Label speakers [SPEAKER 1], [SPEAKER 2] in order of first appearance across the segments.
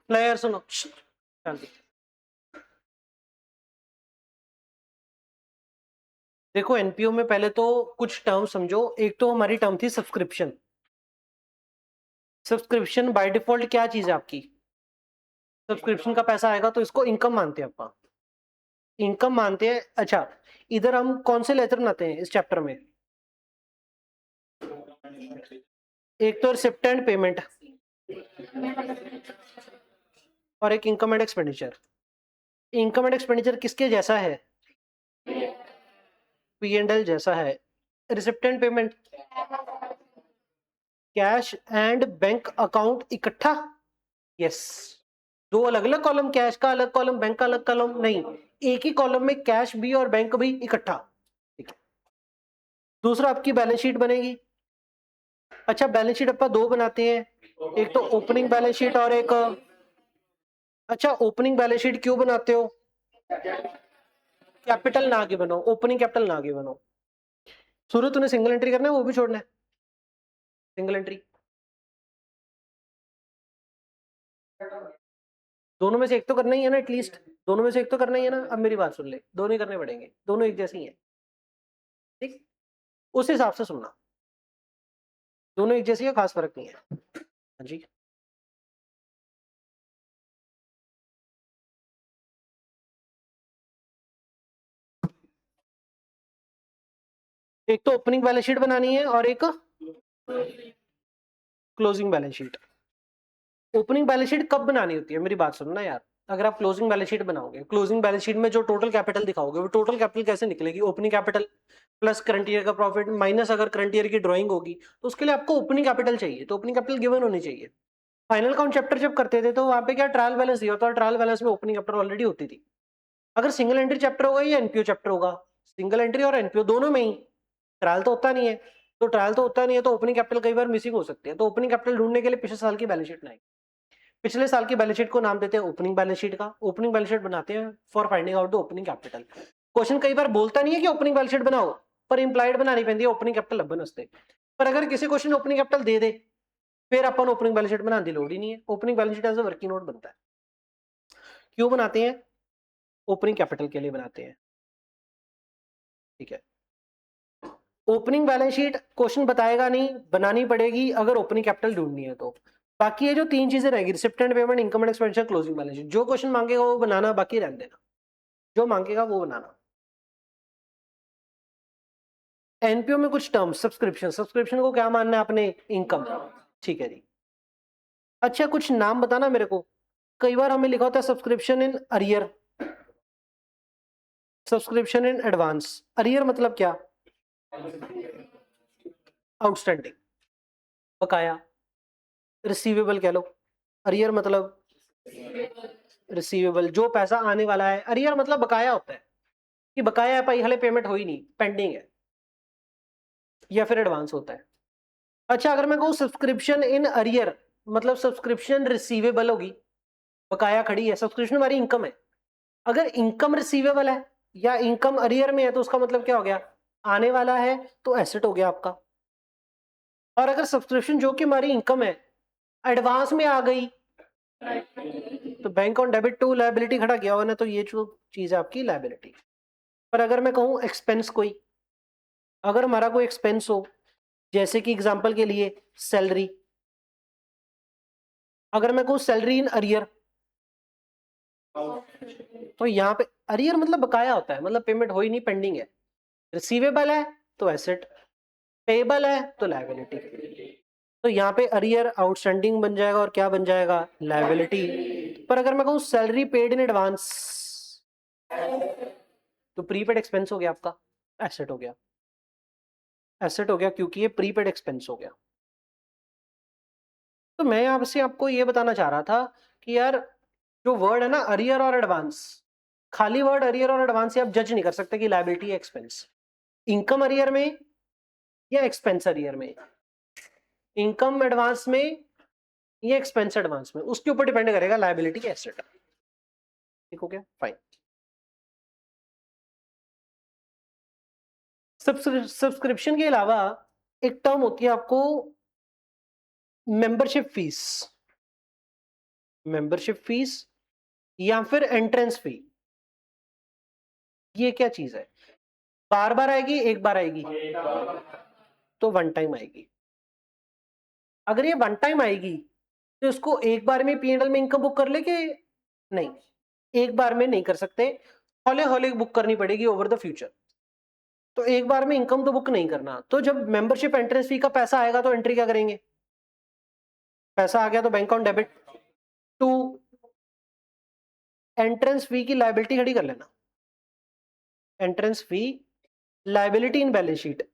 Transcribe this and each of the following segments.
[SPEAKER 1] Player सुनो, शांति। देखो NPO में पहले तो कुछ टर्म समझो। एक तो हमारी टर्म थी सब्सक्रिप्शन। सब्सक्रिप्शन बाय डिफॉल्ट क्या चीज है आपकी? सब्सक्रिप्शन का पैसा आएगा तो इसको इनकम मानते हैं अपन, इनकम मानते हैं। अच्छा, इधर हम कौन से लेटर बनाते हैं इस चैप्टर में? एक तो रिसिप्ट एंड पेमेंट और एक income and expenditure. Income and expenditure किसके जैसा है? पी एंड एल जैसा है। Receipt and payment cash and bank account इकट्ठा। यस, दो अलग अलग कॉलम, कैश का अलग कॉलम, बैंक का अलग कॉलम नहीं, एक ही कॉलम में कैश भी और बैंक भी इकट्ठा। ठीक है। दूसरा आपकी बैलेंस शीट बनेगी। अच्छा, बैलेंस शीट अपन दो बनाते हैं, एक तो ओपनिंग बैलेंस शीट और एक, अच्छा ओपनिंग बैलेंस शीट क्यों बनाते हो? कैपिटल ना आगे बनाओ, ओपनिंग कैपिटल ना आगे बनाओ। सूर्य तूने सिंगल एंट्री करना है वो भी छोड़ना है? सिंगल एंट्री दोनों में से एक तो करना ही है ना, एटलीस्ट दोनों में से एक तो करना ही है ना। अब मेरी बात सुन ले, दोनों ही करने पड़ेंगे, दोनों एक जैसे ही है। ठीक, उस हिसाब से सुनना, दोनों एक जैसी है, खास फर्क नहीं है। हाँ जी, एक तो ओपनिंग बैलेंस शीट बनानी है और एक closing balance sheet. Opening balance sheet कब बनानी होती है मेरी बात सुनना यार। अगर आप क्लोजिंग बैलेंस शीट बनाओगे, क्लोजिंग बैलेंस शीट में जो टोटल कैपिटल दिखाओगे वो टोटल कैपिटल कैसे निकलेगी? Opening capital plus current year का प्रॉफिट माइनस अगर करंट ईयर की ड्राइंग होगी तो उसके लिए आपको ओपनिंग कैपिटल चाहिए, तो ओपनिंग कैपिटल गिवन होनी चाहिए। फाइनल काउंट चैप्टर जब करते थे तो वहां पे क्या ट्रायल बैलेंस दिया होता है, ट्रायल बैलेंस में ओपनिंग कैपिटल ऑलरेडी होती थी। अगर सिंगल एंट्री चैप्टर होगा या एनपीओ चैप्टर होगा, सिंगल एंट्री और एनपीओ दोनों में ही ट्रायल तो होता नहीं है, तो ट्रायल तो होता नहीं है तो ओपनिंग कैपिटल कई बार मिसिंग हो सकती है। तो ओपनिंग कैपिटल ढूंढने के लिए पिछले साल की बैलेंस शीट बनाएंगे। पिछले साल की बैलेंस शीट को नाम देते हैं ओपनिंग बैलेंस शीट का। ओपनिंग बैलेंस शीट बनाते हैं for finding out the opening capital. Question कई बार बोलता नहीं है कि ओपनिंग बैलेंस शीट बनाओ, पर इंप्लाइड बनानी पैंदी है ओपनिंग कैपिटल लब्बन वास्ते। पर अगर किसी क्वेश्चन ओपनिंग कैपिटल दे दे फिर अपन ओपनिंग बैलेंस शीट बनाने की लोड़ ही नहीं है। Opening balance sheet as a working note बनता है। क्यों बनाते हैं? ओपनिंग कैपिटल के लिए बनाते हैं। ठीक है, ओपनिंग बैलेंस शीट क्वेश्चन बताएगा नहीं, बनानी पड़ेगी अगर ओपनिंग कैपिटल ढूंढनी है तो। बाकी ये जो तीन चीजें रहेगी, receipt and payment, income and expenditure, closing balance sheet, जो क्वेश्चन मांगेगा वो बनाना, बाकी रहने देना, जो मांगेगा वो बनाना। एनपीओ में कुछ टर्म, सब्सक्रिप्शन, सब्सक्रिप्शन को क्या मानना है आपने? इनकम। ठीक है जी। अच्छा, कुछ नाम बताना मेरे को। कई बार हमें लिखा होता है subscription in arrear, subscription in advance. Arrear मतलब क्या? आउटस्टैंडिंग, बकाया, रिसीवेबल कह लो। अरियर मतलब रिसीवेबल, जो पैसा आने वाला है। अरियर मतलब बकाया होता है कि बकाया है भाई, हले पेमेंट हुई नहीं, पेंडिंग है, या फिर एडवांस होता है। अच्छा, अगर मैं कहूं सब्सक्रिप्शन इन अरियर मतलब सब्सक्रिप्शन रिसीवेबल होगी, बकाया खड़ी है, सब्सक्रिप्शन हमारी इनकम है। अगर इनकम रिसीवेबल है या इनकम अरियर में है तो उसका मतलब क्या हो गया? आने वाला है, तो एसेट हो गया आपका। और अगर सब्सक्रिप्शन जो कि हमारी इनकम है एडवांस में आ गई तो bank on debit to liability खड़ा किया हुआ ना, तो ये जो चीज है आपकी लायबिलिटी। पर अगर मैं कहूं एक्सपेंस, कोई अगर हमारा कोई एक्सपेंस हो, जैसे कि एग्जांपल के लिए सैलरी, अगर मैं कहूं सैलरी इन अरियर, तो यहाँ पे अरियर मतलब बकाया होता है, मतलब पेमेंट हो ही नहीं, पेंडिंग है। रिसीवेबल है तो एसेट, पेबल है तो लायबिलिटी। तो यहाँ पे अरियर आउटस्टैंडिंग बन जाएगा और क्या बन जाएगा? लायबिलिटी। पर अगर मैं कहूं सैलरी पेड इन एडवांस, तो प्रीपेड एक्सपेंस हो गया आपका, एसेट हो गया। एसेट हो गया क्योंकि ये प्रीपेड एक्सपेंस हो गया। तो मैं आपसे आपको ये बताना चाह रहा था कि यार जो वर्ड है ना अरियर और एडवांस, खाली वर्ड अरियर और एडवांस से आप जज नहीं कर सकते कि लायबिलिटी है एक्सपेंस। इनकम अरियर में या एक्सपेंस अरियर में, इनकम एडवांस में या एक्सपेंस एडवांस में, उसके ऊपर डिपेंड करेगा लायबिलिटी एसेट। ठीक हो गया, फाइन। सब्सक्रिप्शन के अलावा एक टर्म होती है आपको, मेंबरशिप फीस। मेंबरशिप फीस या फिर एंट्रेंस फी। ये क्या चीज है? बार बार आएगी, एक बार आएगी? तो वन टाइम आएगी। अगर ये वन टाइम आएगी तो इसको एक बार में पीएनएल में इनकम बुक कर ले कि नहीं? एक बार में नहीं कर सकते, हौले हौले बुक करनी पड़ेगी ओवर द फ्यूचर। तो एक बार में इनकम तो बुक नहीं करना। तो जब मेंबरशिप एंट्रेंस फी का पैसा आएगा तो एंट्री क्या करेंगे? पैसा आ गया तो bank on debit to entrance fee की लायबिलिटी खड़ी कर लेना। Entrance fee liability in balance sheet,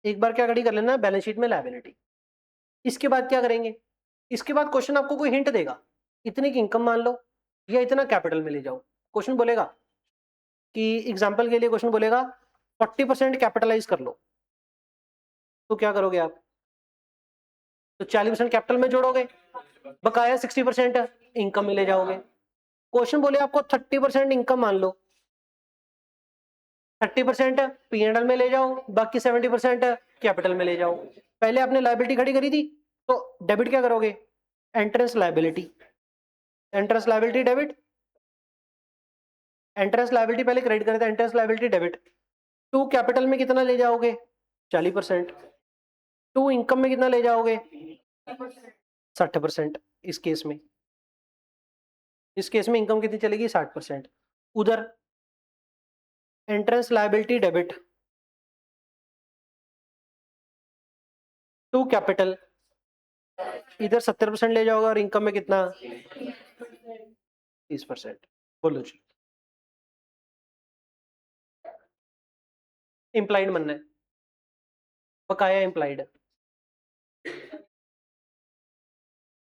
[SPEAKER 1] एक बार क्या खड़ी कर लेना बैलेंस शीट में लायबिलिटी। इसके बाद क्या करेंगे? इसके बाद क्वेश्चन आपको कोई हिंट देगा, इतनी की इनकम मान लो या इतना कैपिटल में ले जाओ। क्वेश्चन बोलेगा कि एग्जांपल के लिए क्वेश्चन बोलेगा 40% कैपिटलाइज कर लो, तो क्या करोगे आप? तो 40% कैपिटल में जोड़ोगे, बकाया 60% इनकम में ले जाओगे। क्वेश्चन बोले आपको 30% इनकम मान लो, 30% पीएनएल में ले जाओ, बाकी 70% कैपिटल में ले जाओ। पहले आपने लायबिलिटी खड़ी करी थी तो डेबिट क्या करोगे? Entrance liability, entrance liability debit, entrance liability पहले क्रेडिट करे थे, entrance liability debit. To capital में कितना ले जाओगे? 40%। टू इनकम में कितना ले जाओगे? 60%। इस केस में, इस केस में इनकम कितनी चलेगी? 60%। उधर entrance liability debit to capital, इधर 70% ले जाओगे और इनकम में कितना? 30%। बोलो जी, इंप्लाइड मानना है, बकाया इंप्लाइड,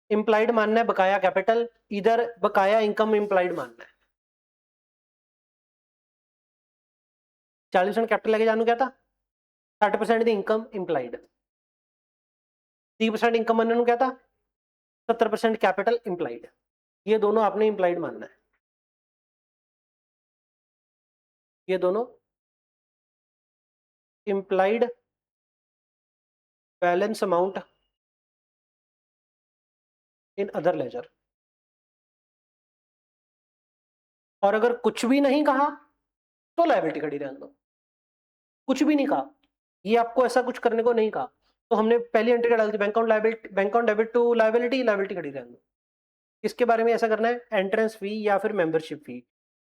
[SPEAKER 1] इंप्लाइड मानना है बकाया कैपिटल, इधर बकाया इनकम इंप्लाइड मानना है। 40% कैपिटल लेके जानू क्या था? 60% दी इनकम इंप्लाइड, 30% इनकम मानने क्या था? 70% कैपिटल इंप्लाइड। ये दोनों आपने इंप्लाइड मानना है, ये दोनों implied balance amount in other ledger. और अगर कुछ भी नहीं कहा तो लायबिलिटी खड़ी रहने दो। कुछ भी नहीं कहा, ये आपको ऐसा कुछ करने को नहीं कहा, तो हमने पहली एंट्री क्या डाली थी? Bank on liability, bank on debit to liability, liability खड़ी रहने दो। इसके बारे में ऐसा करना है, एंट्रेंस फी या फिर मेंबरशिप फी,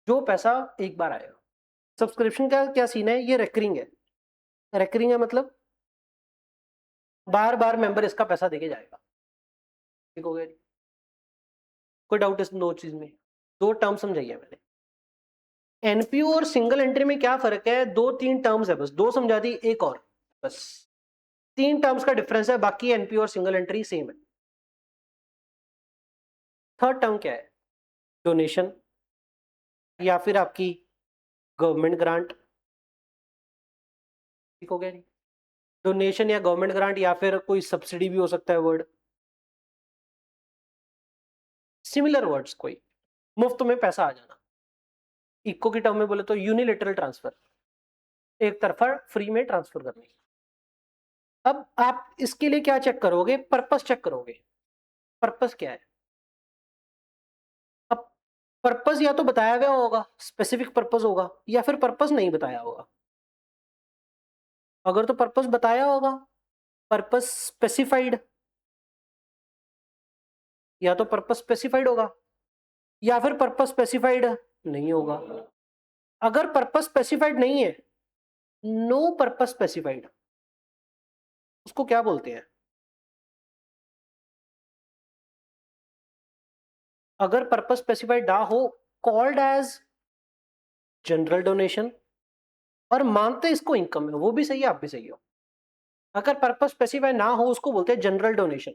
[SPEAKER 1] जो पैसा एक बार आएगा। सब्सक्रिप्शन का क्या सीन है? ये रेकरिंग है। रेकरिंग है मतलब बार बार मेंबर इसका पैसा देके जाएगा। ठीक हो गया? कोई डाउट इस दो चीज में? दो टर्म समझाइए मैंने। एनपीओ और सिंगल एंट्री में क्या फर्क है? दो तीन टर्म्स है बस, दो समझा दी, एक और बस, तीन टर्म्स का डिफरेंस है, बाकी एनपीओ और सिंगल एंट्री सेम है। थर्ड टर्म क्या है? डोनेशन या फिर आपकी गवर्नमेंट ग्रांट। ठीक हो गया? डोनेशन या गवर्नमेंट ग्रांट या फिर कोई सब्सिडी भी हो सकता है वर्ड, सिमिलर वर्ड्स कोई, मुफ्त में पैसा आ जाना। इको की टर्म में बोले तो यूनिलेटरल ट्रांसफर, एक तरफा फ्री में ट्रांसफर करने। अब आप इसके लिए क्या चेक करोगे? पर्पस चेक करोगे। पर्पस क्या है? अब पर्पस या तो बताया गया होगा, स्पेसिफिक पर्पस होगा, या फिर पर्पस नहीं बताया होगा। अगर तो पर्पस बताया होगा, पर्पस स्पेसिफाइड, या तो पर्पस स्पेसिफाइड होगा या फिर पर्पस स्पेसिफाइड नहीं होगा। अगर पर्पस स्पेसिफाइड नहीं है, नो पर्पस स्पेसिफाइड, उसको क्या बोलते हैं? अगर पर्पस स्पेसिफाइड ना हो, कॉल्ड एज जनरल डोनेशन, और मानते इसको इनकम है, वो भी सही है, आप भी सही हो। अगर पर्पस स्पेसिफाइड ना हो, उसको बोलते हैं जनरल डोनेशन।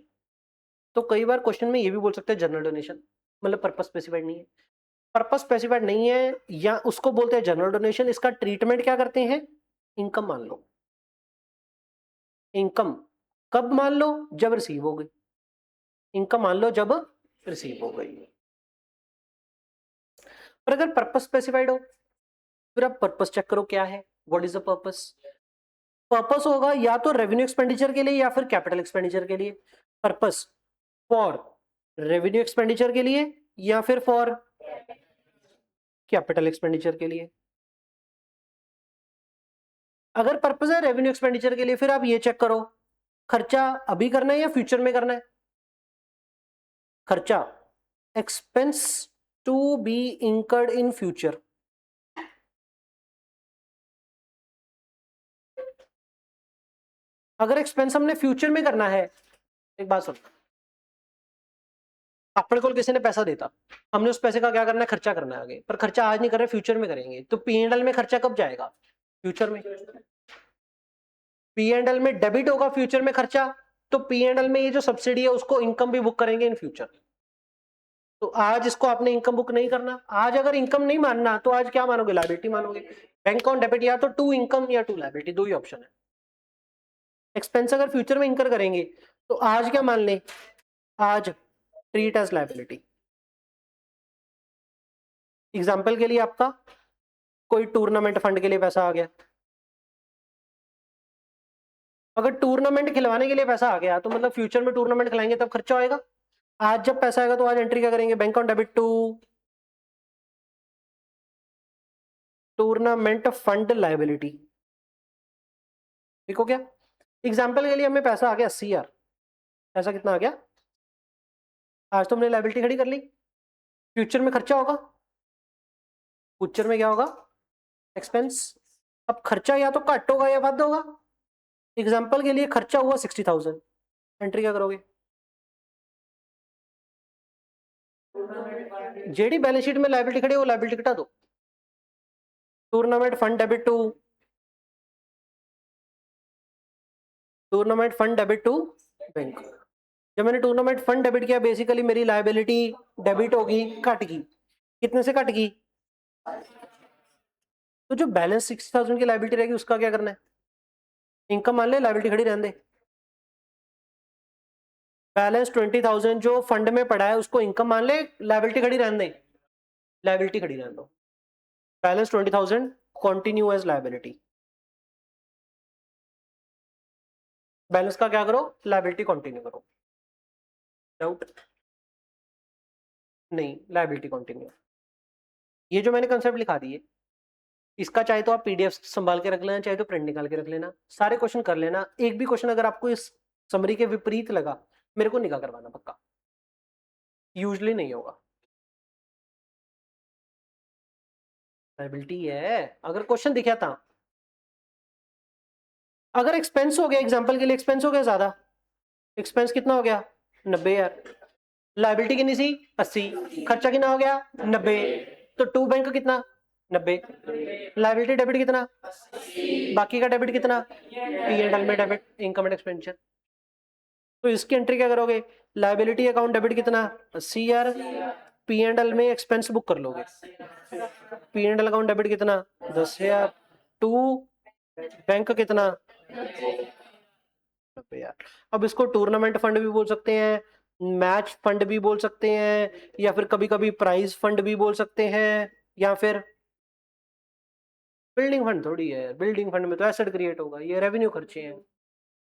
[SPEAKER 1] तो कई बार क्वेश्चन में ये भी बोल सकते हैं जनरल डोनेशन, मतलब पर्पस स्पेसिफाइड नहीं है। पर्पस स्पेसिफाइड नहीं है या उसको बोलते हैं जनरल डोनेशन, इसका ट्रीटमेंट क्या करते हैं? इनकम मान लो। इनकम कब मान लो? जब रिसीव हो गई। इनकम मान लो जब रिसीव हो गई। पर अगर पर्पस स्पेसिफाइड हो, फिर आप पर्पस चेक करो क्या है, what is the purpose. Purpose होगा या तो रेवेन्यू एक्सपेंडिचर के लिए या फिर कैपिटल एक्सपेंडिचर के लिए। पर्पस फॉर रेवेन्यू एक्सपेंडिचर के लिए या फिर फॉर कैपिटल एक्सपेंडिचर के लिए? अगर पर्पस है रेवेन्यू एक्सपेंडिचर के लिए, फिर आप ये चेक करो खर्चा अभी करना है या फ्यूचर में करना है। खर्चा expense to be incurred in future. अगर एक्सपेंस हमने फ्यूचर में करना है, एक बात सुन, अपने को किसी ने पैसा देता, हमने उस पैसे का क्या करना है, खर्चा करना है आगे, पर खर्चा आज नहीं कर रहे, फ्यूचर में करेंगे, तो P&L में खर्चा कब जाएगा, फ्यूचर में। P&L में डेबिट होगा फ्यूचर में खर्चा, तो P&L में ये जो सब्सिडी है उसको इनकम भी बुक करेंगे इन फ्यूचर। तो आज इसको आपने इनकम बुक नहीं करना, आज अगर इनकम नहीं मानना तो आज क्या मानोगे, लायबिलिटी मानोगे। बैंक ऑन डेबिट या तो टू इनकम या टू लायबिलिटी, दो ही ऑप्शन है। एक्सपेंस अगर फ्यूचर में इंकर करेंगे तो आज क्या मान लें, आज ट्रीट एज लायबिलिटी। एग्जाम्पल के लिए आपका कोई टूर्नामेंट फंड के लिए पैसा आ गया, अगर टूर्नामेंट खिलवाने के लिए पैसा आ गया तो मतलब फ्यूचर में टूर्नामेंट खिलाएंगे तब खर्चा होएगा। आज जब पैसा आएगा तो आज एंट्री क्या करेंगे, bank on debit to tournament fund liability. ठीक हो गया। एग्जाम्पल के लिए हमें पैसा आ गया 80,000, पैसा कितना आ गया, आज तो हमने लायबिलिटी खड़ी कर ली, फ्यूचर में खर्चा होगा, फ्यूचर में क्या होगा, एक्सपेंस। अब खर्चा या तो घट होगा या बढ़ होगा। एग्जाम्पल के लिए खर्चा हुआ 60,000, एंट्री क्या करोगे, जेडी बैलेंस शीट में लायबिलिटी खड़ी है वो लायबिलिटी घटा दो, tournament fund debit to tournament fund debit to bank. जब मैंने टूर्नामेंट फंड डेबिट किया बेसिकली मेरी लायबिलिटी डेबिट होगी, घट गई, कितने से घट गई, तो जो बैलेंस 60,000 की लायबिलिटी रहेगी उसका क्या करना है, इनकम मान ले, लायबिलिटी खड़ी रहने दे। बैलेंस 20,000 जो फंड में पड़ा है उसको इनकम मान ले, लायबिलिटी खड़ी रहने दे, लायबिलिटी खड़ी रहने दो, balance 20,000 continue as liability. Balance का क्या करो, लायबिलिटी कंटिन्यू करो, डाउट नहीं, लायबिलिटी कंटिन्यू। ये जो मैंने कंसेप्ट लिखा दिए, इसका चाहे तो आप पीडीएफ संभाल के रख लेना, चाहे तो प्रिंट निकाल के रख लेना, सारे क्वेश्चन कर लेना। एक भी क्वेश्चन अगर आपको इस समरी के विपरीत लगा मेरे को निकाल करवाना पक्का, यूजली नहीं होगा। लायबिलिटी है, अगर क्वेश्चन दिखा था, अगर एक्सपेंस हो गया, एग्जांपल के लिए एक्सपेंस हो गया ज्यादा, एक्सपेंस कितना हो गया 90,000, लायबिलिटी कितनी सी 80, खर्चा कितना हो गया 90, तो टू बैंक कितना 90, लायबिलिटी डेबिट कितना, बाकी का डेबिट कितना, P&L में डेबिट इनकम एंड एक्सपेंडिचर। तो इसकी एंट्री क्या करोगे, लायबिलिटी अकाउंट डेबिट कितना 80,000, P&L में एक्सपेंस बुक कर लोगे, P&L अकाउंट डेबिट कितना 10,000, टू बैंक कितना 90,000। अब इसको टूर्नामेंट फंड भी बोल सकते हैं, मैच फंड भी बोल सकते हैं, या फिर कभी कभी प्राइज फंड भी बोल सकते हैं, या फिर बिल्डिंग फंड थोड़ी है, बिल्डिंग फंड में तो एसेट क्रिएट होगा, ये रेवेन्यू खर्चे हैं,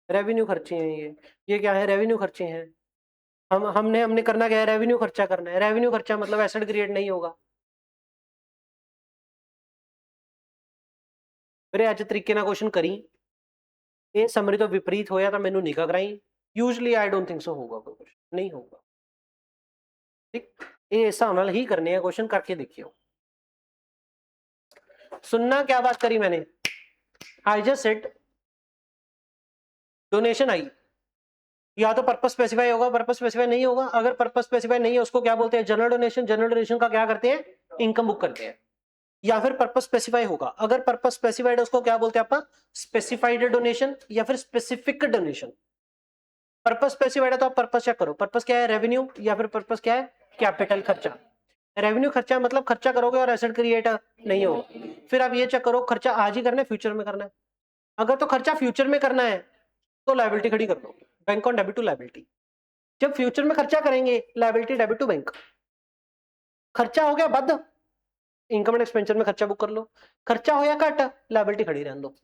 [SPEAKER 1] रेवेन्यू खर्चे हैं ये क्या है, रेवेन्यू खर्चे हैं। हमने हमने करना क्या है, रेवेन्यू खर्चा करना है, रेवेन्यू खर्चा मतलब एसेट क्रिएट नहीं होगा। मेरे आज तरीके ना क्वेश्चन करी, ये समरी तो विपरीत होया था, मैंने नहीं कराई, usually I don't think so होगा कोई क्वेश्चन, नहीं होगा। ठीक, ये हिसाब नाल ही करने हैं क्वेश्चन, करके देखियो। सुनना क्या बात करी मैंने, आई जस्ट सेड डोनेशन आई, या तो पर्पस स्पेसिफाई होगा, पर्पस स्पेसिफाई नहीं होगा, अगर पर्पस स्पेसिफाई नहीं है उसको क्या बोलते हैं, जनरल डोनेशन। जनरल डोनेशन का क्या करते हैं, इनकम बुक करते हैं। या फिर पर्पस स्पेसिफाई होगा, अगर पर्पस स्पेसिफाइड है उसको क्या बोलते हैं आपका, स्पेसिफाइड डोनेशन या फिर स्पेसिफिक डोनेशन। पर्पस स्पेसिफाइड है तो आप पर्पस चेक करो, पर्पस क्या है, रेवेन्यू, या फिर पर्पस क्या है, कैपिटल खर्चा। रेवेन्यू खर्चा मतलब खर्चा करोगे और एसेट क्रिएट नहीं होगा। फिर आप ये चेक करो खर्चा आज ही करना है फ्यूचर में करना है, अगर तो खर्चा फ्यूचर में करना है तो लायबिलिटी खड़ी कर दो, bank on debit to liability. जब फ्यूचर में खर्चा करेंगे लायबिलिटी डेबिट टू बैंक। खर्चा हो गया बद, इनकम एंड एक्सपेंडिचर में खर्चा बुक कर लो, खर्चा हो या कट, लायबिलिटी खड़ी रहने दो।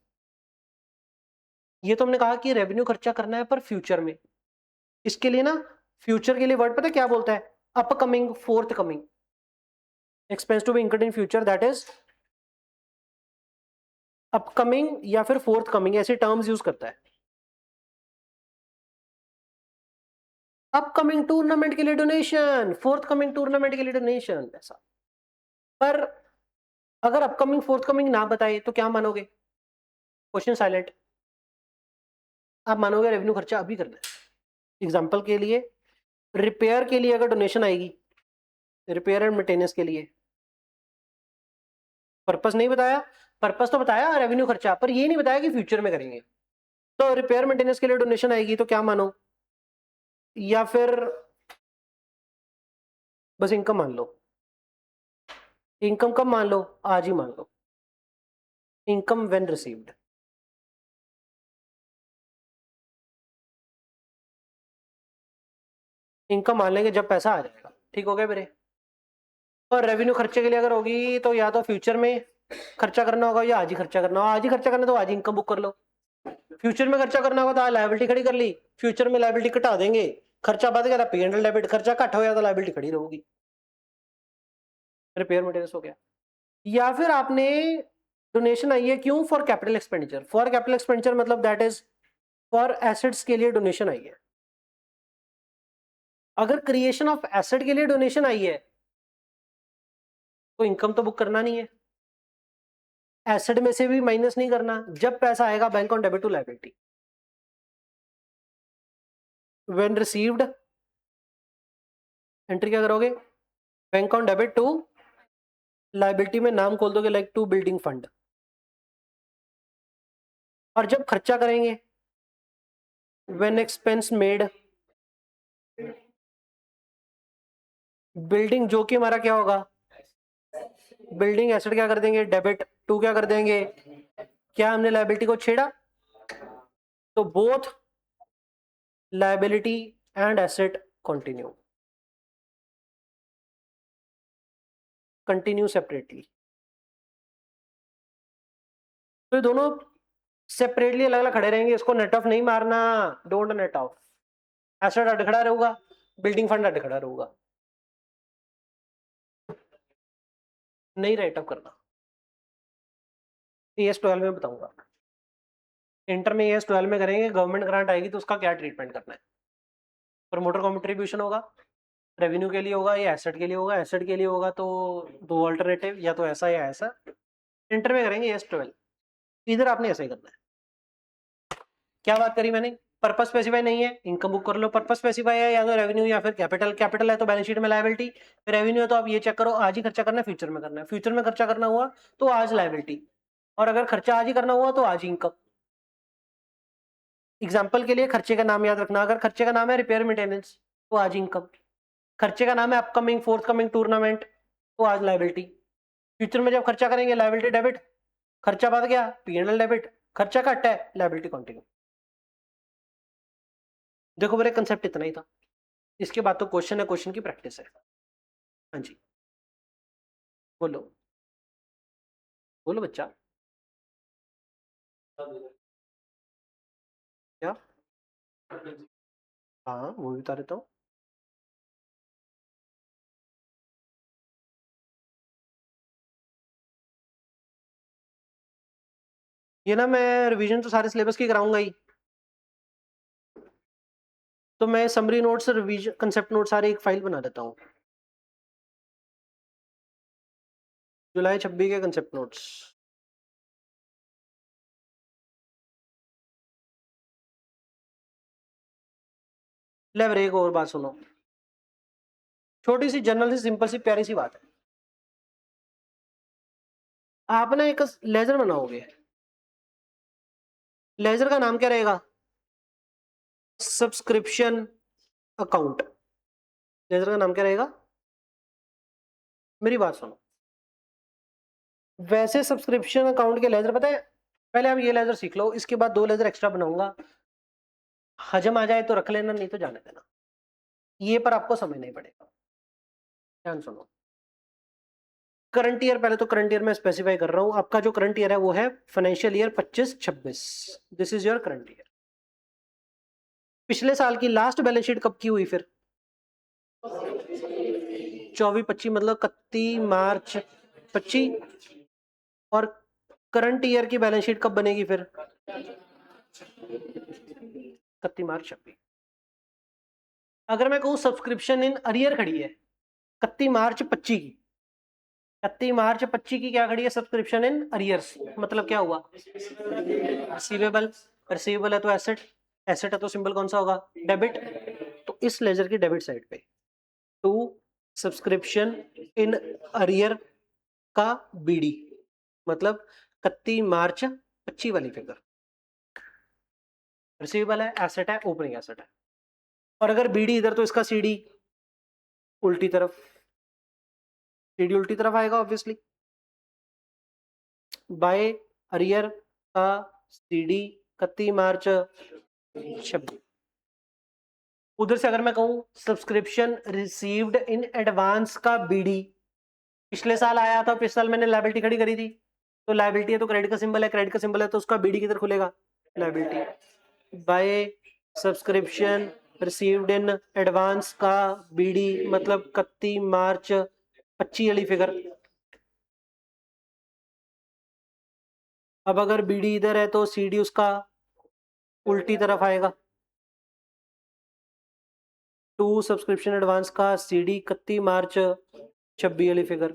[SPEAKER 1] ये तो हमने कहा कि रेवेन्यू खर्चा करना है पर फ्यूचर में, इसके लिए ना फ्यूचर के लिए वर्ड पता है क्या बोलता है? Upcoming, forthcoming. Expense to be incurred in future, that is upcoming या फिर फोर्थ कमिंग, ऐसे टर्म्स यूज करता है। अपकमिंग टूर्नामेंट के लिए डोनेशन, फोर्थ कमिंग टूर्नामेंट के लिए डोनेशन, ऐसा। पर अगर अपकमिंग फोर्थ कमिंग ना बताए तो क्या मानोगे? Question silent. आप मानोगे रेवेन्यू खर्चा अभी करना है। एग्जांपल के लिए रिपेयर के लिए अगर डोनेशन आएगी, रिपेयर एंड मेंटेनेंस के लिए, पर्पस नहीं बताया, पर्पस तो बताया रेवेन्यू खर्चा, पर ये नहीं बताया कि फ्यूचर में करेंगे। तो रिपेयर मेंटेनेंस के लिए डोनेशन आएगी तो क्या मानो? या फिर बस इनकम मान लो। इनकम कब मान लो? आज ही मान लो। Income when received. इनकम मान लेंगे जब पैसा आ जाएगा। ठीक हो गया मेरे? और रेवेन्यू खर्चे के लिए अगर होगी तो या तो फ्यूचर में खर्चा करना होगा या आज ही खर्चा करना होगा। आज ही खर्चा करना तो आज ही इनकम बुक कर लो। फ्यूचर में खर्चा करना होगा तो आज लायबिलिटी खड़ी कर ली, फ्यूचर में लायबिलिटी घटा देंगे। खर्चा बढ़ गया था P&L डेबिट, खर्चा घट हो गया तो लायबिलिटी खड़ी रहेगी। रिपेयर मेंटेनेंस हो गया। या फिर आपने डोनेशन आई है, क्यों? For capital expenditure. For capital expenditure मतलब दैट इज फॉर एसेट्स के लिए डोनेशन आई है। अगर क्रिएशन ऑफ एसेट के लिए डोनेशन आई है तो इनकम तो बुक करना नहीं है, एसेट में से भी माइनस नहीं करना। जब पैसा आएगा bank on debit to liability. When received entry क्या करोगे? Bank on debit to liability में नाम खोल दोगे, लाइक टू बिल्डिंग फंड। और जब खर्चा करेंगे, व्हेन एक्सपेंस मेड, बिल्डिंग जो कि हमारा क्या होगा? बिल्डिंग एसेट क्या कर देंगे? डेबिट टू क्या कर देंगे? क्या हमने लायबिलिटी को छेड़ा? तो both liability and asset continue separately. तो ये दोनों सेपरेटली अलग अलग खड़े रहेंगे, इसको नेट ऑफ नहीं मारना। Don't net of. एसेट अड खड़ा रहूगा, बिल्डिंग फंड अड खड़ा रहूगा, नहीं राइट ऑफ करना। ES 12 में बताऊंगा। इंटर में ES 12 में करेंगे, गवर्नमेंट ग्रांट आएगी तो उसका क्या ट्रीटमेंट करना है। प्रमोटर कॉन्ट्रीब्यूशन होगा, रेवेन्यू के लिए होगा या एसेट के लिए होगा। एसेट के लिए होगा तो दो अल्टरनेटिव, या तो ऐसा या ऐसा। इंटर में करेंगे ES 12, इधर आपने ऐसा ही करना है। क्या बात करी मैंने? पर्पस स्पेसिफाई नहीं है, इनकम बुक कर लो। पर्पस स्पेसिफाई है या तो रेवेन्यू या फिर कैपिटल। कैपिटल है तो बैलेंस शीट में लायबिलिटी, रेवेन्यू है तो आप ये चेक करो आज ही खर्चा करना है, फ्यूचर में करना है। फ्यूचर में खर्चा करना हुआ तो आज लायबिलिटी, और अगर खर्चा आज ही करना हुआ तो आज ही इनकम। एग्जाम्पल के लिए खर्चे का नाम याद रखना। अगर खर्चे का नाम है रिपेयर मेंटेनेंस तो आज इनकम। खर्चे का नाम है अपकमिंग फोर्थ कमिंग टूर्नामेंट तो आज लायबिलिटी। फ्यूचर में जब खर्चा करेंगे लायबिलिटी डेबिट, खर्चा बढ़ गया P&L डेबिट, खर्चा घट है लायबिलिटी कंटिन्यू। देखो मेरे कंसेप्ट इतना ही था, इसके बाद तो क्वेश्चन है, क्वेश्चन की प्रैक्टिस है। हाँ जी बोलो, बोलो बच्चा। क्या? हाँ वो भी बता देता हूँ। ये ना मैं रिवीजन तो सारे सिलेबस की कराऊंगा ही, तो मैं summary notes, revision, concept note सारे एक फाइल बना देता हूँ। जुलाई 26 के कंसेप्ट नोट्स। ले फिर एक और बात सुनो, छोटी सी जनरल सी सिंपल सी प्यारी सी बात है। आप ना एक लेजर बनाओगे, लेजर का नाम क्या रहेगा? Subscription account. लेजर का नाम क्या रहेगा? मेरी बात सुनो, वैसे सब्सक्रिप्शन अकाउंट के लेजर पता है, पहले आप ये लेजर सीख लो, इसके बाद 2 लेजर एक्स्ट्रा बनाऊंगा। हजम आ जाए तो रख लेना, नहीं तो जाने देना। ये पर आपको समझना ही पड़ेगा। ध्यान सुनो, करंट ईयर, पहले तो करंट ईयर में स्पेसिफाई कर रहा हूं। आपका जो करंट ईयर है वो है financial year 25-26। This is your current year. पिछले साल की लास्ट बैलेंस शीट कब की हुई फिर? 24-25 मतलब 31 मार्च 25। और करंट ईयर की बैलेंस शीट कब बनेगी फिर? 31 मार्च 26। अगर मैं कहूं सब्सक्रिप्शन इन अरियर खड़ी है 31 मार्च 25 की, 31 मार्च 25 की क्या खड़ी है? Subscription in arrears. मतलब क्या हुआ? रिसीवेबल। रिसीवेबल है तो एसेट, एसेट है तो सिंबल कौन सा होगा? डेबिट। तो इस लेजर की डेबिट साइड पे टू सब्सक्रिप्शन इन अरियर का बीडी, मतलब 31 मार्च 25 वाली फिगर। रिसीवेबल है, एसेट है, ओपनिंग एसेट है। और अगर बीडी इधर तो इसका सीडी उल्टी तरफ, सीडी उल्टी तरफ आएगा ऑब्वियसली। बाय अरियर का सीडी 31 मार्च 26। उधर से अगर मैं कहूं सब्सक्रिप्शन रिसीव्ड इन एडवांस का बीडी, पिछले साल आया था, पिछले साल मैंने लायबिलिटी खड़ी करी थी, तो लायबिलिटी है तो क्रेडिट का सिंबल है, क्रेडिट का सिंबल है तो उसका बीडी किधर खुलेगा? Liability. By subscription received in advance का बीडी मतलब 31 मार्च 25 वाली फिगर। अब अगर बीडी इधर है तो सीडी उसका उल्टी तरफ आएगा। टू सब्सक्रिप्शन एडवांस का सीडी 31 मार्च 26 वाली फिगर।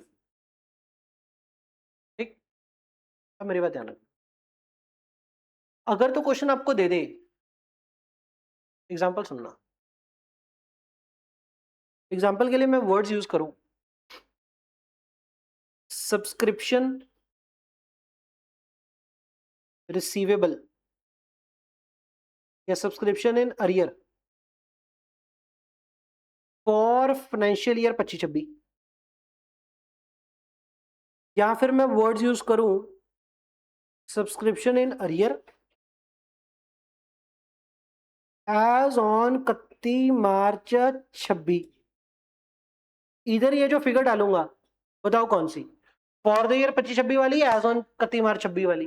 [SPEAKER 1] ठीक, अब मेरी बात ध्यान रखना। अगर तो क्वेश्चन आपको दे दे, एग्जांपल सुनना, एग्जांपल के लिए मैं वर्ड्स यूज करूं, सब्सक्रिप्शन रिसीवेबल या subscription in arrear for financial year 25-26, या फिर मैं वर्ड्स यूज करूं subscription in arrear as on 31 मार्च 26। इधर ये जो फिगर डालूंगा बताओ कौन सी? फॉर द ईयर 25-26 वाली एज ऑन 31 मार्च 26 वाली?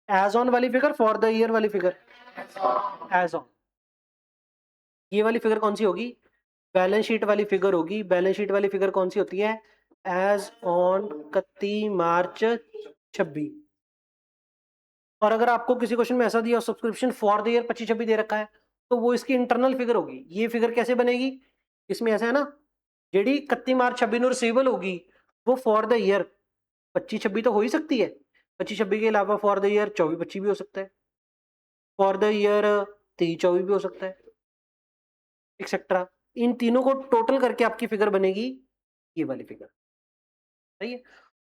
[SPEAKER 1] एज ऑन वाली फिगर, फॉर द ईयर वाली फिगर? As on. ये वाली फिगर कौन सी होगी? बैलेंस शीट वाली फिगर होगी। बैलेंस शीट वाली फिगर कौन सी होती है? एज ऑन 31 मार्च 26। और अगर आपको किसी क्वेश्चन में ऐसा दिया सब्सक्रिप्शन फॉर द ईयर 25-26 दे रखा है तो वो इसकी इंटरनल फिगर होगी। ये फिगर कैसे बनेगी? इसमें ऐसा है ना, जेडी 31 मार्च 26 रिसीवेबल होगी वो फॉर द ईयर 25-26 तो हो ही सकती है, 25-26 के अलावा फॉर द ईयर 24-25 भी हो सकता है, फॉर द ईयर 23-24 भी हो सकता है, एक्सेट्रा। इन तीनों को टोटल करके आपकी फिगर बनेगी ये वाली फिगर। सही है?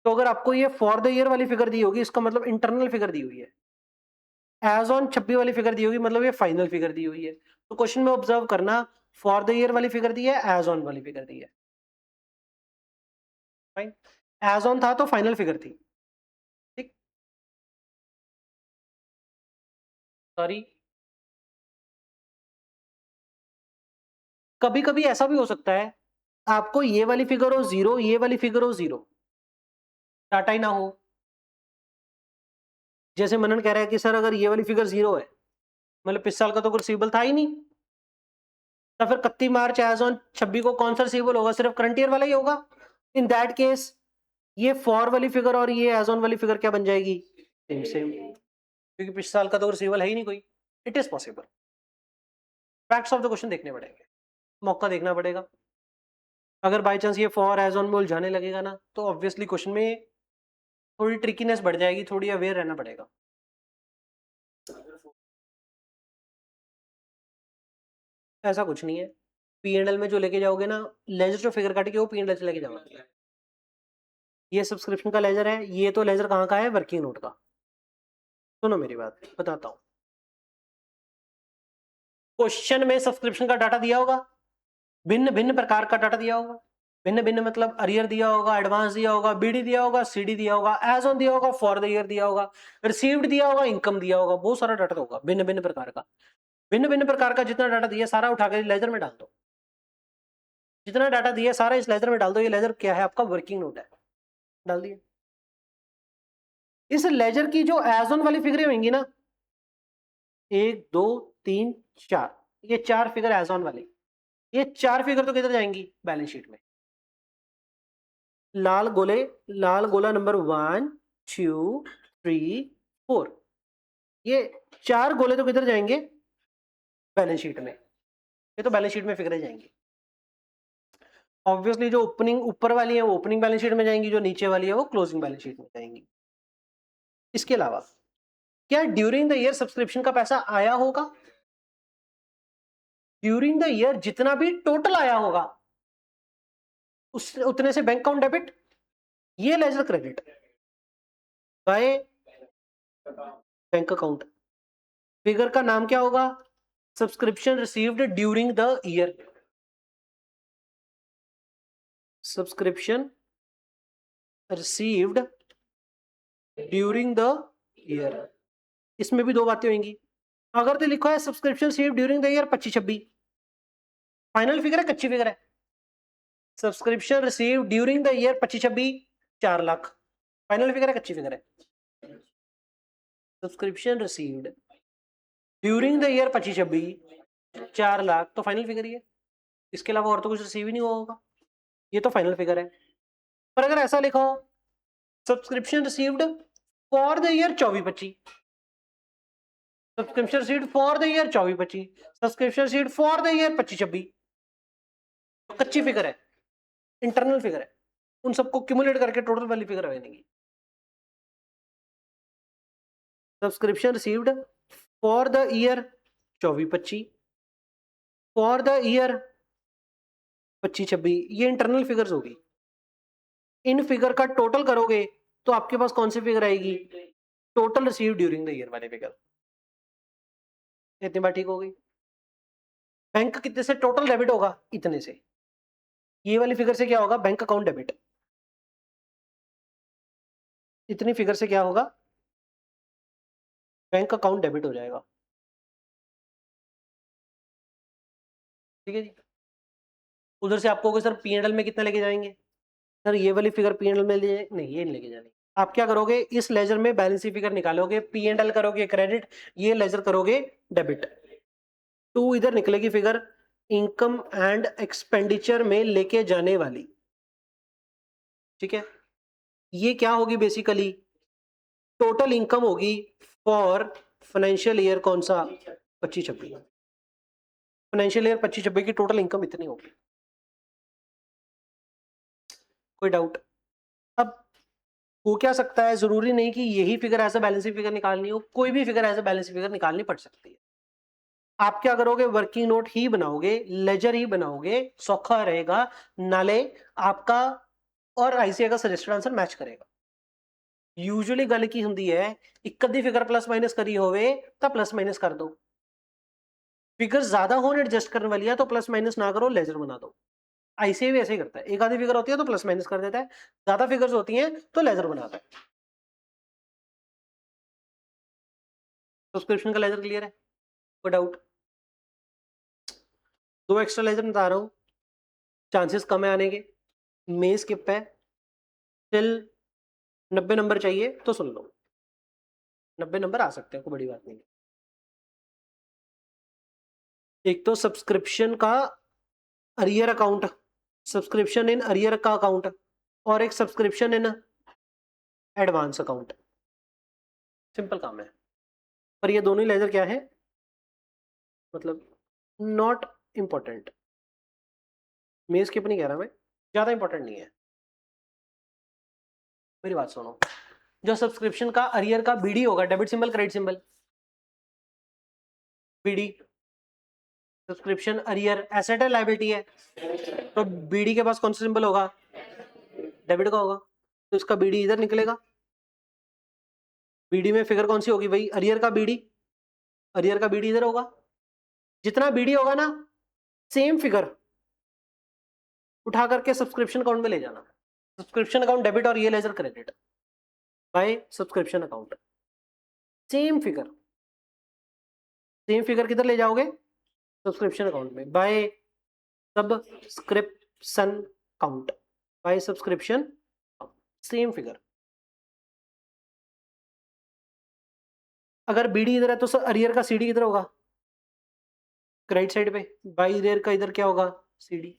[SPEAKER 1] तो अगर आपको ये फॉर द ईयर वाली फिगर दी होगी इसका मतलब इंटरनल फिगर दी हुई है, एज ऑन 26 वाली फिगर दी होगी मतलब ये फाइनल फिगर दी हुई है। तो क्वेश्चन में ऑब्जर्व करना, फॉर द ईयर वाली फिगर दी है, एज ऑन वाली फिगर दी है। फाइन, एज ऑन था तो फाइनल फिगर थी। ठीक, सॉरी। कभी कभी ऐसा भी हो सकता है आपको ये वाली फिगर हो जीरो, ये वाली फिगर हो जीरो, डाटा ही ना हो। जैसे मनन कह रहा है कि सर अगर ये वाली फिगर जीरो है मतलब पिछले साल का तो कोई रिसीवेबल था ही नहीं, तो फिर 31 मार्च एज ऑन 26 को कौन सा रिसीवेबल होगा? सिर्फ करंट ईयर वाला ही होगा। इन दैट केस ये फॉर वाली फिगर और ये एज ऑन वाली फिगर क्या बन जाएगी? सेम सेम, क्योंकि पिछले साल का तो रिसीवेबल है ही नहीं कोई। It is possible. Facts of the question देखने पड़ेंगे, मौका देखना पड़ेगा। अगर बाई चांस ये फॉर एज ऑन में उलझाने लगेगा ना तो ऑब्वियसली क्वेश्चन में थोड़ी ट्रिकीनेस बढ़ जाएगी, थोड़ी अवेयर रहना पड़ेगा। ऐसा कुछ नहीं है, पीएनएल में जो लेके जाओगे ना, लेजर जो फिगर काटेगी वो पीएनएल से लेके जाओगे। ये सब्सक्रिप्शन का लेजर है, ये तो लेजर कहाँ का है? वर्किंग नोट का। सुनो मेरी बात बताता हूँ, क्वेश्चन में सब्सक्रिप्शन का डाटा दिया होगा, भिन्न भिन्न प्रकार का डाटा दिया होगा। भिन्न भिन्न मतलब अरियर दिया होगा, एडवांस दिया होगा, बीडी दिया होगा, सीडी दिया होगा, एज ऑन दिया होगा, फॉर द ईयर दिया होगा, रिसीव्ड दिया होगा, इनकम दिया होगा, बहुत सारा डाटा होगा भिन्न भिन्न प्रकार का। भिन्न भिन्न प्रकार का जितना डाटा दिया सारा उठा के लेजर में डाल दो। जितना डाटा दिया सारा इस लेजर में डाल दो। ये लेजर क्या है? आपका वर्किंग नोट है। डाल दिया। इस लेजर की जो एज ऑन वाली फिगरें होंगी ना, 1 2 3 4, ये 4 फिगर एज ऑन वाली, ये 4 फिगर तो किधर जाएंगी? बैलेंस शीट में। लाल गोला नंबर 1 2 3 4, ये 4 गोले तो किधर जाएंगे? बैलेंस शीट में। ये तो बैलेंस शीट में फिगरें जाएंगी। ऑब्वियसली जो ओपनिंग ऊपर वाली है वो ओपनिंग बैलेंस शीट में जाएंगी, जो नीचे वाली है वो क्लोजिंग बैलेंस शीट में जाएंगी। इसके अलावा क्या ड्यूरिंग द ईयर सब्सक्रिप्शन का पैसा आया होगा? ड्यूरिंग द ईयर जितना भी टोटल आया होगा उस उतने से बैंक अकाउंट डेबिट, ये ledger credit by bank account. Figure का नाम क्या होगा? Subscription received during the year. Subscription received during the year. इसमें भी दो बातें होंगी। अगर तो लिखा है subscription received during the year 25-26, final figure है कच्ची फिगर है। Subscription received during the year 25-26 4 lakh, final figure है कच्ची फिगर है। Subscription received during the year 25-26 4 lakh तो फाइनल फिगर ही है। इसके अलावा और तो कुछ रिसीव ही नहीं हुआ होगा, ये तो फाइनल फिगर है। पर अगर ऐसा लिखा हो subscription received for the year 24-25, subscription received for the year 24-25, subscription received for the year 25-26, तो कच्ची फिगर है, इंटरनल फिगर है। उन सबको क्यूमुलेट करके टोटल वाली फिगर बनेगी। Subscription received for the year 24-25, for the year 25-26, ये इंटरनल फिगर्स होगी। इन फिगर का टोटल करोगे तो आपके पास कौन सी फिगर आएगी? Total receive during the year वाले फिगर। इतनी बात ठीक हो गई। बैंक कितने से टोटल डेबिट होगा? इतने से। ये वाली फिगर से क्या होगा? Bank account debit. इतनी फिगर से क्या होगा? बैंक अकाउंट डेबिट हो जाएगा। ठीक है जी। उधर से आपको सर P&L में कितना लेके जाएंगे? सर ये वाली फिगर P&L में ले नहीं, ये नहीं लेके जानी। आप क्या करोगे? इस लेजर में बैलेंस शीट फिगर निकालोगे, P&L करोगे क्रेडिट, ये लेजर करोगे डेबिट। तो इधर निकलेगी फिगर इनकम एंड एक्सपेंडिचर में लेके जाने वाली। ठीक है, ये क्या होगी? बेसिकली टोटल इनकम होगी फॉर फाइनेंशियल ईयर कौन सा? 25-26। फाइनेंशियल ईयर 25-26 की टोटल इनकम इतनी होगी। कोई डाउट? अब हो क्या सकता है, जरूरी नहीं कि यही फिगर ऐसा बैलेंस फिगर निकालनी हो, कोई भी फिगर ऐसा बैलेंस फिगर निकालनी पड़ सकती है। आप क्या करोगे? वर्किंग नोट ही बनाओगे, लेजर ही बनाओगे, सौखा रहेगा, नाले आपका और आईसीआई का सजेस्टेड आंसर मैच करेगा। यूजुअली गल की हुंदी है एक अद्धी फिगर प्लस माइनस करी होवे तो प्लस माइनस कर दो, फिगर ज्यादा हो एडजस्ट करने वाली है तो प्लस माइनस ना करो, लेजर बना दो। आईसीआई भी ऐसे ही करता है, एक आधी फिगर होती है तो प्लस माइनस कर देता है, ज्यादा फिगर्स होती हैं तो लेजर बनाता है। सब्सक्रिप्शन का लेजर क्लियर है? कोई डाउट? दो एक्स्ट्रा लेजर बता रहा हूं, चांसेस कम है आने के, मे स्किप है, टिल 90 नंबर चाहिए तो सुन लो, 90 नंबर आ सकते हैं, कोई बड़ी बात नहीं। एक तो सब्सक्रिप्शन का arrear account, subscription in arrear का अकाउंट, और एक subscription in advance account. Simple काम है, पर ये दोनों ही लेजर क्या है? मतलब नॉट इंपॉर्टेंट। मैं स्किप नहीं कह रहा, मैं ज्यादा इंपॉर्टेंट नहीं है। मेरी बात सुनो, जो सब्सक्रिप्शन का अरियर का बीडी होगा, debit symbol credit symbol, BD subscription arrear asset है लायबिलिटी है, तो बीडी के पास कौन सा सिंबल होगा? डेबिट का होगा, तो इसका बीडी इधर निकलेगा। बीडी में फिगर कौन सी होगी भाई? अरियर का बीडी, अरियर का बीडी इधर होगा। जितना बीडी होगा ना, सेम फिगर उठा करके सब्सक्रिप्शन अकाउंट में ले जाना। सब्सक्रिप्शन अकाउंट डेबिट और ये ledger credit by subscription account. Same figure, same figure किधर ले जाओगे? सब्सक्रिप्शन अकाउंट में by subscription count, by subscription same figure. अगर बीडी इधर है तो अरियर का सीडी किधर होगा? क्रेडिट साइड पे। बाय अरियर का इधर क्या होगा? सीडी,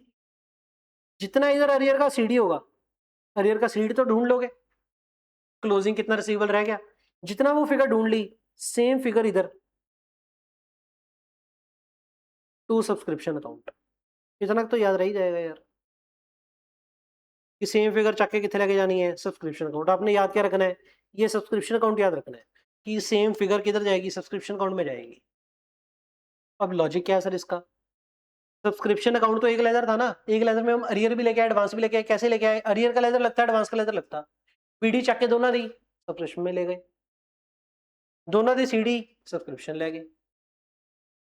[SPEAKER 1] जितना इधर अरियर का सीडी होगा, अरियर का सीडी तो ढूंढ लोगे, क्लोजिंग कितना रिसीवेबल रह गया, जितना वो फिगर ढूंढ ली, सेम फिगर इधर टू सब्सक्रिप्शन अकाउंट, इतना तो याद रह ही जाएगा यार कि सेम फिगर चक के कितने लेके जानी है, सब्सक्रिप्शन अकाउंट। आपने याद क्या रखना है, ये सब्सक्रिप्शन अकाउंट याद रखना है कि सेम फिगर किधर जाएगी, सब्सक्रिप्शन अकाउंट में जाएगी। अब लॉजिक क्या है सर इसका, सब्सक्रिप्शन अकाउंट तो एक लेजर था ना, एक लेजर में हम अरियर भी लेके आए, एडवांस भी लेके आए, कैसे लेके आए, अरियर का लेजर लगता है, एडवांस का लेजर लगता, पीडी चक के दोनों दी सब्सक्रिप्शन में ले गए, दोनों दी सीडी सब्सक्रिप्शन ले गए,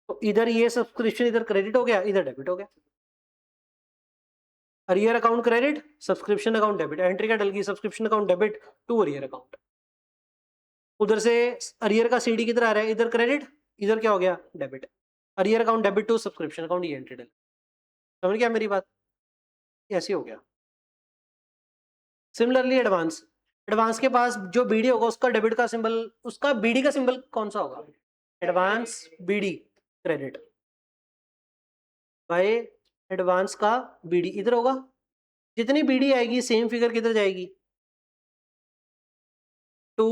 [SPEAKER 1] तो इधर ये सब्सक्रिप्शन इधर क्रेडिट हो गया, इधर डेबिट हो गया, arrear account credit, subscription account debit, entry क्या डल गई, subscription account debit to arrear account. उधर से अरियर का सीडी किधर आ रहा है, इधर क्रेडिट, इधर क्या हो गया, debit, arrear account debit to subscription account, ये एंट्री डल, समझ गया मेरी बात, ऐसे हो गया। सिमिलरली एडवांस, एडवांस के पास जो बीडी होगा उसका डेबिट का सिंबल, उसका बीडी का सिंबल कौन सा होगा, advance BD credit, by advance का बीडी इधर होगा, जितनी बीडी आएगी सेम फिगर किधर जाएगी, टू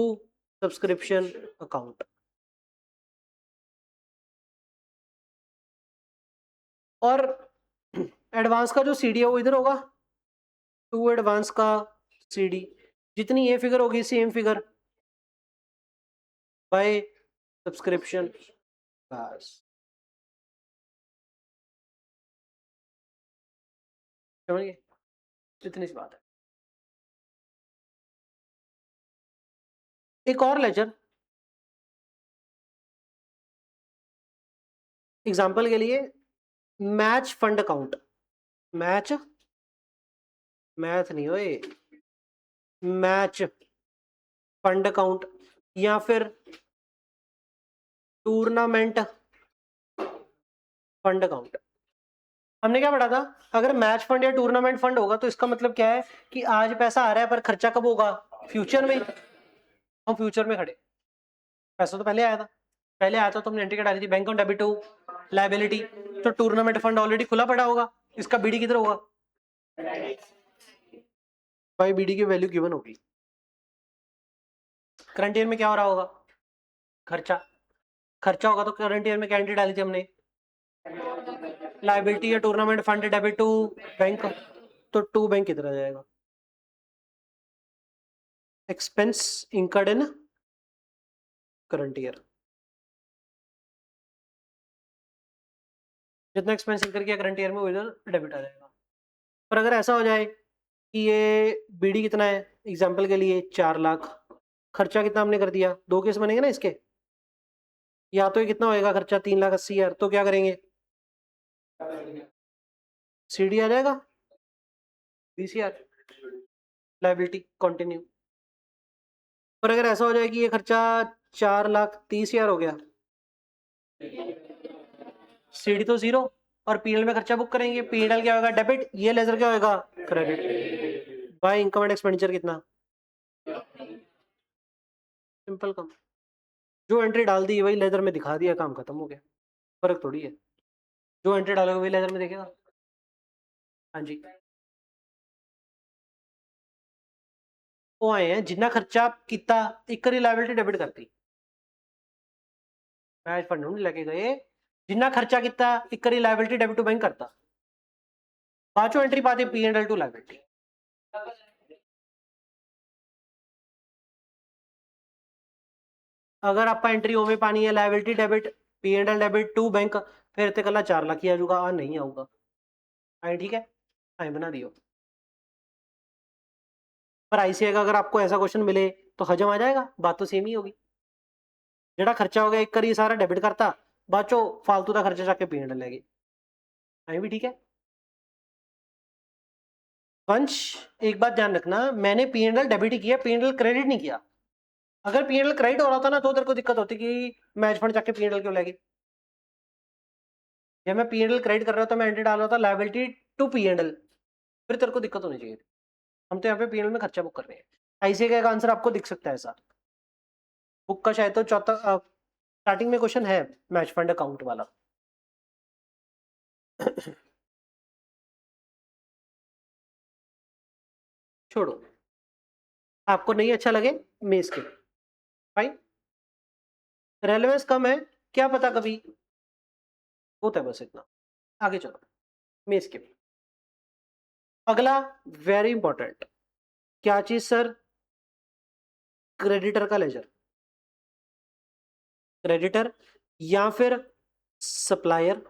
[SPEAKER 1] सब्सक्रिप्शन अकाउंट। और एडवांस का जो सीडी है वो इधर होगा, टू एडवांस का सीडी, जितनी ये फिगर होगी सेम फिगर बाय सब्सक्रिप्शन, बस समझ गए, इतनी सी बात है। एक और लेजर एग्जांपल के लिए, match fund account, match math नहीं हो ये, मैच फंड अकाउंट या फिर टूर्नामेंट फंड अकाउंट। हमने क्या पढ़ा था, अगर मैच फंड या टूर्नामेंट फंड होगा तो इसका मतलब क्या है कि आज पैसा आ रहा है पर खर्चा कब होगा, फ्यूचर में, हम फ्यूचर में खड़े, पैसा तो पहले आया था, पहले आया था तो हमने एंट्री डाली थी, bank on debit to liability, तो टूर्नामेंट फंड ऑलरेडी खुला पड़ा होगा, इसका बीडी किधर होगा, भाई बीडी की वैल्यू गिवन होगी, करंट ईयर में क्या हो रहा होगा, खर्चा, खर्चा होगा तो करंट ईयर में क्या एंट्री डाली थी हमने, लायबिलिटी या tournament fund debit to bank, तो टू बैंक किधर आ जाएगा, expense incurred in current year, जितना एक्सपेंस इंकर किया करंट ईयर में वो इधर डेबिट आ जाएगा। पर अगर ऐसा हो जाए कि ये बीडी कितना है, एग्जांपल के लिए 4 लाख, खर्चा कितना हमने कर दिया, दो केस बनेंगे ना इसके, या तो ये कितना होएगा खर्चा 3,80,000, तो क्या करेंगे, सीडी आ जाएगा, बीसीआर, लायबिलिटी कंटिन्यू। पर अगर ऐसा हो जाए कि ये खर्चा 4,30,000 हो गया, सीडी तो जीरो, और पीएनएल में खर्चा बुक करेंगे, पीएनएल क्या होगा, डेबिट, ये लेजर क्या होगा, credit, by income and expenditure कितना, सिंपल काम, जो एंट्री डाल दी वही लेजर में दिखा दिया, काम खत्म हो गया, फर्क थोड़ी है, जो एंट्री डालोगे वही लेजर में देखेगा। हाँ जी, वो आए हैं जिन्ना खर्चा किता एक लायबिलिटी डेबिट करती, मैच फंड नहीं लेके गए, जिन्ना खर्चा किता एक लायबिलिटी डेबिट टू बैंक करता, पांचों एंट्री पाती पीएनएल टू लायबिलिटी। अगर आप एंट्री होवे पानी है liability debit PNL debit to bank, फिर ते कला 4 लाख ही आ जाऊगा, आ नहीं आऊगा, आई ठीक है, आई बना दियो। पर ऐसे अगर आपको ऐसा क्वेश्चन मिले तो हजम आ जाएगा, बात तो सेम ही होगी, जेड़ा खर्चा हो गया एक करी सारा डेबिट करता, बाद चो फालतू का खर्चा जाके पीएनएल ले गए, आई भी ठीक है। वंश एक बात ध्यान रखना, मैंने पीएनएल डेबिट ही किया, पीएनएल क्रेडिट नहीं किया, अगर पीएनएल क्रेडिट हो रहा था ना तो तेरे को दिक्कत होती कि मैच फंड जाके पीएनएल क्यों लेगी, जब मैं पीएनएल क्रेडिट कर रहा था मैं एंट्री डाल रहा था लायबिलिटी टू पीएनएल, फिर तेरे को दिक्कत होनी चाहिए थी, हम तो यहाँ पे पीएनएल में खर्चा बुक कर रहे हैं, ऐसे का आंसर आपको दिख सकता है सर, बुक का शायद तो चौथा स्टार्टिंग में क्वेश्चन है मैच फंड अकाउंट वाला। छोड़ो, आपको नहीं अच्छा लगे मैं स्किप, फाइन। रेलेवेंस कम है, क्या पता कभी होता है, बस इतना। आगे चलो, मैं स्किप। अगला वेरी इंपॉर्टेंट, क्या चीज सर? क्रेडिटर का लेजर, क्रेडिटर या फिर सप्लायर,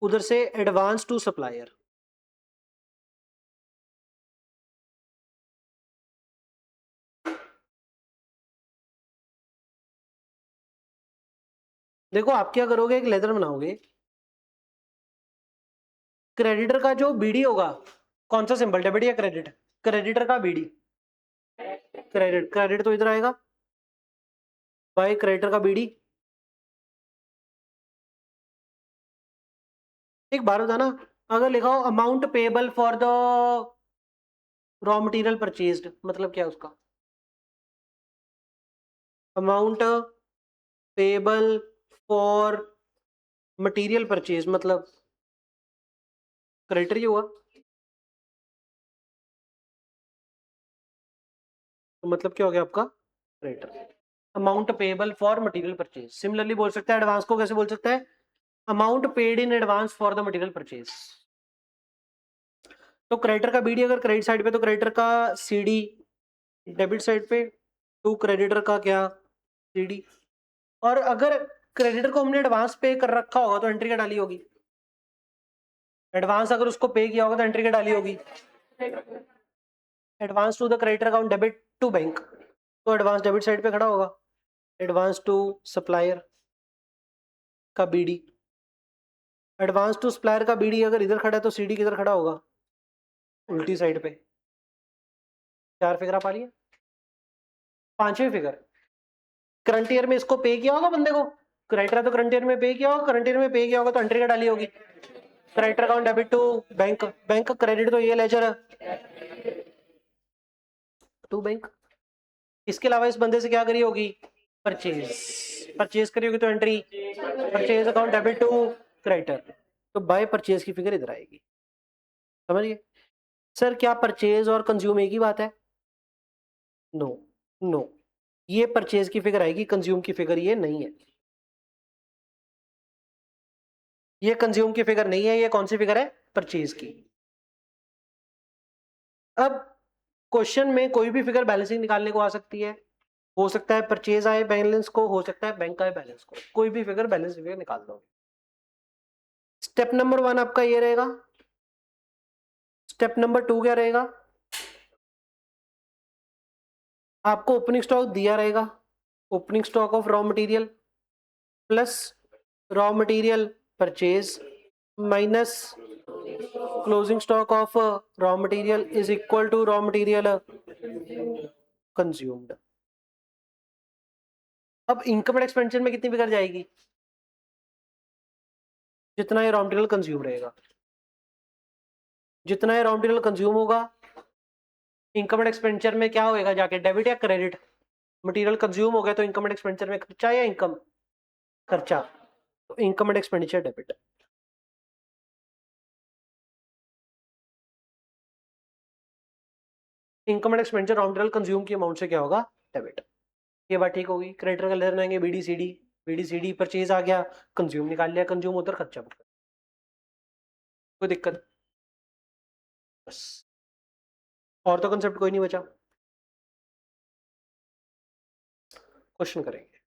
[SPEAKER 1] उधर से एडवांस टू सप्लायर। देखो आप क्या करोगे, एक लेजर बनाओगे, क्रेडिटर का जो बीडी होगा, कौन सा सिंबल, डेबिट या क्रेडिट? क्रेडिटर का बीडी, क्रेडिट, क्रेडिट तो इधर आएगा भाई, क्रेडिटर का बीडी। एक बार बताना, अगर लिखा हो amount payable for the raw material purchased, मतलब क्या है उसका? Amount payable for material purchase मतलब क्रेडिटर ही हुआ, तो मतलब क्या हो गया आपका? Creditor. Amount payable for material purchase, similarly बोल सकता है एडवांस को, कैसे बोल सकता है? Amount paid in advance for the material purchase. तो क्रेडिटर का बीडी अगर क्रेडिट साइड पे, तो क्रेडिटर का सीडी डेबिट साइड पे, टू क्रेडिटर का क्या? सीडी। और अगर क्रेडिटर को हमने एडवांस पे कर रखा होगा तो एंट्री क्या डाली होगी? एडवांस अगर उसको पे किया होगा तो एंट्री क्या डाली होगी? Advance to the creditor account debit to bank, तो एडवांस डेबिट साइड पे खड़ा होगा। एडवांस टू सप्लायर का बीडी, एडवांस टू सप्लायर का बीडी अगर इधर खड़ा है तो सीडी किधर खड़ा होगा? उल्टी साइड पे। 4 फिगर आप आ लिए, 5वीं फिगर, करंट ईयर में इसको पे किया होगा बंदे को, क्रेडिटर है तो करंट ईयर में पे किया होगा, करंट ईयर में पे किया होगा तो एंट्री क्या डाली होगी? Creditor account debit to bank, bank credit तो ये लेजर टू बैंक। इसके अलावा इस बंदे से क्या करी होगी? परचेज, परचेज करी होगी तो entry purchase account debit to creditor, तो बाय परचेज की फिगर इधर आएगी। समझिए सर, क्या परचेज और कंज्यूम एक ही बात है? नो, नो, ये परचेज की फिगर आएगी, कंज्यूम की फिगर ये नहीं है, ये कंज्यूम की फिगर नहीं है, ये कौन सी फिगर है? परचेज की। अब क्वेश्चन में कोई भी फिगर बैलेंसिंग निकालने को आ सकती है, हो सकता है परचेज आए बैलेंस को, हो सकता है बैंक आए बैलेंस को, कोई भी फिगर बैलेंस फिगर निकाल दो। स्टेप नंबर 1 आपका ये रहेगा। स्टेप नंबर 2 क्या रहेगा? आपको ओपनिंग स्टॉक दिया रहेगा, opening stock of raw material plus raw material purchase minus closing stock of raw material is equal to raw material consumed. अब इनकम एंड एक्सपेंडिचर में कितनी फिगर जाएगी? जितना ये रॉ मटेरियल कंज्यूम रहेगा, जितना ये रॉ मटेरियल कंज्यूम होगा, इनकम एंड एक्सपेंडिचर में क्या होएगा जाके, डेबिट या क्रेडिट? मटेरियल कंज्यूम हो गया तो इनकम एंड एक्सपेंडिचर में खर्चा या इनकम? खर्चा, तो income and expenditure debit. Income and expenditure raw material consume की अमाउंट से क्या होगा? डेबिट। ये बात ठीक होगी। क्रेडिटर का लेजर रहेंगे BD CD, BD CD purchase आ गया, कंज्यूम निकाल लिया, कंज्यूम उधर खर्चा पड़ गया। कोई दिक्कत? बस, और तो कंसेप्ट कोई नहीं बचा, क्वेश्चन करेंगे।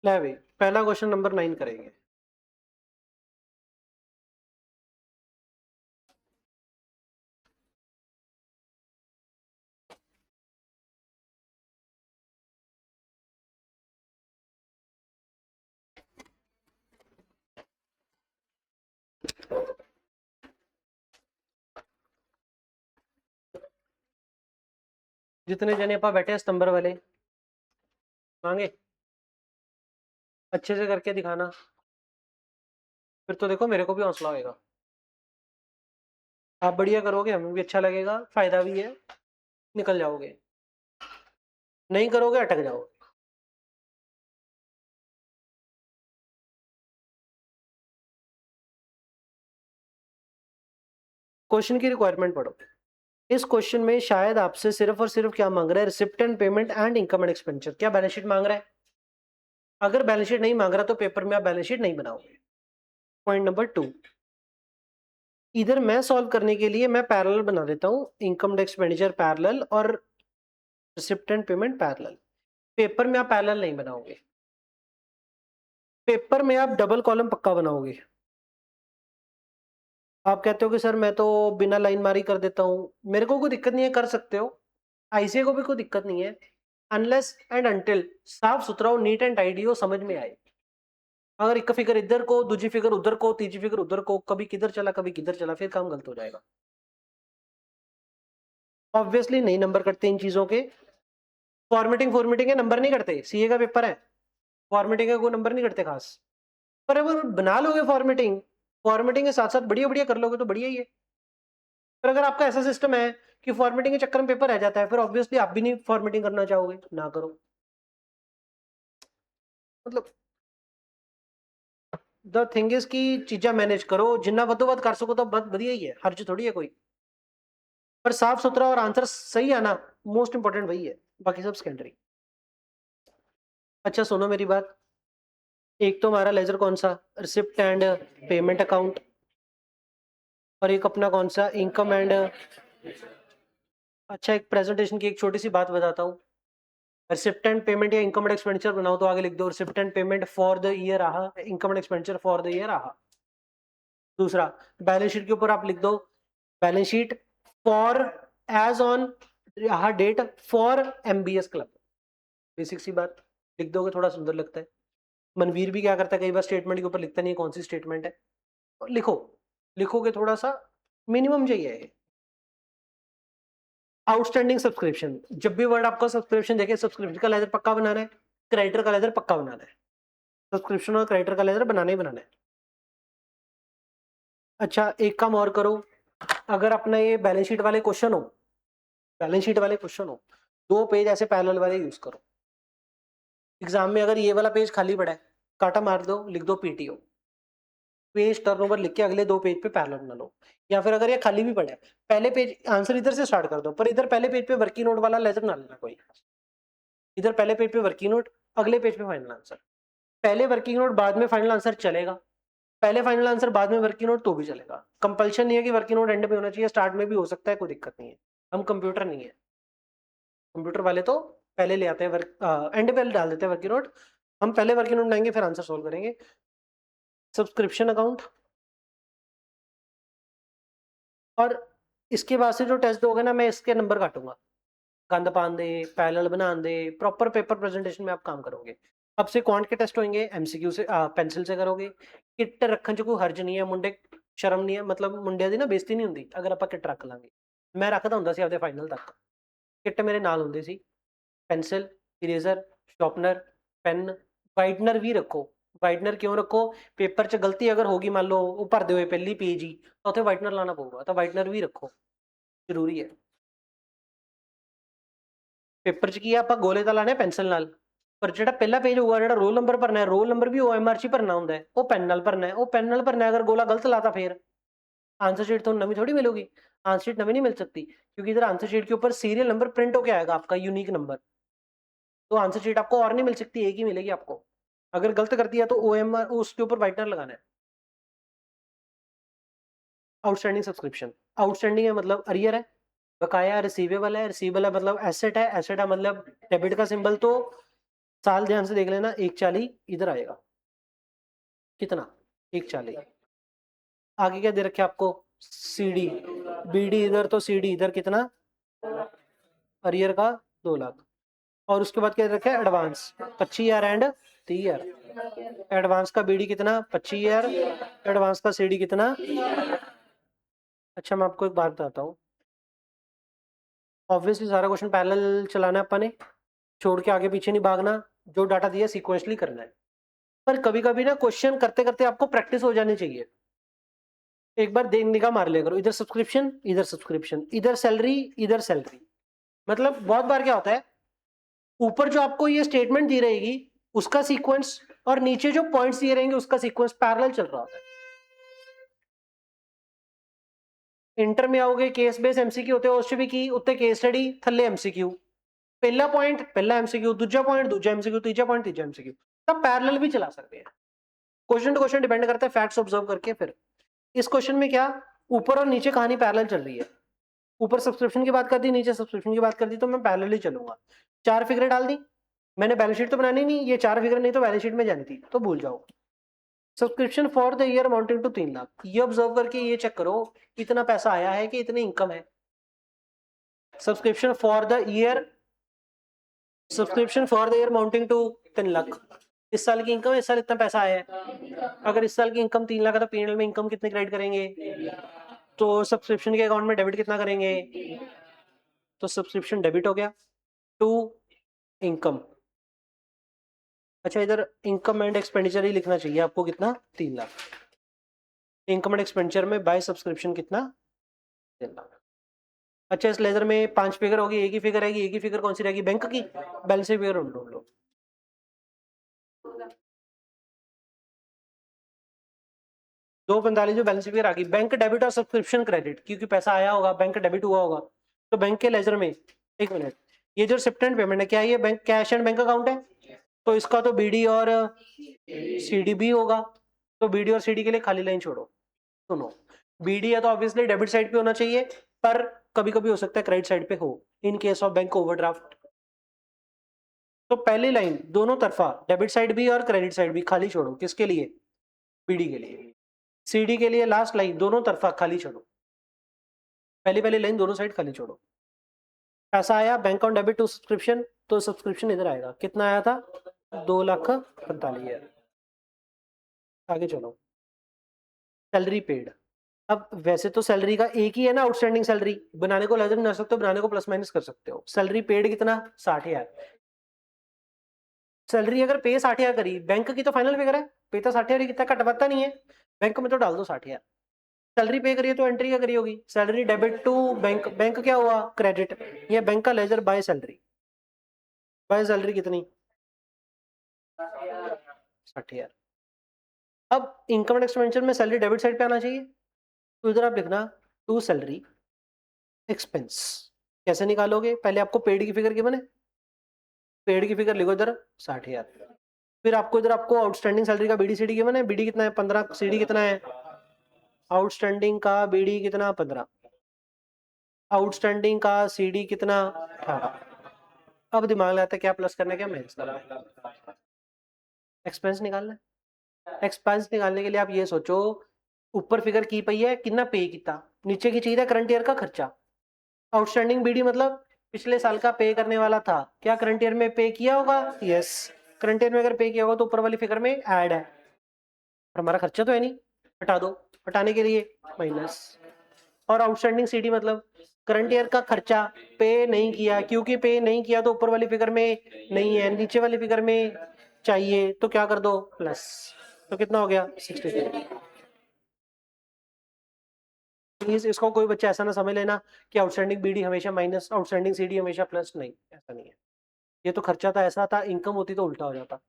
[SPEAKER 1] ले भाई पहला क्वेश्चन नंबर 9 करेंगे। जितने जने अपा बैठे हैं स्तंभर वाले मांगे अच्छे से करके दिखाना, फिर तो देखो मेरे को भी हौसला होगा। आप बढ़िया करोगे हमें भी अच्छा लगेगा, फायदा भी है, निकल जाओगे। नहीं करोगे अटक जाओगे। क्वेश्चन की रिक्वायरमेंट पढ़ो। इस क्वेश्चन में शायद आपसे सिर्फ और सिर्फ क्या मांग रहा है, receipt and payment and income and expenditure. क्या बैलेंस शीट मांग रहा है? अगर बैलेंस शीट नहीं मांग रहा तो पेपर में आप बैलेंस शीट नहीं बनाओगे। पॉइंट नंबर 2, इधर मैं सॉल्व करने के लिए मैं पैरेलल बना देता हूं, इनकम एंड एक्सपेंडिचर पैरेलल और receipt and payment parallel. Paper में आप पैरेलल नहीं बनाओगे, पेपर में आप डबल कॉलम पक्का बनाओगे। आप कहते हो कि सर मैं तो बिना लाइन मारी कर देता हूं, मेरे को कोई दिक्कत नहीं है, कर सकते हो, आईसीए को भी कोई दिक्कत नहीं है, अनलेस एंड अनटिल साफ सुथरा हो, नीट एंड टाइडी हो, समझ में आए। अगर एक फिगर इधर को, दूसरी फिगर उधर को, तीसरी फिगर उधर को, कभी किधर चला कभी किधर चला, फिर काम गलत हो जाएगा। ऑब्वियसली नहीं नंबर कटते इन चीजों के। फॉर्मेटिंग फॉर्मेटिंग है, नंबर नहीं कटते, सीए का पेपर है, फॉर्मेटिंग का कोई नंबर नहीं कटते खास। पर अगर बना लोगे फॉर्मेटिंग, फॉर्मेटिंग के साथ साथ बढ़िया बढ़िया कर लोगे तो बढ़िया ही है। पर अगर आपका ऐसा सिस्टम है कि फॉर्मेटिंग के चक्कर में पेपर रह जाता है, फिर ऑब्वियसली आप भी नहीं फॉर्मेटिंग करना चाहोगे, ना करो। मतलब द थिंग इज की चीजा मैनेज करो, जिन्ना वधोवध कर सको तो बहुत बढ़िया ही है, हर्ज थोड़ी है कोई। पर साफ सुथरा और आंसर सही आना मोस्ट इंपॉर्टेंट वही है, बाकी सब सेकेंडरी। अच्छा सुनो मेरी बात, एक तो हमारा लेजर कौन सा, रिसिप्ट एंड पेमेंट अकाउंट, और एक अपना कौन सा, इनकम एंड। अच्छा एक प्रेजेंटेशन की एक छोटी सी बात बताता हूँ, रिसिप्ट एंड पेमेंट या इनकम एंड एक्सपेंडिचर बनाओ तो आगे लिख दो receipt and payment for the year आहा, income and expenditure for the year आहा। दूसरा, बैलेंस शीट के ऊपर आप लिख दो balance sheet for as on आहा date for MBS club. Basic सी बात लिख दोगे, थोड़ा सुंदर लगता है। मनवीर भी क्या करता है, कई बार स्टेटमेंट के ऊपर लिखता नहीं है कौन सी स्टेटमेंट है, लिखो, लिखोगे थोड़ा सा मिनिमम चाहिए। आउटस्टैंडिंग सब्सक्रिप्शन, जब भी वर्ड आपको सब्सक्रिप्शन देखे, सब्सक्रिप्शन का लेजर पक्का बनाना है, क्रेडिटर का लेजर पक्का बनाना है, सब्सक्रिप्शन और क्रेडिटर का लेजर बनाना ही बनाना है। अच्छा एक काम और करो, अगर अपना ये बैलेंस शीट वाले क्वेश्चन हो, बैलेंस शीट वाले क्वेश्चन हो, 2 पेज ऐसे पैरेलल वाले यूज करो। एग्जाम में अगर ये वाला पेज खाली पड़ा है, काटा मार दो, लिख दो पीटीओ, पेज टर्नओवर लिख के अगले 2 पेज पे पैरेलल बना लो। या फिर अगर ये खाली भी पड़ा है, पहले पेज आंसर इधर से स्टार्ट कर दो, पर इधर पहले पेज पे वर्किंग नोट वाला लेजर ना लेना कोई, इधर पहले पेज पे वर्किंग नोट, अगले पेज पे फाइनल आंसर। पहले वर्किंग नोट बाद में फाइनल आंसर चलेगा, पहले फाइनल आंसर बाद में वर्किंग नोट तो भी चलेगा। कंपल्शन नहीं है कि वर्किंग नोट एंड में होना चाहिए, स्टार्ट में भी हो सकता है, कोई दिक्कत नहीं है। हम कंप्यूटर नहीं है, कंप्यूटर वाले तो पहले ले आते हैं वर्क एंड पे डाल देते हैं वर्किंग नोट, हम पहले वर्किंग नोट लाएंगे फिर आंसर सोल्व करेंगे। सब्सक्रिप्शन अकाउंट, और इसके बाद से जो टेस्ट दोगे ना, मैं इसके नंबर काटूंगा, गंद पान दे, पैरेलल बना दे, प्रॉपर पेपर प्रेजेंटेशन में आप काम करोगे। अब से क्वांट के टेस्ट होंगे, एमसीक्यू से पेंसिल से करोगे। किट रखन च कोई हर्ज नहीं है, मुंडे शर्म नहीं है, मतलब मुंडिया दी ना बेइज्जती नहीं ਹੁੰਦੀ अगर ਆਪਾਂ किट रख ਲਾਂਗੇ। मैं रखदा ਹੁੰਦਾ ਸੀ ਆਪਦੇ ਫਾਈਨਲ ਤੱਕ, किट मेरे नाल ਹੁੰਦੀ ਸੀ, pencil, eraser, sharpener, pen, whitener भी रखो। वाइटनर क्यों रखो, पेपर च गलती अगर होगी, मान लो वो भरदे हुए पहली पेज ही तो उत्थे वाइटनर लाना पਊਗਾ, तो वाइटनर भी रखो, जरूरी है। पेपर च की है, ਆਪਾਂ ਗੋਲੇ ਤਾਂ ਲਾਣੇ ਪੈਨਸਲ ਨਾਲ, ਪਰ ਜਿਹੜਾ ਪਹਿਲਾ ਪੇਜ ਹੋਊਗਾ, ਜਿਹੜਾ ਰੋਲ ਨੰਬਰ ਭਰਨਾ ਹੈ, ਰੋਲ ਨੰਬਰ ਵੀ OMR ਚ ਹੀ ਭਰਨਾ ਹੁੰਦਾ ਹੈ, ਉਹ ਪੈਨ ਨਾਲ ਭਰਨਾ ਹੈ, ਉਹ ਪੈਨ ਨਾਲ ਭਰਨਾ है, अगर गोला गलत लाता फिर आंसर शीट तो नवी थोड़ी मिलेगी, आंसर शीट नवी नहीं मिल सकती, क्योंकि इधर आंसर शीट के ऊपर सीरियल नंबर प्रिंट होके आएगा, आपका यूनिक नंबर, तो आंसर शीट आपको और नहीं मिल सकती, एक ही मिलेगी आपको। अगर गलत कर दिया तो OMR उसके ऊपर वाइटनर लगाना है। आउटस्टैंडिंग सब्सक्रिप्शन, आउटस्टैंडिंग है मतलब अरियर है, बकाया रिसीवेबल है, रिसीवेबल है मतलब एसेट है, एसेट है मतलब डेबिट का सिंबल, तो साल ध्यान से देख लेना, 140 इधर आएगा, कितना 140। आगे क्या दे रखे आपको, सीडी, बीडी इधर तो सीडी इधर, कितना अरियर का 2 लाख। और उसके बाद क्या दे रखा है, एडवांस 25,000 एंड 30,000। एडवांस का बीडी कितना 25,000, एडवांस का सीडी कितना। अच्छा मैं आपको एक बात बताता हूँ, ऑब्वियसली सारा क्वेश्चन पैरेलल चलाना है अपन ने, छोड़ के आगे पीछे नहीं भागना, जो डाटा दिया सीक्वेंसली करना है। पर कभी कभी ना क्वेश्चन करते करते आपको प्रैक्टिस हो जानी चाहिए। एक बार निगाह मार लिया करो, इधर सब्सक्रिप्शन इधर सब्सक्रिप्शन, इधर सैलरी इधर सैलरी। मतलब बहुत बार क्या होता है, ऊपर जो आपको ये स्टेटमेंट दी रहेगी उसका सीक्वेंस, और नीचे जो पॉइंट्स दिए रहेंगे उसका सीक्वेंस पैरेलल चल रहा होता है। इंटर में आओगे, केस बेस एमसीक्यू होते हैं, उससे भी की उत्ते केस स्टडी थल्ले एमसीक्यू, पहला पॉइंट पहला एमसीक्यू, दूसरा पॉइंट दूसरा एमसीक्यू, तीसरा पॉइंट तीसरा एमसीक्यू, तब पैरेलल भी चला सकते हैं। क्वेश्चन टू क्वेश्चन डिपेंड करता है, फैक्ट्स ऑब्जर्व करके। फिर इस क्वेश्चन में क्या, ऊपर और नीचे कहानी पैरेलल चल रही है, ऊपर सब्सक्रिप्शन की बात कर दी, नीचे सब्सक्रिप्शन की बात कर दी, तो मैं पैरेलल ही चलूंगा। 4 फिगर डाल दी मैंने, बैलेंस शीट तो बनानी नहीं, ये 4 फिगर नहीं तो बैलेंस शीट में जानी थी, तो भूल जाओ। Subscription for the year amounting to 3 lakh, ये ऑब्जर्व करके ये चेक करो इतना पैसा आया है कि इतनी इनकम है। Subscription for the year, subscription for the year amounting to 3 lakh, इस साल की इनकम, इस साल इतना पैसा आया है। अगर इस साल की इनकम 3 लाख है तो पीएनएल में इनकम कितनी क्रेडिट करेंगे, तो सब्सक्रिप्शन के अकाउंट में डेबिट कितना करेंगे, तो सब्सक्रिप्शन डेबिट हो गया टू इनकम। अच्छा इधर इनकम एंड एक्सपेंडिचर ही लिखना चाहिए आपको, कितना 3 लाख। इनकम एंड एक्सपेंडिचर में बाय सब्सक्रिप्शन कितना 3 लाख। अच्छा इस लेजर में 5 फिगर होगी, एक ही फिगर आएगी, एक ही फिगर कौन सी रहेगी, बैंक की, बैलेंस शीट फिगर ढूंढ लो। 245 जो बैलेंस शीट फिगर आ गई, बैंक डेबिट और सब्सक्रिप्शन क्रेडिट, क्योंकि पैसा आया होगा बैंक डेबिट हुआ होगा, तो बैंक के लेजर में, एक मिनट, ये जो रिसिप्टेंट पेमेंट है क्या ये bank cash and bank account है, तो इसका तो बीडी और सीडी भी होगा, तो बीडी और सीडी के लिए खाली लाइन छोड़ो। सुनो, बीडी है तो ऑब्वियसली डेबिट साइड पे होना चाहिए, पर कभी कभी हो सकता है क्रेडिट साइड पे हो, in case of bank overdraft. तो पहली लाइन दोनों तरफा डेबिट साइड भी और क्रेडिट साइड भी खाली छोड़ो, किसके लिए, बीडी के लिए। सीडी के लिए लास्ट लाइन दोनों तरफा खाली छोड़ो, पहली पहली लाइन दोनों साइड खाली छोड़ो। पैसा आया bank on debit to subscription, तो सब्सक्रिप्शन इधर आएगा, कितना आया था 2,45,000। आगे चलो, सैलरी पेड। अब वैसे तो सैलरी का एक ही है ना आउटस्टैंडिंग सैलरी, बनाने को लेजर कर सकते हो, बनाने को प्लस माइनस कर सकते हो। सैलरी पेड कितना 60,000, सैलरी अगर पे 60,000 करी, बैंक की तो फाइनल फिगर है, पे तो 60,000 कितना कटवाता नहीं है, बैंक में तो डाल दो 60,000। सैलरी पे करिए तो एंट्री क्या करी होगी, salary debit to bank, bank क्या हुआ क्रेडिट, ये बैंक का ledger by salary, by salary कितनी 60,000। अब इनकम एंड एक्सपेंडिचर में सैलरी डेबिट साइड पे आना चाहिए, तो इधर आप लिखना टू सैलरी एक्सपेंस। कैसे निकालोगे, पहले आपको पेड की फिगर गिवन है, पेड की फिगर लिखो इधर 60,000, फिर आपको इधर आपको आउटस्टैंडिंग सैलरी का बीडी सीडी गिवन है, बीडी कितना है 15, सीडी कितना है, आउटस्टैंडिंग का बीडी कितना 15, आउटस्टैंडिंग का सीडी कितना 18। अब दिमाग लगाता है क्या प्लस करना है क्या माइनस करना है, एक्सपेंस निकालना है। एक्सपेंस निकालने के लिए आप ये सोचो, ऊपर फिगर की पई है कितना पे किया, नीचे की चाहिए करंट ईयर का खर्चा। आउटस्टैंडिंग बीडी मतलब पिछले साल का पे करने वाला था, क्या करंट ईयर में पे किया होगा, यस करंट ईयर में अगर पे किया होगा तो ऊपर वाली फिगर में ऐड है, पर हमारा खर्चा तो है नहीं, हटा दो, हटाने के लिए माइनस। और आउटस्टैंडिंग सीडी मतलब करंट ईयर का खर्चा, पे नहीं किया, क्योंकि पे नहीं किया तो ऊपर वाली फिगर में नहीं है, नीचे वाली फिगर में चाहिए, तो क्या कर दो प्लस, तो कितना हो गया 63। प्लीज इसको कोई बच्चा ऐसा ना समझ लेना कि आउटस्टैंडिंग बीडी हमेशा माइनस, आउटस्टैंडिंग सीडी हमेशा प्लस, नहीं ऐसा नहीं है, ये तो खर्चा था ऐसा था, इनकम होती तो उल्टा हो जाता।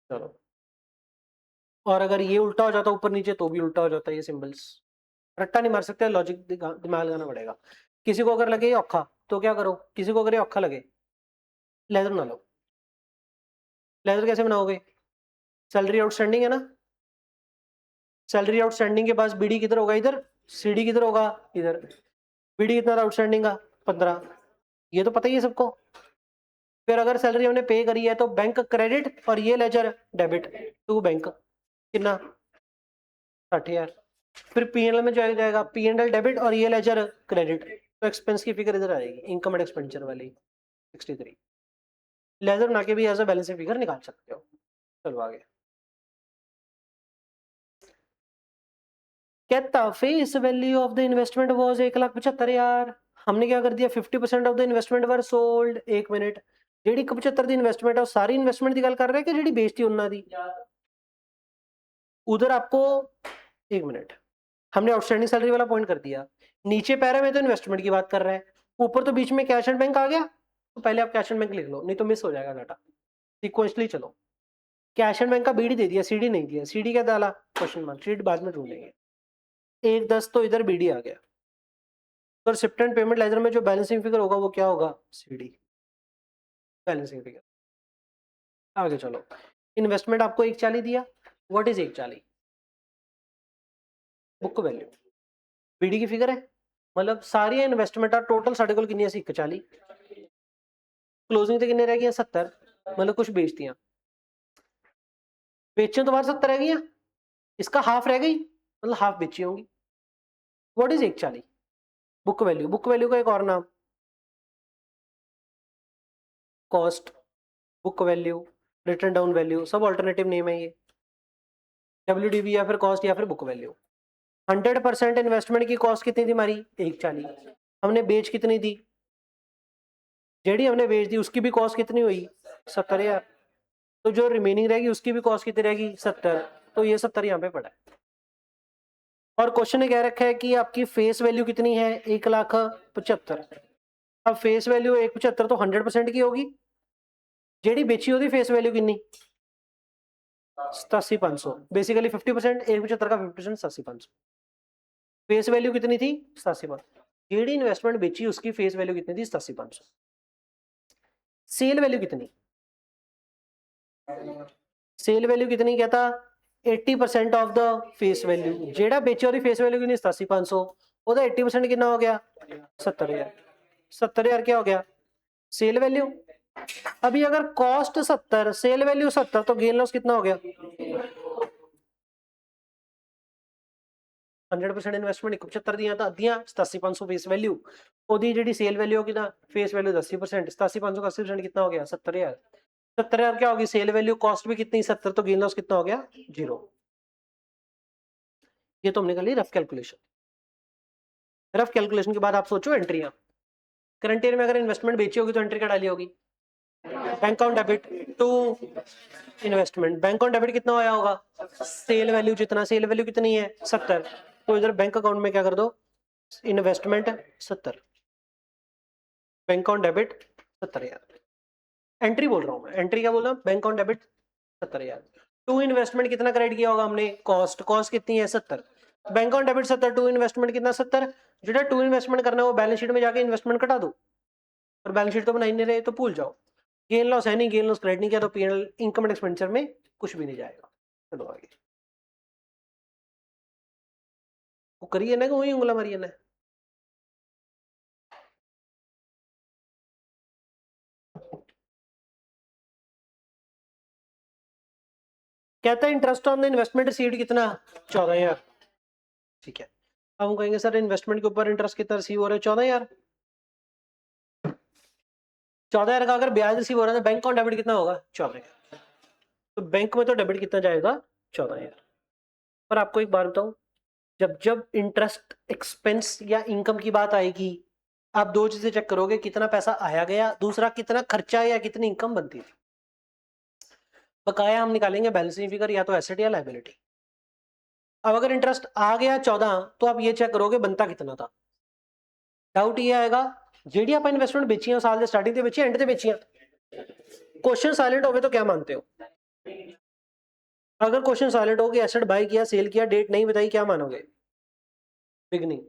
[SPEAKER 1] चलो, और अगर ये उल्टा हो जाता ऊपर नीचे तो भी उल्टा हो जाता, ये सिंबल्स रट्टा नहीं मार सकते, लॉजिक दिमाग लगाना पड़ेगा। किसी को अगर लगे औखा तो क्या करो, किसी को अगर ये औखा लगे लेजर बना लो। लेजर कैसे बनाओगे, सैलरी आउटस्टैंडिंग है ना, सैलरी आउटस्टैंडिंग के पास बीडी किधर होगा, इधर, सीडी किधर होगा इधर, बीडी कितना था आउटस्टैंडिंग का 15, ये तो पता ही है सबको। फिर अगर सैलरी हमने पे करी है तो बैंक क्रेडिट और ये लेजर डेबिट टू बैंक कितना 60,000। फिर पीएनएल में जाएगा पीएनएल डेबिट और ये लेजर क्रेडिट, तो एक्सपेंस की फिगर इधर आएगी इनकम एंड एक्सपेंडिचर वाली 63। लेजर बना के भी एज अ बैलेंसिंग फिगर निकाल सकते हो। चलो आगे। कहता face value of the investment was 1,75,000। हमने क्या कर दिया 50% of the investment were sold. एक मिनट, जेडी 75 दी इन्वेस्टमेंट है सारी इन्वेस्टमेंट की गल कर रहे हैं कि जेडी बेचती उन्ना दी उधर आपको। एक मिनट, हमने आउटस्टैंडिंग सैलरी वाला पॉइंट कर दिया, नीचे पैरा में तो इन्वेस्टमेंट की बात कर रहा है, ऊपर तो बीच में कैश एंड बैंक आ गया, तो पहले आप कैश एंड बैंक लिख लो नहीं तो मिस हो जाएगा डाटा। सिक्वेंसली चलो, कैश एंड बैंक का बीडी दे दिया, सीडी नहीं दिया, सीडी क्या डाला क्वेश्चन मार्क, सीडी बाद में ढूंढेंगे। 1,10 तो इधर बीडी आ गया, तो रिसिप्टेंट पेमेंट लेजर में जो बैलेंसिंग फिगर होगा वो क्या होगा सीडी बैलेंसिंग फिगर। आगे चलो, इन्वेस्टमेंट आपको 1,40 दिया, what is 1,40 book value, BD की फिगर है, मतलब सारी इन्वेस्टमेंट टोटल साढ़े को कितनी है 1,40, क्लोजिंग से कितने रह गए 70, मतलब कुछ बेच दिया, बेचे तो बाहर 70 रह गई, इसका हाफ रह गई मतलब हाफ बेची होंगी। What is 1,40 book value, book value का एक और नाम cost, book value, return down value, सब ऑल्टरनेटिव नेम है ये, WDV या फिर कॉस्ट या फिर बुक वैल्यू। 100% इन्वेस्टमेंट की कॉस्ट कितनी थी हमारी 1,40, हमने बेच कितनी दी, जेडी हमने बेच दी उसकी भी कॉस्ट कितनी हुई 70,000, तो जो रिमेनिंग रहेगी उसकी भी कॉस्ट कितनी रहेगी 70, तो ये 70 यहाँ पे पड़ा है। और क्वेश्चन ने कह रखा है कि आपकी फेस वैल्यू कितनी है 1,75,000। अब फेस वैल्यू 1,75 तो 100% की होगी, जेडी बेची होती फेस वैल्यू कितनी 87,500, बेसिकली 50%, 1,75 का 50% 87,500, फेस वैल्यू कितनी थी 87,500, जेडी इन्वेस्टमेंट बेची उसकी फेस वैल्यू कितनी थी 87,500। सेल वैल्यू कितनी, सेल वैल्यू कितनी कहता 80% ऑफ द फेस वैल्यू, जेड़ा बेचे ਉਹਦੀ फेस वैल्यू कितनी 87,500, ਉਹਦਾ 80% कितना हो गया 70,000, 70,000 क्या हो गया सेल वैल्यू। अभी अगर कॉस्ट 70 सेल वैल्यू 70 तो गेन लॉस कितना हो गया 100% इन्वेस्टमेंट 75 ਦੀਆਂ ਤਾਂ ਅੱਧੀਆਂ 87,500 फेस वैल्यू, ਉਹਦੀ ਜਿਹੜੀ सेल वैल्यू होगी ना फेस वैल्यू 80%, 87,500 का 80% कितना हो गया 70,000, 70,000 क्या होगी सेल वैल्यू, कॉस्ट भी कितनी 70, तो गेन लॉस कितना हो गया 0। ये तो हमने कर ली रफ कैलकुलेशन। रफ कैलकुलेशन के बाद आप सोचो एंट्रियां, करंट ईयर में अगर इन्वेस्टमेंट बेची होगी तो एंट्री क्या डाली होगी bank on debit to investment, bank on debit कितना आया होगा सेल वैल्यू जितना, सेल वैल्यू कितनी है 70, तो इधर बैंक अकाउंट में क्या कर दो investment 70, bank on debit 70,000, entry बोल रहा हूं मैं, एंट्री क्या बोल रहा हूं bank on debit 70,000, to investment कितना क्रेडिट किया होगा हमने कॉस्ट, कॉस्ट कितनी है 70, bank on debit 70, to investment कितना 70, जो टू इन्वेस्टमेंट करना है वो बैलेंस शीट में जाके इन्वेस्टमेंट कटा दो, और बैलेंस शीट तो बनाई नहीं रहे तो भूल जाओ, गेन लॉस है नहीं, गेन लॉस क्रेडिट नहीं किया तो पीएनएल इनकम एंड एक्सपेंडिचर में कुछ भी नहीं जाएगा। चलो आगे, वो करिए ना कि वही उंगला मारिए ना, कहता है interest on the investment received कितना 14,000, ठीक है। अब हम कहेंगे सर इन्वेस्टमेंट के ऊपर इंटरेस्ट कितना रिसीव हो रहा है 14,000, 14,000 का अगर ब्याज रिसीव हो रहा है तो बैंक ऑन डेबिट कितना होगा 14,000, तो बैंक में तो डेबिट कितना जाएगा 14,000। पर आपको एक बात बताऊं, जब जब इंटरेस्ट एक्सपेंस या इनकम की बात आएगी आप दो चीजें चेक करोगे, कितना पैसा आया गया, दूसरा कितना खर्चा या कितनी इनकम बनती थी। बकाया हम निकालेंगे बैलेंसिंग फिगर या तो एसेट या लायबिलिटी। अब अगर इंटरेस्ट आ गया 14 तो आप ये चेक करोगे बनता कितना था। डाउट ये आएगा जेडी आप इन्वेस्टमेंट बेचियां साल के स्टार्टिंग से बेचियां एंड से बेचियां, क्वेश्चन साइलेंट हो गए तो क्या मानते हो, अगर क्वेश्चन साइलेंट हो गया एसेट बाय किया सेल किया डेट नहीं बताई क्या मानोगे beginning,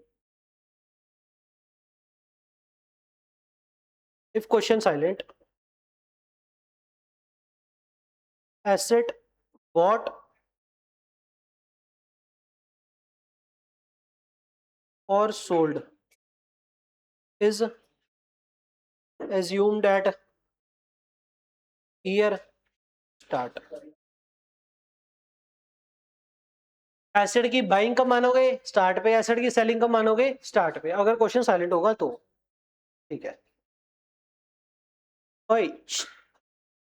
[SPEAKER 1] if question silent asset bought or sold is assumed at year start. Acid की बाइंग कब मानोगे? स्टार्ट पे। एसिड की सेलिंग कब मानोगे? स्टार्ट पे, अगर क्वेश्चन साइलेंट होगा तो। ठीक है। ओए,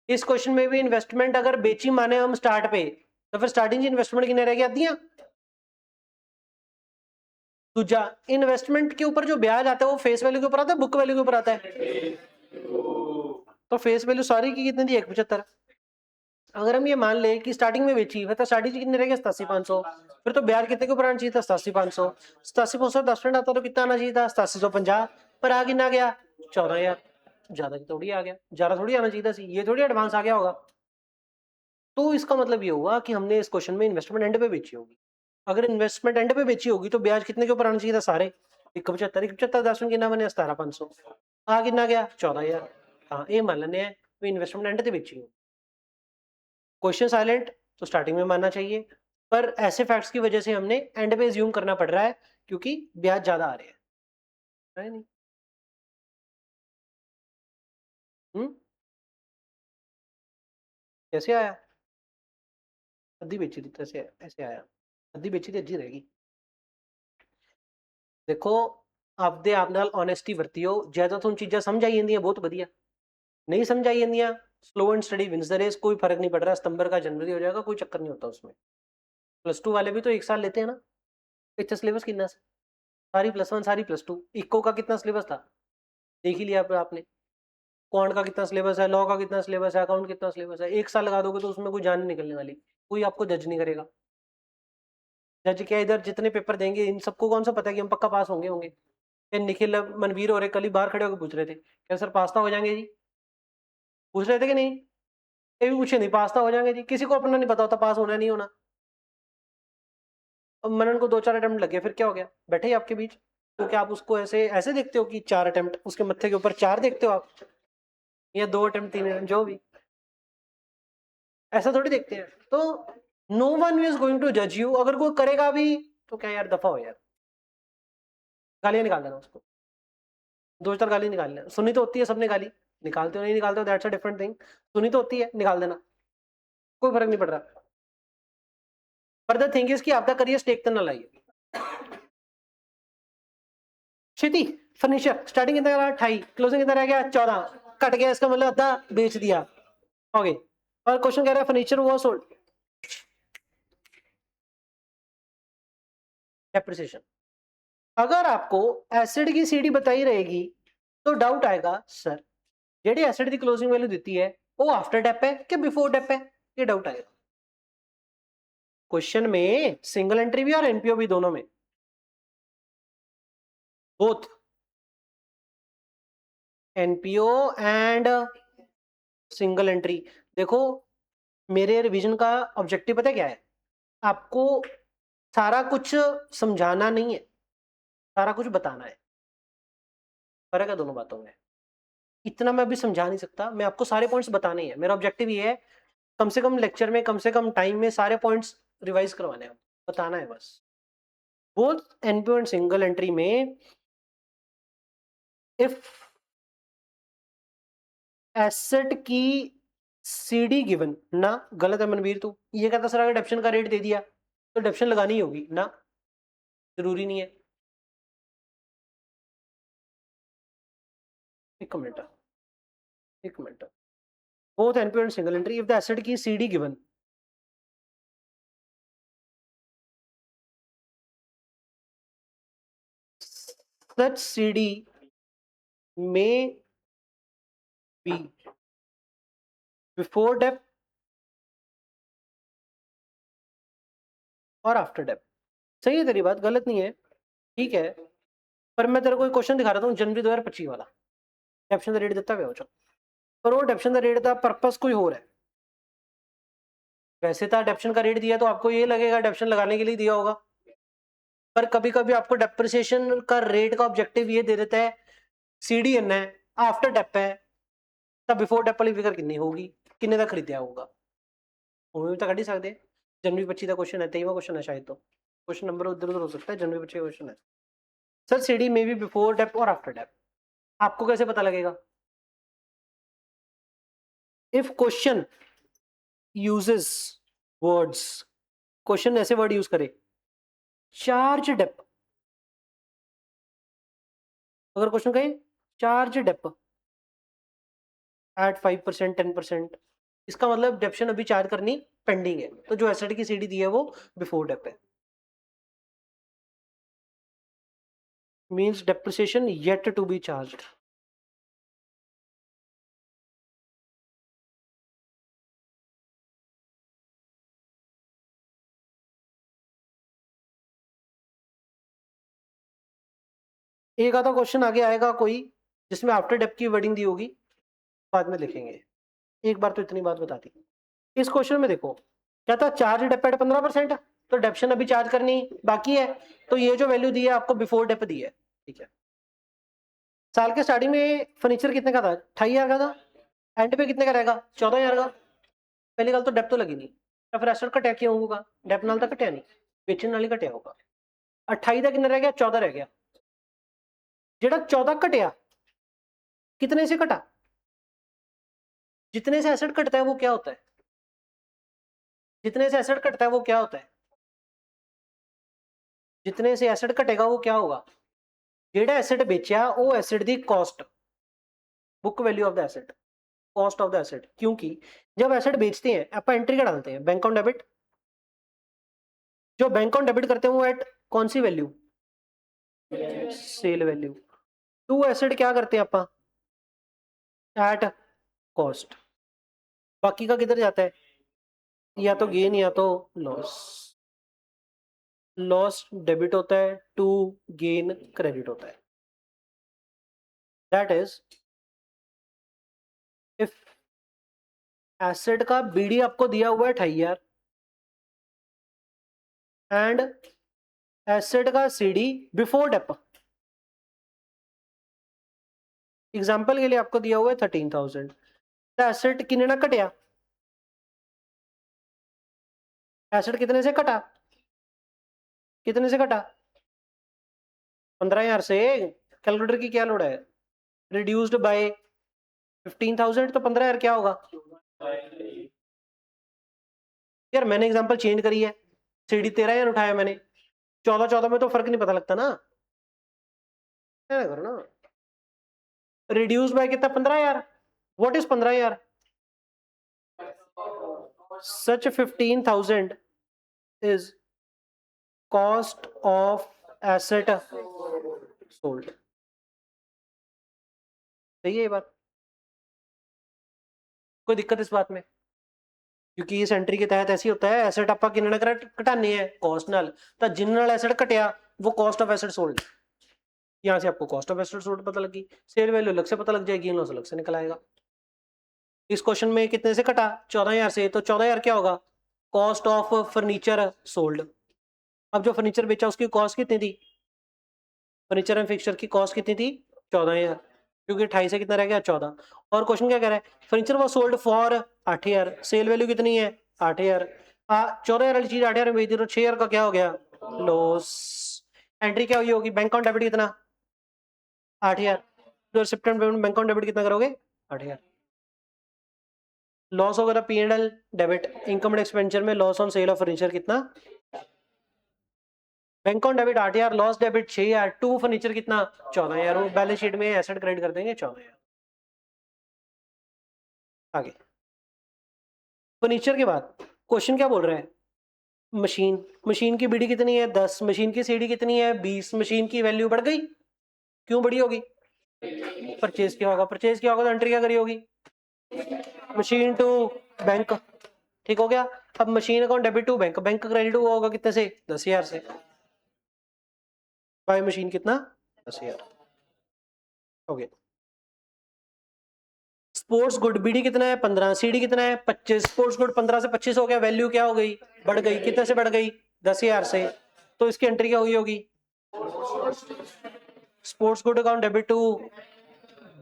[SPEAKER 1] इस क्वेश्चन में भी इन्वेस्टमेंट अगर बेची माने हम स्टार्ट पे, तो फिर स्टार्टिंग की इन्वेस्टमेंट कितने रह गया? दिया। दूजा, इन्वेस्टमेंट के ऊपर जो ब्याज आता है वो फेस वैल्यू के ऊपर आता है, बुक वैल्यू के ऊपर आता है? तो फेस वैल्यू सारी की कितनी दी? 175। अगर हम ये मान ले कि स्टार्टिंग में बेची है तो स्टार्टिंग कितने रहेगा? 87,500। फिर तो ब्याज कितने के ऊपर आना चाहिए था? 87,500। 87,500 10% आता तो कितना आना चाहिए था? 8750। पर आ कितना गया? 14,000। ज्यादा थोड़ी आ गया, ज्यादा थोड़ी आना चाहिए था, ये थोड़ी एडवांस आ गया होगा। तो इसका मतलब ये हुआ कि हमने इस क्वेश्चन में इन्वेस्टमेंट एंड पे बेची होगी। अगर इन्वेस्टमेंट एंड पे बेची होगी तो ब्याज कितने के ऊपर आना चाहिए था? सारे 175। 10 कितना बने? 17,500। आ कितना गया? 14,000। हाँ, ये मान लेने हैं इन्वेस्टमेंट एंड पे बेची होगी। क्वेश्चन साइलेंट तो स्टार्टिंग में मानना चाहिए, पर ऐसे फैक्ट्स की वजह से हमने एंड पे ज्यूम करना पड़ रहा है क्योंकि ब्याज ज्यादा आ रहे हैं, है नहीं? कैसे आया? अद्धी बेची थी, कैसे ऐसे आया? अद्धी बेची थी, अद्धी रहेगी। देखो, आपदे आप नाल ऑनेस्टी वरती हो, ज्यादा तुम चीजें समझ आई जंदियां बहुत बढ़िया, नहीं समझ आई जंदियां slow and steady wins the race. कोई फर्क नहीं पड़ रहा, सितंबर का जनवरी हो जाएगा, कोई चक्कर नहीं होता उसमें। +2 वाले भी तो एक साल लेते हैं ना। इतना सिलेबस कितना? सारी +1 सारी +2। इको का कितना सिलेबस था? देख ही लिया आपने। क्वांट का कितना सिलेबस है, लॉ का कितना सिलेबस है, अकाउंट कितना सिलेबस है। एक साल लगा दोगे तो उसमें कोई जान नहीं निकलने वाली, कोई आपको जज नहीं करेगा। जज क्या, इधर जितने पेपर देंगे इन सबको कौन सा पता है कि हम पक्का पास होंगे होंगे? ये निखिल मनवीर और कल ही बाहर खड़े होकर पूछ रहे थे, क्या सर पास तो हो जाएंगे जी? पूछ रहे थे कि नहीं? ये भी पूछे नहीं, पास तो हो जाएंगे जी? किसी को अपना नहीं पता होता पास होना नहीं होना। अब मनन को 2-4 अटेम्प्ट लगे, फिर क्या हो गया? बैठे ही आपके बीच, तो क्या आप उसको ऐसे ऐसे देखते हो कि 4 अटेम्प्ट उसके मत्थे के ऊपर 4 देखते हो आप, या 2 अटेम्प्ट 3 अटेम्प्ट जो भी, ऐसा थोड़ी देखते हैं। तो no one is going to जज यू। अगर कोई करेगा भी तो क्या यार, दफा हो यार, गालियां निकाल देना उसको, 2-4 गाली निकाल लेना। सुनी तो होती है सबने गाली, निकालते हो नहीं निकालते हो दैट्स अ डिफरेंट थिंग। सुनी तो होती है, निकाल देना, कोई फर्क नहीं पड़ रहा। पर द थिंग इज कि आपका करियर स्टेक तो ना लाइए। क्षिति फर्नीचर स्टार्टिंग कितना रहा? 28, क्लोजिंग कितना रह गया? 14। कट गया, इसका मतलब आधा बेच दिया। ओके, और क्वेश्चन कह रहा है फर्नीचर वाज सोल्ड। डेप्रिसिएशन। अगर आपको एसिड की सीडी बताई रहेगी तो डाउट आएगा, सर जेडी एसिड की क्लोजिंग वैल्यू देती है वो आफ्टर डेप है कि बिफोर डेप है? ये डाउट आएगा। क्वेश्चन में सिंगल एंट्री भी और एनपीओ भी, दोनों में, both NPO and single entry. देखो, मेरे रिवीजन का ऑब्जेक्टिव पता है क्या है? आपको सारा कुछ समझाना नहीं है, सारा कुछ बताना है। फर्क है दोनों बातों में। इतना मैं अभी समझा नहीं सकता, मैं आपको सारे पॉइंट्स बताने हैं। मेरा ऑब्जेक्टिव ये है, कम से कम लेक्चर में, कम से कम टाइम में सारे पॉइंट्स रिवाइज करवाने हैं, बताना है बस। Both NPO and single entry में इफ एसेट की सीडी गिवन ना, गलत है मनवीर तू। ये कहता सर अगर डेप्शन का रेट दे दिया तो डेप्शन लगानी ही होगी ना, जरूरी नहीं है। एक मिनट, एक minute. Both NPO and single entry if the asset की CD given, such CD may be before dep और आफ्टर डेप। सही है तेरी बात, गलत नहीं है, ठीक है। पर मैं तेरे को एक क्वेश्चन दिखा रहा हूँ जनवरी 2025 वाला, डेप्शन द रेट देता है चल, पर वो डेप्शन द रेट का पर्पस कोई और है। वैसे था डेप्शन का रेट दिया तो आपको ये लगेगा डेप्शन लगाने के लिए दिया होगा, पर कभी कभी आपको डेप्रिसिएशन का रेट का ऑब्जेक्टिव ये दे देता है, सीडी एन है, आफ्टर डेप है, तब बिफोर डेप वाली फिगर कितनी होगी, कितने तक खरीदा होगा, वो भी तो कट ही सकते। जनवरी 25 का क्वेश्चन है, 23वां क्वेश्चन है शायद, तो क्वेश्चन नंबर उधर उधर हो सकता है। जनवरी 25 क्वेश्चन है, सर सीडी में भी बिफोर डेप और आफ्टर डेप, आपको कैसे पता लगेगा? If question uses words, question ऐसे वर्ड यूज करे, चार्ज डेप, अगर क्वेश्चन कहे चार्ज डेप एट 5%, 10%, इसका मतलब डेप्शन अभी चार्ज करनी पेंडिंग है, तो जो एसेट की सीडी दी है वो बिफोर डेप है, means depreciation yet to be charged. एक आधा क्वेश्चन आगे आएगा कोई जिसमें आफ्टर डेप की वर्डिंग दी होगी, बाद में लिखेंगे, एक बार तो इतनी बात बता दी। इस क्वेश्चन में देखो क्या था, चार्ज डेप एट 15%, तो डेप्शन अभी चार्ज करनी बाकी है, तो ये जो वैल्यू दी है आपको बिफोर डेप दी है, ठीक है। साल के स्टार्टिंग में फर्नीचर कितने का था, 28,000 का था, एंड पे कितने का रहेगा, 14,000 का। पहली गल तो डेप तो लगी नहीं, तो फिर एसेट घटिया क्यों होगा, डेप नाल तो घटिया नहीं, बेचने नाल ही घटिया होगा। 28 का कितना रह गया, 14 रह गया, जेड़ा 14 घटिया कितने से घटा, जितने से एसेट घटता है वो क्या होता है, जितने से एसेट घटता है वो क्या होता है, जितने से एसेट घटेगा वो क्या होगा, जेड़ा एसेट बेचा वो asset the cost, book value of the asset, cost of the asset, क्योंकि जब एसेट बेचते हैं आप एंट्री का डालते हैं बैंक ऑन डेबिट, जो बैंक ऑन डेबिट करते हैं वो एट कौन सी value, sale value, to asset क्या करते हैं आप एट कॉस्ट, बाकी का किधर जाता है, या तो गेन या तो लॉस, लॉस डेबिट होता है, टू गेन क्रेडिट होता है, दैट इज इफ एसेट का बीडी आपको दिया हुआ है 28,000 एंड एसेट का सीडी बिफोर डेप, एग्जांपल के लिए आपको दिया हुआ है 13,000, तो एसेट कितने ना घटिया, एसेट कितने से घटा, कितने से घटा, 15,000 से, कैलकुलेटर की क्या लोड है, रिड्यूस्ड बाय 15,000, तो 15,000 क्या होगा, यार मैंने एग्जांपल चेंज करी है, सीडी 13,000 उठाया मैंने, 14 में तो फर्क नहीं पता लगता ना, क्या करो ना, रिड्यूस बाय कितना, 15,000, what is 15,000, such 15,000 is cost of asset sold, सही है ये बात, कोई दिक्कत इस बात में, क्योंकि इस एंट्री के तहत ऐसी होता है, एसेट आपा किन्ने घटाने हैं कॉस्ट नाल, तो जिन नाल एसेट घटिया वो कॉस्ट ऑफ एसेट सोल्ड, यहां से आपको कॉस्ट ऑफ एसेट सोल्ड पता लगी, सेल वैल्यू अलग से पता लग जाएगी, लॉस अलग से निकल आएगा। इस क्वेश्चन में कितने से घटा, 14,000 से, तो 14,000 क्या होगा, कॉस्ट ऑफ फर्नीचर सोल्ड, अब जो फर्नीचर बेचा उसकी कॉस्ट कितनी थी, फर्नीचर एंड फिक्सचर की कॉस्ट कितनी थी, 14,000, क्योंकि 28 से कितना रह गया, 14, और क्वेश्चन क्या कह रहा है, furniture was sold for 8,000, sale value कितनी है 8,000, 14,000 वाली चीज 8,000 में बेच दी तो 6,000 का क्या हो गया, लॉस, एंट्री क्या हुई होगी, बैंक ऑन डेबिट कितना 8,000, तो receipt and payment bank on debit कितना करोगे 8,000, लॉस होगा P and L debit, income and expenditure में loss on sale of furniture कितना, bank on debit 8,000, loss debit 6,000, to furniture कितना 14,000, वो बैलेंस शीट में एसेट क्रेडिट कर देंगे 14,000। आगे फर्नीचर के बाद क्वेश्चन क्या बोल रहा है, मशीन, मशीन की बीडी कितनी है 10, मशीन की सीडी कितनी है 20, मशीन की वैल्यू बढ़ गई, क्यों बढ़ी होगी, परचेज किया होगा, परचेज किया होगा तो एंट्री क्या करी होगी, मशीन टू बैंक, ठीक हो गया। अब machine account debit to bank, bank credit हुआ होगा कितने से 10,000 से, बाय मशीन कितना 10,000 हो गया। स्पोर्ट्स गुड बीडी कितना है 15, सीडी कितना है 25, स्पोर्ट्स गुड 15 से 25 हो गया, वैल्यू क्या हो गई, बढ़ गई, कितने से बढ़ गई 10,000 से, तो इसकी एंट्री क्या हुई होगी, sports good account debit to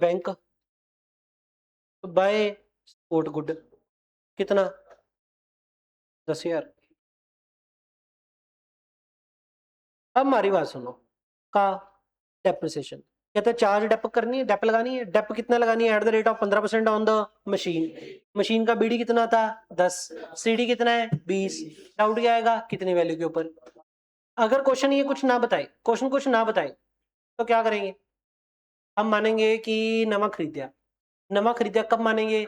[SPEAKER 1] bank by sport good कितना 10,000। अब हमारी बात सुनो का डेप्रिसिएशन, कहते हैं चार्ज डेप करनी है, डेप लगानी है। डेप कितना लगानी है? At the rate of 15% on the machine. Machine का बीडी कितना था? 10। सीडी कितना है? 20। डाउट क्या आएगा? कितनी वैल्यू के ऊपर। अगर क्वेश्चन ये कुछ ना बताए, क्वेश्चन कुछ ना बताए, तो क्या करेंगे? हम मानेंगे कि नवा खरीदा। नवा खरीदा कब मानेंगे?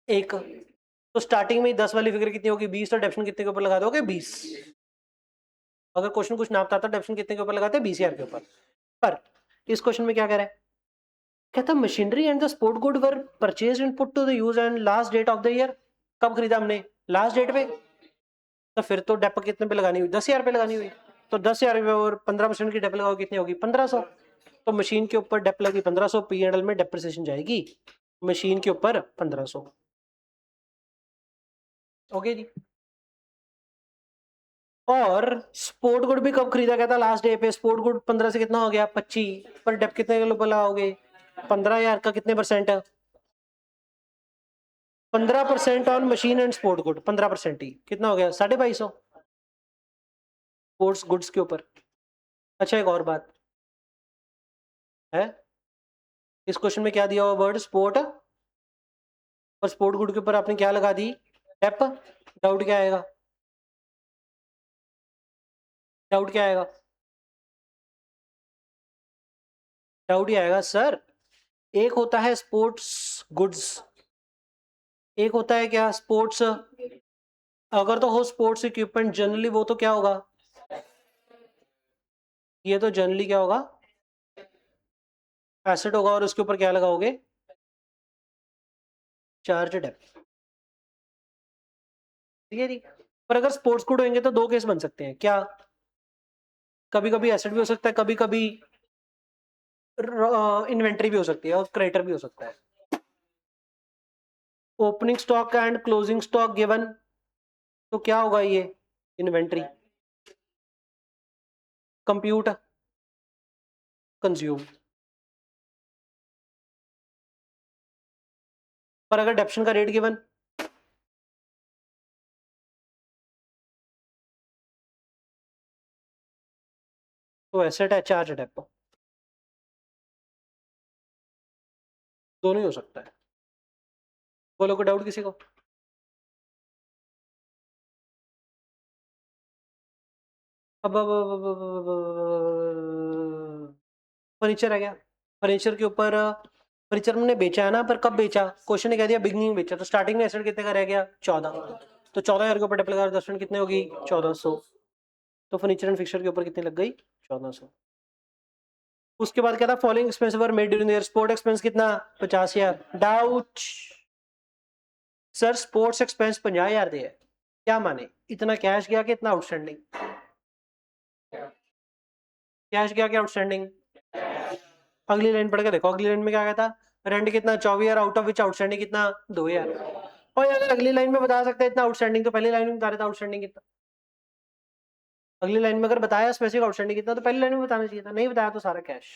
[SPEAKER 1] एक। तो स्टार्टिंग में 10 वाली फिगर कितनी होगी? 20। और डेप्शन कितने के ऊपर लगा दोगे? 20। अगर क्वेश्चन कुछ ना बताता, डेप्शन कितने के ऊपर लगाते? 20,000 के ऊपर। पर इस क्वेश्चन में क्या कह रहा है? कहता machinery and the sport good were purchase and put to the use and last date of the year. कब खरीदा हमने? लास्ट डेट पे। तो फिर तो डेप कितने पे लगानी हुई? 10,000 पे लगानी हुई। तो 10,000 पे और 15% की डेप लगाओ, कितनी होगी? 1500। तो मशीन के ऊपर डेप लगी 1500, P&L में डेप्रिसिएशन जाएगी मशीन के ऊपर 1500। ओके जी। और स्पोर्ट गुड भी कब खरीदा गया था? लास्ट डे पे। स्पोर्ट गुड 15 से कितना हो गया? 25। पर डेप कितने के ऊपर लगाओगे? 15,000 का कितने परसेंट है? 15% on machine and sport good. 15% ही कितना हो गया? 2250 स्पोर्ट्स गुड्स के ऊपर। अच्छा, एक और बात है, इस क्वेश्चन में क्या दिया हुआ? Word sport. और स्पोर्ट गुड के ऊपर आपने क्या लगा दी? डेप। डाउट क्या आएगा? डाउट क्या आएगा? डाउट ये आएगा सर, एक होता है स्पोर्ट्स गुड्स, एक होता है क्या? स्पोर्ट्स। अगर तो हो स्पोर्ट्स इक्विपमेंट जनरली, वो तो क्या होगा? ये तो जनरली क्या होगा? एसेट होगा। और उसके ऊपर क्या लगाओगे? Charge dep. ठीक है जी। पर अगर स्पोर्ट्स गुड होंगे तो दो केस बन सकते हैं क्या? कभी कभी एसेट भी हो सकता है, कभी कभी इन्वेंट्री भी हो सकती है, और क्रेडिटर भी हो सकता है। Opening stock and closing stock given, तो क्या होगा ये? इन्वेंट्री। Compute, consume. पर अगर डेप्शन का रेट गिवन, तो एसेट है, चार्ज डेप। दोनों ही हो सकता है। बोलो, को डाउट किसी को? फर्नीचर है क्या? फर्नीचर के ऊपर, फर्नीचर हमने बेचा है ना, पर कब बेचा? क्वेश्चन ने कह दिया बिगनिंग में बेचा, तो स्टार्टिंग में एसेट कितने का रह गया? 14। तो 14,000 के ऊपर डेप लगा, 10% कितने होगी? 1400। तो फर्नीचर एंड फिक्सचर के ऊपर कितनी लग गई? 1400। उसके बाद क्या था? Following expense were made during the year. Sport expense कितना? 50,000। डाउट सर, स्पोर्ट्स एक्सपेंस 50,000 दिया है, क्या माने? इतना कैश गया कि इतना आउटस्टैंडिंग? कैश गया कि आउटस्टैंडिंग? अगली लाइन पढ़ के देखो, अगली लाइन में क्या कहता? रेंट कितना? 24,000, आउट ऑफ विच आउटस्टैंडिंग कितना? 2,000। और यार अगली लाइन में बता सकते हैं इतना आउटस्टैंडिंग, तो पहली लाइन में बता रहे थे आउटस्टैंडिंग कितना। अगली लाइन में अगर बताया स्पेसिफिक आउटस्टैंडिंग कितना, तो पहली लाइन में बताना चाहिए था, नहीं बताया तो सारा कैश।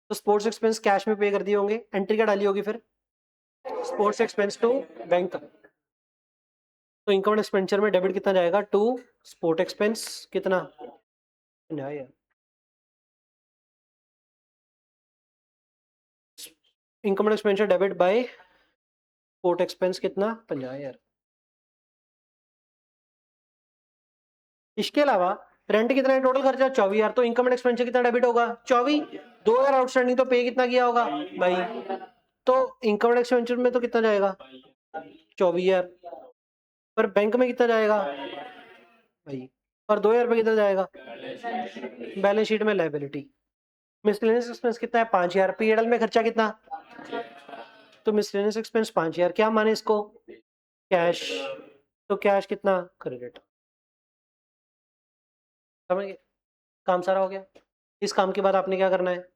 [SPEAKER 1] तो स्पोर्ट्स एक्सपेंस कैश में पे कर दिए होंगे, एंट्री क्या डाली होगी फिर? Sports expense to bank. तो इनकम एक्सपेंचर में डेबिट कितना जाएगा? टू स्पोर्ट एक्सपेंस कितना? यार income expenditure debit by sport expense कितना? 50,000। इसके अलावा रेंट कितना है? टोटल खर्चा 24,000। तो इनकम एक्सपेंचर कितना डेबिट होगा? 24। 2,000 आउटस्टैंडिंग, तो पे कितना किया होगा भाई? तो इनकम एक्सपेंचर में तो कितना जाएगा? 24,000। पर बैंक में कितना जाएगा भाई? और 2,000 रुपये कितना जाएगा? बैलेंस शीट में लायबिलिटी। मिसलेनियस एक्सपेंस कितना है? 5,000। पीएनएल में खर्चा कितना? तो मिसलेनियस एक्सपेंस 5,000, क्या माने इसको? कैश। तो कैश कितना? क्रेडिट। समझ गए? काम सारा हो गया। इस काम के बाद आपने क्या करना है?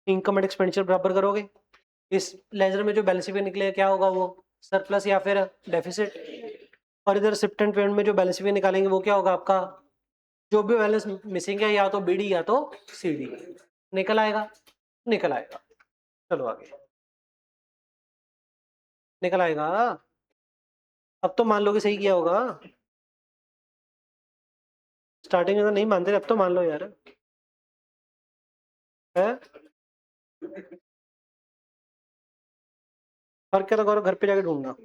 [SPEAKER 1] इनकम एंड एक्सपेंडिचर बराबर करोगे। इस लेजर में जो बैलेंस शीट निकले क्या होगा? वो सरप्लस या फिर डेफिसिट। और इधर रिसिप्ट एंड पेमेंट में जो बैलेंस शीट निकालेंगे वो क्या होगा आपका? जो भी बैलेंस मिसिंग है, या तो बीडी या तो सीडी। निकल आएगा? निकल आएगा। चलो आगे। निकल आएगा। अब तो मान लो कि सही किया होगा। स्टार्टिंग में तो नहीं मानते, अब तो मान लो यार। है और क्या, तो करो घर पे जाके ढूंढना।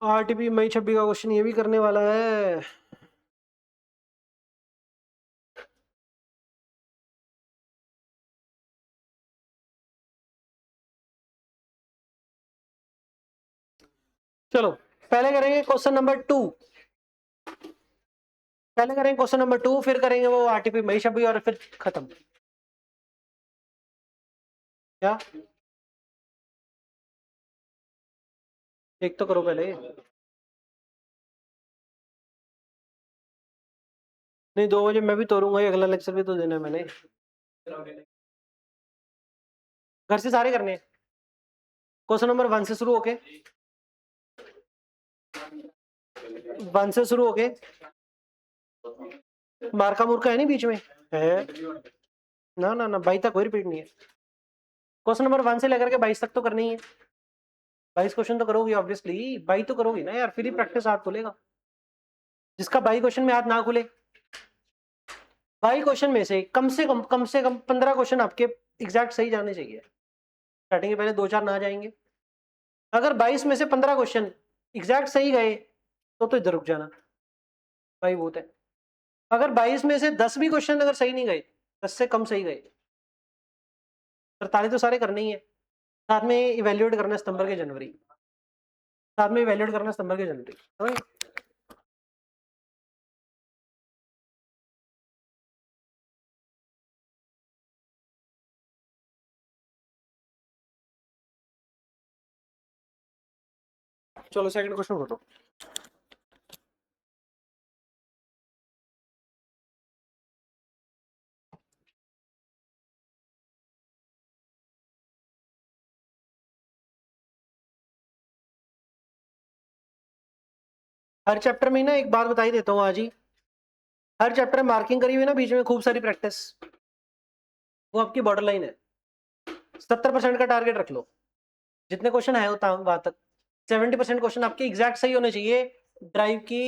[SPEAKER 1] आरटीपी मई 26 का क्वेश्चन ये भी करने वाला है। चलो पहले करेंगे क्वेश्चन नंबर 2। पहले करेंगे क्वेश्चन नंबर 2, फिर करेंगे वो आरटीपी मई 26 और फिर खत्म। क्या एक तो करो पहले। नहीं 2 बजे मैं भी तोड़ूंगा, ये अगला लेक्चर भी तो देना है मैंने। घर से सारे करने हैं। क्वेश्चन नंबर 1 से शुरू होके 1 से शुरू होके मार्का मुर्का है नहीं बीच में है। ना ना ना 22 तक कोई रिपीट नहीं है। क्वेश्चन नंबर 1 से लेकर के 22 तक तो करनी है। 22 क्वेश्चन तो करोगी ऑब्वियसली, 22 तो करोगी ना यार, फिर ही प्रैक्टिस हाथ खुलेगा। जिसका 22 क्वेश्चन में हाथ ना खुले, 22 क्वेश्चन में से कम से कम 15 क्वेश्चन आपके एग्जैक्ट सही जाने चाहिए। स्टार्टिंग के पहले 2-4 ना जाएंगे। अगर 22 में से 15 क्वेश्चन एग्जैक्ट सही गए तो इधर रुक जाना भाई, बहुत है। अगर 22 में से 10 भी क्वेश्चन अगर सही नहीं गए, 10 से कम सही गए, 43 तो सारे करने ही है। साथ में इवेल्युएट करना सितंबर के जनवरी, साथ में इवेल्युएट करना सितंबर के जनवरी, समझ? चलो सेकंड क्वेश्चन उठाओ। हर चैप्टर में ना एक बात बता ही देता हूँ आज ही, हर चैप्टर में मार्किंग करी हुई ना बीच में खूब सारी प्रैक्टिस, वो आपकी बॉर्डर लाइन है। 70% का टारगेट रख लो, जितने क्वेश्चन है होता वहां तक 70% क्वेश्चन आपके एग्जैक्ट सही होने चाहिए। ड्राइव की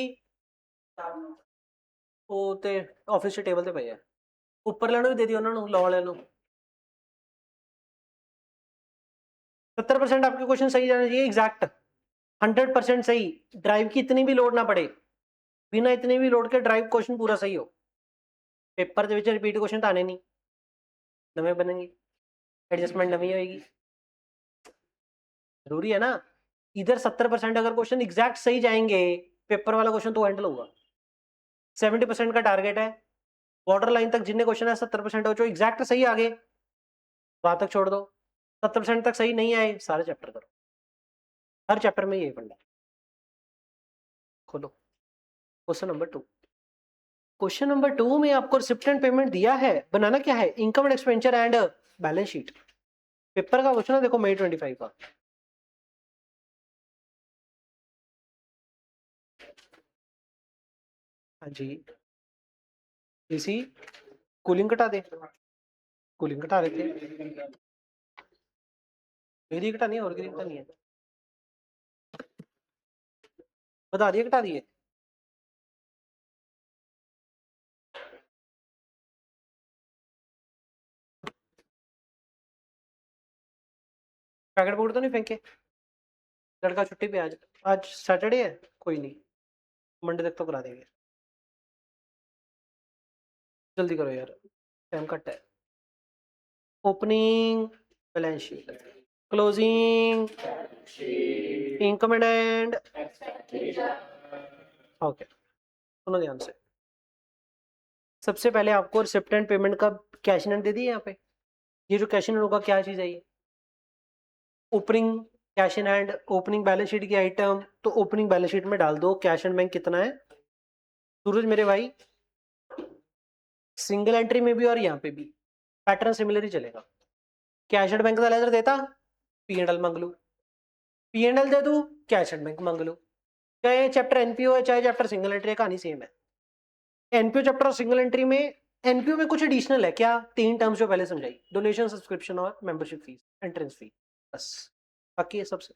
[SPEAKER 1] वो ते ऑफिस के टेबल ते पे है, ऊपर लेनो भी दे दियो उन्होंने, लॉ ले लो। 70% आपके क्वेश्चन सही जाने चाहिए एग्जैक्ट, 100% सही। ड्राइव की इतनी भी लोड ना पड़े, बिना इतनी भी लोड के ड्राइव क्वेश्चन पूरा सही हो। पेपर के रिपीट क्वेश्चन तो आने नहीं, नवे बनेंगे, एडजस्टमेंट नवी होगी, जरूरी है ना। इधर 70% अगर क्वेश्चन एग्जैक्ट सही जाएंगे, पेपर वाला क्वेश्चन तो हैंडल होगा। 70% का टारगेट है, बॉर्डर लाइन तक जितने क्वेश्चन है 70% हो, जो एग्जैक्ट सही आगे वहां तक छोड़ दो। 70% तक सही नहीं आए सारे चैप्टर करो, हर चैप्टर में यही फंडा। खोलो क्वेश्चन नंबर 2। क्वेश्चन नंबर 2 में आपको रिसिप्ट एंड पेमेंट दिया है, बनाना क्या है, income and expenditure and balance sheet. Paper का क्वेश्चन है, देखो मई 25 का। हाँ जी, इसी कूलिंग घटा दे, कूलिंग घटा देते हैं। मेरी घटानी है और किसी घटानी है, बता दिए घटा दिए। पैकेट बोर्ड तो नहीं फेंके, लड़का छुट्टी पे आज, आज सैटरडे है, कोई नहीं मंडे तक तो करा देंगे। जल्दी करो यार, टाइम कट है। Opening balance sheet, closing income and, okay सुनो ध्यान से। सबसे पहले आपको रिसिप्ट एंड पेमेंट का कैश इन दे दिए यहाँ पे। ये जो कैश इन होगा क्या चीज है ये, opening cash in hand, opening balance sheet की आइटम, तो ओपनिंग बैलेंस शीट में डाल दो कैश एंड बैंक कितना है। सूरज मेरे भाई, सिंगल एंट्री में भी और यहाँ पे भी पैटर्न सिमिलर ही चलेगा। कैश एंड बैंक का लेजर देता, पी एंड एल मांग लो, पी एंड एल दे दू, कैश एंड बैंक मांग लो। चाहे चैप्टर एनपीओ है चाहे चैप्टर सिंगल एंट्री है, कहानी सेम है। एनपीओ चैप्टर और सिंगल एंट्री में एनपीओ में कुछ एडिशनल है क्या? 3 टर्म्स जो पहले समझाई, डोनेशन, सब्सक्रिप्शन और मेंबरशिप फीस, एंट्रेंस फी, बस। बाकी ये सबसे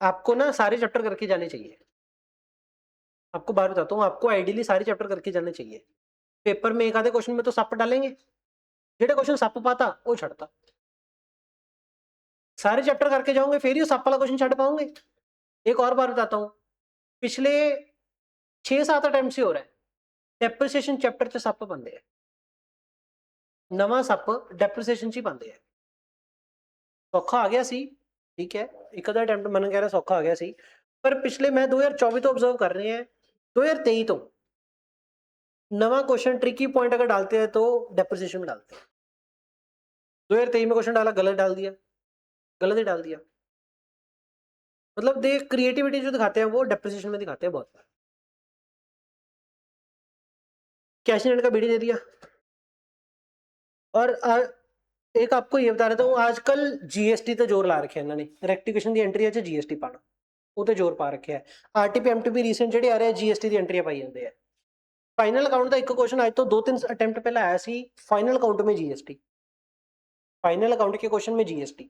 [SPEAKER 1] आपको ना सारे चैप्टर करके जाने चाहिए। आपको बार बताता हूँ, आपको आइडियली सारे चैप्टर करके जाने चाहिए। पेपर में एक आधे क्वेश्चन में तो सप डालेंगे, जेड़ा क्वेश्चन सप पाता वो छड़ता। सारे चैप्टर करके जाओगे फिर ही सप वाला क्वेश्चन छड़ पाओगे। एक और बार बताता हूँ, पिछले 6-7 अटेम्प्ट से हो रहा है, डेप्रिसिएशन चैप्टर च सप बनते हैं, नवा सप डेप्रिसिएशन च ही बनते हैं। सौखा आ गया सी, ठीक है, एक आधा अटेम्प्ट मन कह रहा सौखा आ गया सी, पर पिछले मैं 2024 तो ऑब्जर्व कर रहे हैं, 2023 तो नवा क्वेश्चन ट्रिकी पॉइंट अगर डालते हैं तो डेप्रिसिएशन में डालते हैं। 2023 में क्वेश्चन डाला, गलत डाल दिया, गलत ही डाल दिया। मतलब दे क्रिएटिविटी जो दिखाते हैं वो डेप्रिसिएशन में दिखाते हैं बहुत बार। कैश एंड का बीडी दे दिया। और एक आपको ये बता रहा था, आजकल जीएसटी ਤੇ ਜ਼ੋਰ ਲਾ ਰੱਖਿਆ ਇਹਨਾਂ ਨੇ, ਰੈਕਟੀਫਿਕੇਸ਼ਨ ਦੀ ਐਂਟਰੀ ਚ ਜੀਐਸਟੀ ਪਾਣਾ, ਉਹ ਤੇ ਜ਼ੋਰ ਪਾ ਰੱਖਿਆ ਹੈ। ਆਰਟੀਪੀ ਐਮਟੀਪੀ ਰੀਸੈਂਟ ਜਿਹੜੇ ਆ ਰਹੇ ਜੀਐਸਟੀ ਦੀ ਐਂਟਰੀਆਂ ਪਾਈ ਜਾਂਦੇ ਆ। फाइनल अकाउंट का एक क्वेश्चन आज तो 2-3 अटेम्प्ट पहले आया सी, फाइनल अकाउंट में जीएसटी, फाइनल अकाउंट के क्वेश्चन में जीएसटी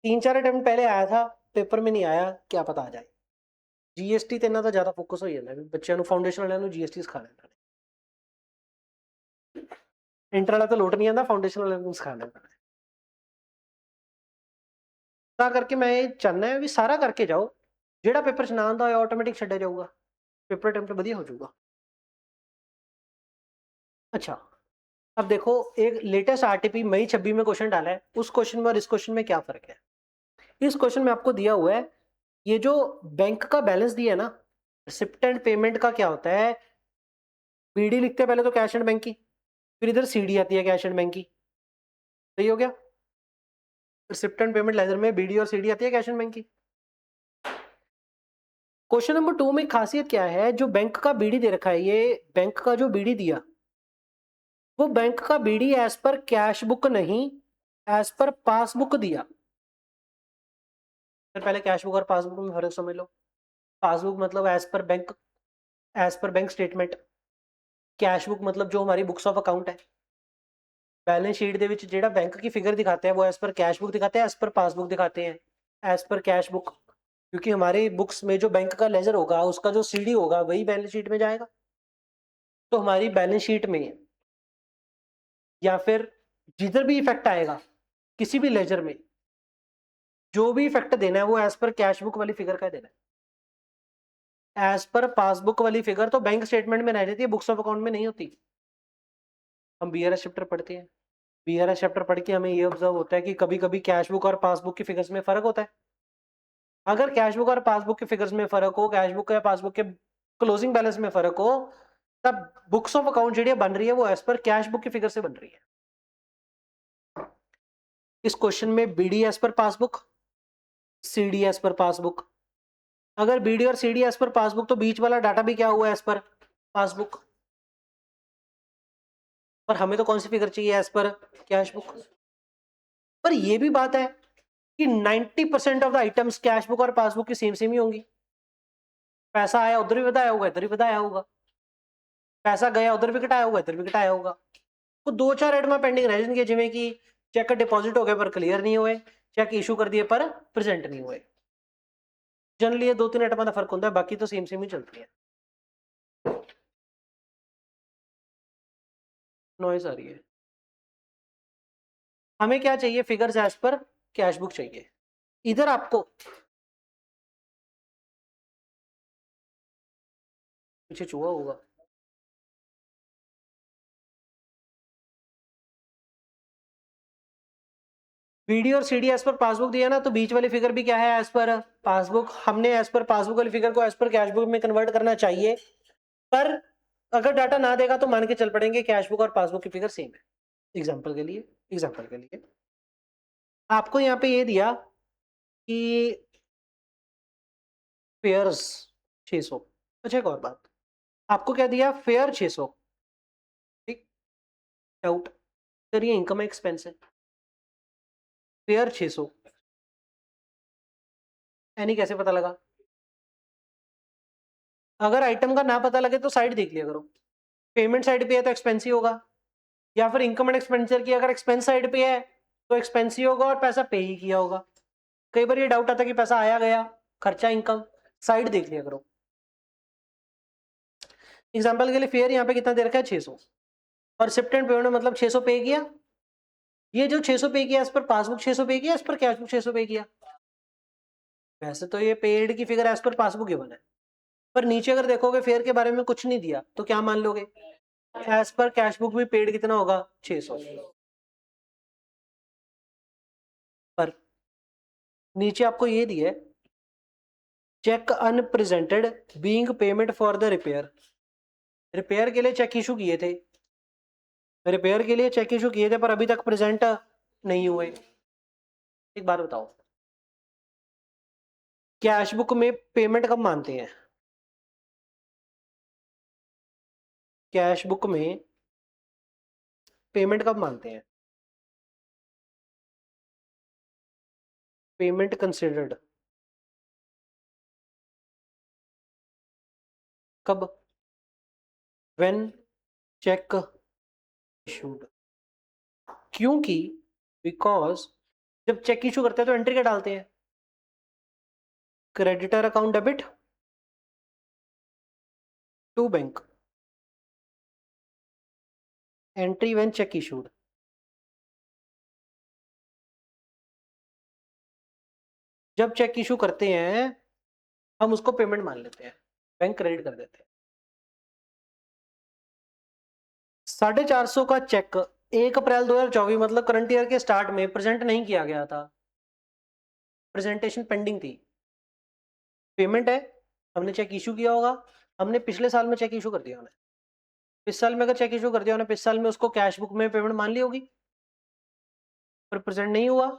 [SPEAKER 1] 3-4 अटेम्प्ट पहले आया था, पेपर में नहीं आया, क्या पता आ जाए। जीएसटी ਤੇ ਇਹਨਾਂ ਦਾ ਜ਼ਿਆਦਾ ਫੋਕਸ ਹੋ ਜਾਂਦਾ ਵੀ ਬੱਚਿਆਂ ਨੂੰ ਫਾਊਂਡੇਸ਼ਨ ਵਾਲਿਆਂ ਨੂੰ जीएसटी ਸਿਖਾਣਾ ਇਹਨਾਂ ਨੇ। ਇੰਟਰ ਵਾਲਾ ਤਾਂ ਲੋਟ ਨਹੀਂ ਆਂਦਾ, ਫਾਊਂਡੇਸ਼ਨ ਵਾਲਿਆਂ ਨੂੰ ਸਿਖਾਣਾ ਇਹਨਾਂ ਨੇ। ਤਾਂ ਕਰਕੇ ਮੈਂ ਇਹ ਚਾਹੁੰਦਾ ਵੀ ਸਾਰਾ ਕਰਕੇ ਜਾਓ, ਜਿਹੜਾ पेपर ਚ ਨਾ ਆਂਦਾ ਹੋਇਆ ਆਟੋਮੈਟਿਕ ਛੱਡਿਆ ਜਾਊਗਾ, पेपर अटेम्प्ट ਵਧੀਆ हो जाऊगा। अच्छा, अब देखो एक लेटेस्ट आरटीपी मई 26 में क्वेश्चन डाला है, उस क्वेश्चन में और इस क्वेश्चन में क्या फर्क है। इस क्वेश्चन में आपको दिया हुआ है, ये जो बैंक का बैलेंस दिया है ना, रिसिप्ट एंड पेमेंट का क्या होता है, बीडी लिखते हैं पहले तो कैश एंड बैंक की, फिर इधर सीडी आती है कैश एंड बैंक की, सही हो गया। रिसिप्ट एंड पेमेंट लेजर में बीडी और सीडी आती है कैश एंड बैंक की। क्वेश्चन नंबर 2 में खासियत क्या है, जो बैंक का बीडी दे रखा है, ये बैंक का जो बीडी दिया वो बैंक का BD as per cash book नहीं, एज पर पासबुक दिया। फिर पहले कैश बुक और पासबुक में फर्क समझ लो। पासबुक मतलब as per bank statement, cash book मतलब जो हमारी बुक्स ऑफ अकाउंट है। बैलेंस शीट ਦੇ ਵਿੱਚ ਜਿਹੜਾ बैंक की फिगर दिखाते हैं वो एज पर कैश बुक दिखाते हैं, एज पर पासबुक दिखाते हैं, एज पर कैश बुक, क्योंकि हमारे बुक्स में जो बैंक का लेजर होगा उसका जो सीडी होगा वही बैलेंस शीट में जाएगा। तो हमारी बैलेंस शीट में या फिर जिधर भी इफेक्ट आएगा किसी भी लेजर में, जो भी इफेक्ट देना है वो एज पर कैश बुक वाली फिगर का देना है। एज पर पासबुक वाली फिगर तो बैंक स्टेटमेंट में रह जाती है, बुक्स ऑफ अकाउंट में नहीं होती। हम बीआरएस चैप्टर पढ़ते हैं, बीआरएस चैप्टर पढ़ के हमें ये ऑब्जर्व होता है कि कभी कभी कैश बुक और पासबुक की फिगर्स में फर्क होता है। अगर कैश बुक और पासबुक के फिगर्स में फर्क हो, कैश बुक या पासबुक के क्लोजिंग बैलेंस में फर्क हो, तब बुक्स ऑफ अकाउंट ਜਿਹੜੀ बन रही है वो एज पर कैश बुक की फिगर से बन रही है। इस क्वेश्चन में BD as per passbook, CD as per passbook. अगर बीडी और सीडी एज पर पासबुक तो बीच वाला डाटा भी क्या हुआ एज पर पासबुक, पर हमें तो कौन सी फिगर चाहिए एज पर कैश बुक। पर ये भी बात है कि 90% of the items cash book और पासबुक की सेम ही होंगी। पैसा आया उधर भी बताया होगा, इधर भी बताया होगा, पैसा गया उधर भी घटाया होगा, इधर भी घटाया होगा। तो 2-4 आइटम पेंडिंग रह जाएंगे, जिमें कि चेक डिपॉजिट हो गए पर क्लियर नहीं हुए, चेक इशू कर दिए पर प्रेजेंट नहीं हुए। जनरली ये 2-3 आइटम का फर्क होता है, बाकी तो सेम ही चलती है। नॉइज आ रही है। हमें क्या चाहिए, figures as per cash book चाहिए। इधर आपको पीछे चूहा होगा। बीडी और सीडी एज पर पासबुक दिया ना, तो बीच वाली फिगर भी क्या है एज पर पासबुक। हमने एज पर पासबुक वाली फिगर को एज पर कैश बुक में कन्वर्ट करना चाहिए, पर अगर डाटा ना देगा तो मान के चल पड़ेंगे कैश बुक और पासबुक की फिगर सेम है। एग्जाम्पल के लिए आपको यहाँ पे ये दिया कि फेयर्स 600। अच्छा एक और बात, आपको क्या दिया, फेयर 600, ठीक, डाउट सर ये इनकम एक्सपेंस है, फेयर 600 यानी कैसे पता लगा। अगर आइटम का ना पता लगे तो साइड देख लिया करो, पेमेंट साइड पे है तो एक्सपेंस ही होगा, या फिर इनकम एंड एक्सपेंडिचर की अगर एक्सपेंस साइड पे है तो एक्सपेंस ही होगा और पैसा पे ही किया होगा। कई बार ये डाउट आता है कि पैसा आया गया, खर्चा इनकम, साइड देख लिया करो। एग्जाम्पल के लिए फेयर यहाँ पे कितना दे रखा है 600, और शिफ्ट एंड पेमेंट मतलब 600 पे किया, ये जो 600 पे किया इस पर पासबुक 600 पे किया, इस पर कैश बुक 600 पे किया। वैसे तो ये पेड की figure as per passbook given है, पर नीचे अगर देखोगे फेयर के बारे में कुछ नहीं दिया तो क्या मान लोगे, एज पर कैश बुक भी पेड कितना होगा 600, पर नीचे आपको ये दिया है cheque unpresented being payment for the repair. Repair के लिए चेक इशू किए थे, रिपेयर के लिए चेक इशू किए थे पर अभी तक प्रेजेंट नहीं हुए। एक बात बताओ, कैश बुक में पेमेंट कब मानते हैं, कैश बुक में पेमेंट कब मानते हैं, पेमेंट कंसिडर्ड कब, व्हेन चेक इशूड। क्योंकि बिकॉज जब चेक इशू करते हैं तो एंट्री क्या डालते हैं, creditor account debit to bank, entry when cheque issued. जब चेक इशू करते हैं हम उसको पेमेंट मान लेते हैं, बैंक क्रेडिट कर देते हैं। 450 का चेक 1 अप्रैल 2024 मतलब करंट ईयर के स्टार्ट में प्रेजेंट नहीं किया गया था, प्रेजेंटेशन पेंडिंग थी, पेमेंट है, हमने चेक इशू किया होगा, हमने पिछले साल में चेक इशू कर दिया उन्हें, इस साल में अगर चेक इशू कर दिया उन्हें, इस साल में उसको कैश बुक में पेमेंट मान ली होगी, पर प्रेजेंट नहीं हुआ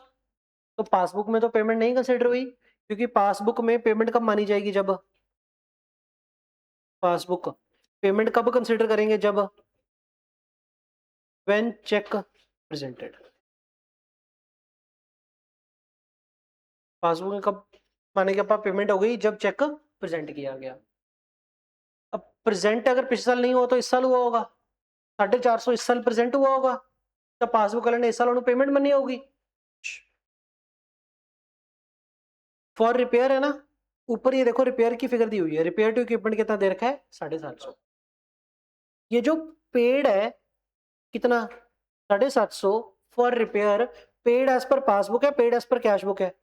[SPEAKER 1] तो पासबुक में तो पेमेंट नहीं कंसिडर हुई, क्योंकि पासबुक में पेमेंट कब मानी जाएगी, जब पासबुक पेमेंट कब कंसिडर करेंगे, जब व्हेन चेक प्रेजेंटेड। पासबुक में कब माने कि पेमेंट हो गई, जब चेक प्रेजेंट किया गया। अब प्रेजेंट अगर पिछले साल नहीं हुआ तो इस साल हुआ होगा, 450 इस साल प्रेजेंट हुआ होगा, तो पासबुक वाले ने इस साल उन्हें पेमेंट बननी होगी। फॉर रिपेयर है ना, ऊपर ये देखो रिपेयर की फिगर दी हुई है, रिपेयर टू इक्विपमेंट कितना दे रखा है 750, ये जो पेड है कितना 750 for repair, paid as per passbook है, paid as per cash book है,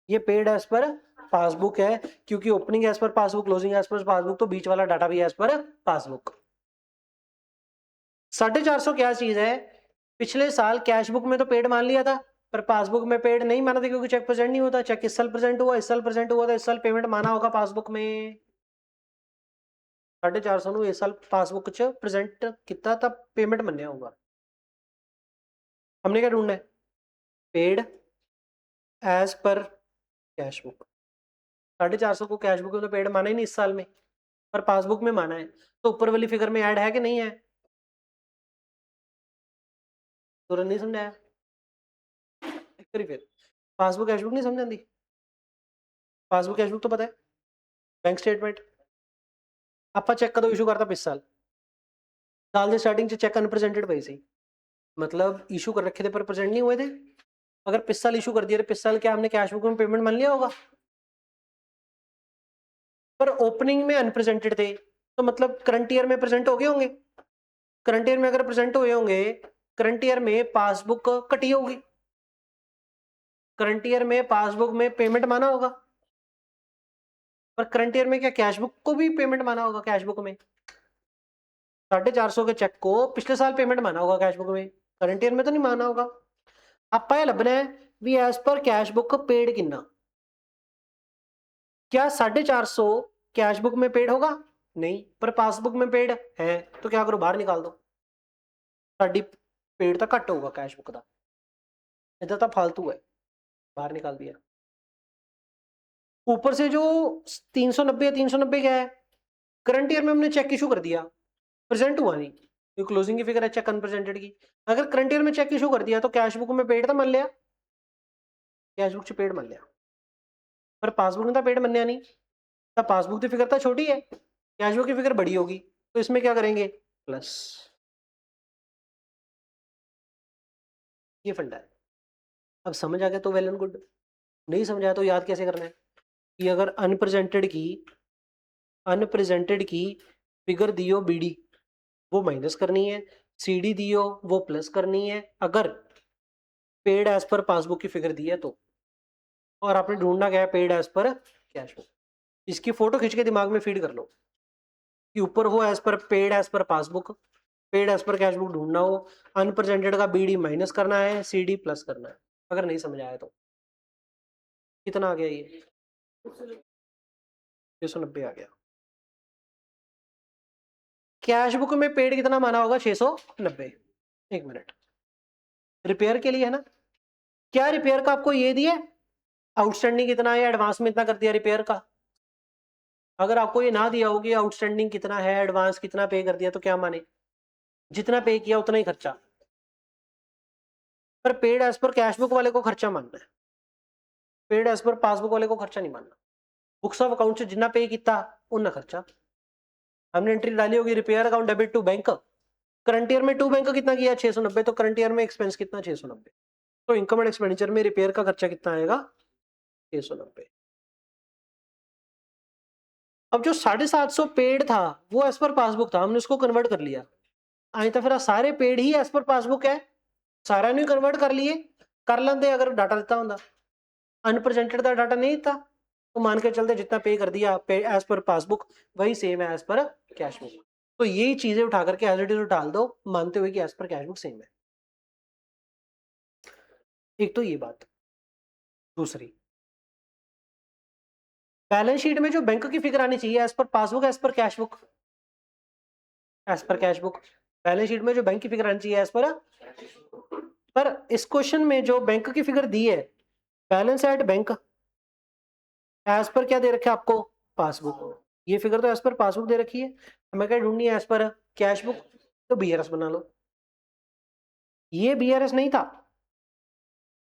[SPEAKER 1] ये पेड एज पर पासबुक है, क्योंकि opening as per passbook, closing as per passbook, तो बीच वाला डाटा भी एज पर पासबुक। 450 क्या चीज है, पिछले साल कैश बुक में तो पेड मान लिया था, पर पासबुक में पेड नहीं माना था क्योंकि चेक प्रेजेंट नहीं होता, चेक इस साल प्रेजेंट हुआ, इस साल प्रेजेंट हुआ, तो इस साल पेमेंट माना होगा पासबुक में। 450 इस साल पासबुक च प्रेजेंट कितना तब पेमेंट बनने होगा, हमने क्या ढूंढना है, paid as per cash book. 450 को कैश बुक में तो पेड माना ही नहीं इस साल में, पर पासबुक में माना है, तो ऊपर वाली फिगर में ऐड है कि नहीं है, तुरंत नहीं समझाया, एक बारी फिर पासबुक कैश बुक नहीं समझ आती, पासबुक कैश बुक तो पता है, बैंक स्टेटमेंट ਆਪਾਂ चेक कदों इशू करता पिछ साल, साल के स्टार्टिंग च चेक अनप्रेजेंटेड पे सी, मतलब इशू कर रखे थे पर प्रेजेंट नहीं हुए थे, अगर पिछ साल इशू कर दिया तो पिछ साल क्या हमने कैश बुक में पेमेंट मान लिया होगा, पर ओपनिंग में अनप्रेजेंटेड थे तो मतलब करंट ईयर में प्रेजेंट हो गए होंगे, करंट ईयर में अगर प्रेजेंट हुए होंगे, करंट ईयर में पासबुक कटी होगी, करंट ईयर में पासबुक में पेमेंट माना होगा, पर करंट ईयर में क्या कैश बुक को भी पेमेंट माना होगा, कैश बुक में 450 के चेक को पिछले साल पेमेंट माना होगा कैश बुक में, करंट ईयर में तो नहीं माना होगा। ਆਪਾਂ ਇਹ ਲੱਭਣਾ है भी as per cash book paid कितना, क्या 450 कैश बुक में पेड होगा, नहीं, पर पासबुक में पेड है, तो क्या करो बाहर निकाल दो, साडी पेड तो घट होगा कैश बुक का, इधर तो फालतू है, बाहर निकाल दिया। ऊपर से जो 390 है, 390 क्या है, करंट ईयर में हमने चेक इशू कर दिया, प्रेजेंट हुआ नहीं, ये क्लोजिंग की फिगर है चेक अनप्रेजेंटेड की, अगर करंट ईयर में चेक इशू कर दिया तो कैश बुक में पेड तो मान लिया, कैश बुक च पेड मान लिया, पर पासबुक में तो पेड मन्निया नहीं, तब पासबुक की फिगर तो छोटी है, कैश बुक की फिगर बड़ी होगी, तो इसमें क्या करेंगे प्लस। ये फंडा है। अब समझ आ गया तो वेल एंड गुड, नहीं समझाया तो याद कैसे करना है कि अगर अनप्रेजेंटेड की फिगर दियो बीडी वो माइनस करनी है, सीडी दियो वो प्लस करनी है, अगर पेड एज पर पासबुक की फिगर दी है तो, और आपने ढूंढना क्या है paid as per cash book. इसकी फोटो खींच के दिमाग में फीड कर लो कि ऊपर हो as per paid as per passbook, paid as per cash book ढूंढना हो, अनप्रेजेंटेड का बीडी माइनस करना है, सीडी प्लस करना है। अगर नहीं समझ आया तो कितना आ गया ये 690 आ गया। कैश बुक में पेड कितना माना होगा 690। एक मिनट, रिपेयर के लिए है ना, क्या रिपेयर का आपको ये दिया आउटस्टैंडिंग कितना है, एडवांस में इतना कर दिया रिपेयर का। अगर आपको ये ना दिया हो कि आउटस्टैंडिंग कितना है, एडवांस कितना पे कर दिया, तो क्या माने जितना पे किया उतना ही खर्चा। पर paid as per cash book वाले को खर्चा मानना है, पेड एज पर पासबुक वाले को खर्चा नहीं मानना। बुक्स ऑफ अकाउंट से जितना पे किया उतना खर्चा। हमने एंट्री डाली होगी repair account debit to bank, current year में टू बैंक कितना किया 690, तो करंट ईयर में एक्सपेंस कितना 690, तो इनकम एंड एक्सपेंडिचर में रिपेयर का खर्चा कितना आएगा 690। अब जो 750 पेड था वो एज पर पासबुक था, हमने उसको कन्वर्ट कर लिया। आई तो फिर सारे पेड ही एज पर पासबुक है, सारा नहीं कन्वर्ट कर लिए, कर लेंगे अगर डाटा दिता होंगे। अनप्रेजेंटेड का डाटा नहीं दिता तो मान के चलते जितना पे कर दिया पे एज पर पासबुक वही सेम है एज पर कैश बुक। तो यही चीजें उठा करके एज इट इज डाल दो मानते हुए कि as per cash book same है। एक तो ये बात। दूसरी, बैलेंस शीट में जो बैंक की फिगर आनी चाहिए as per passbook as per cash book, as per cash book. Balance sheet में जो बैंक की फिगर आनी चाहिए एज पर इस क्वेश्चन में जो बैंक की फिगर दी है balance at bank as per क्या दे रखे आपको पासबुक, ये फिगर तो एज पर पासबुक दे रखी है, हमें क्या ढूंढनी है एज पर कैश बुक, तो बीआरएस बना लो। ये बीआरएस नहीं था,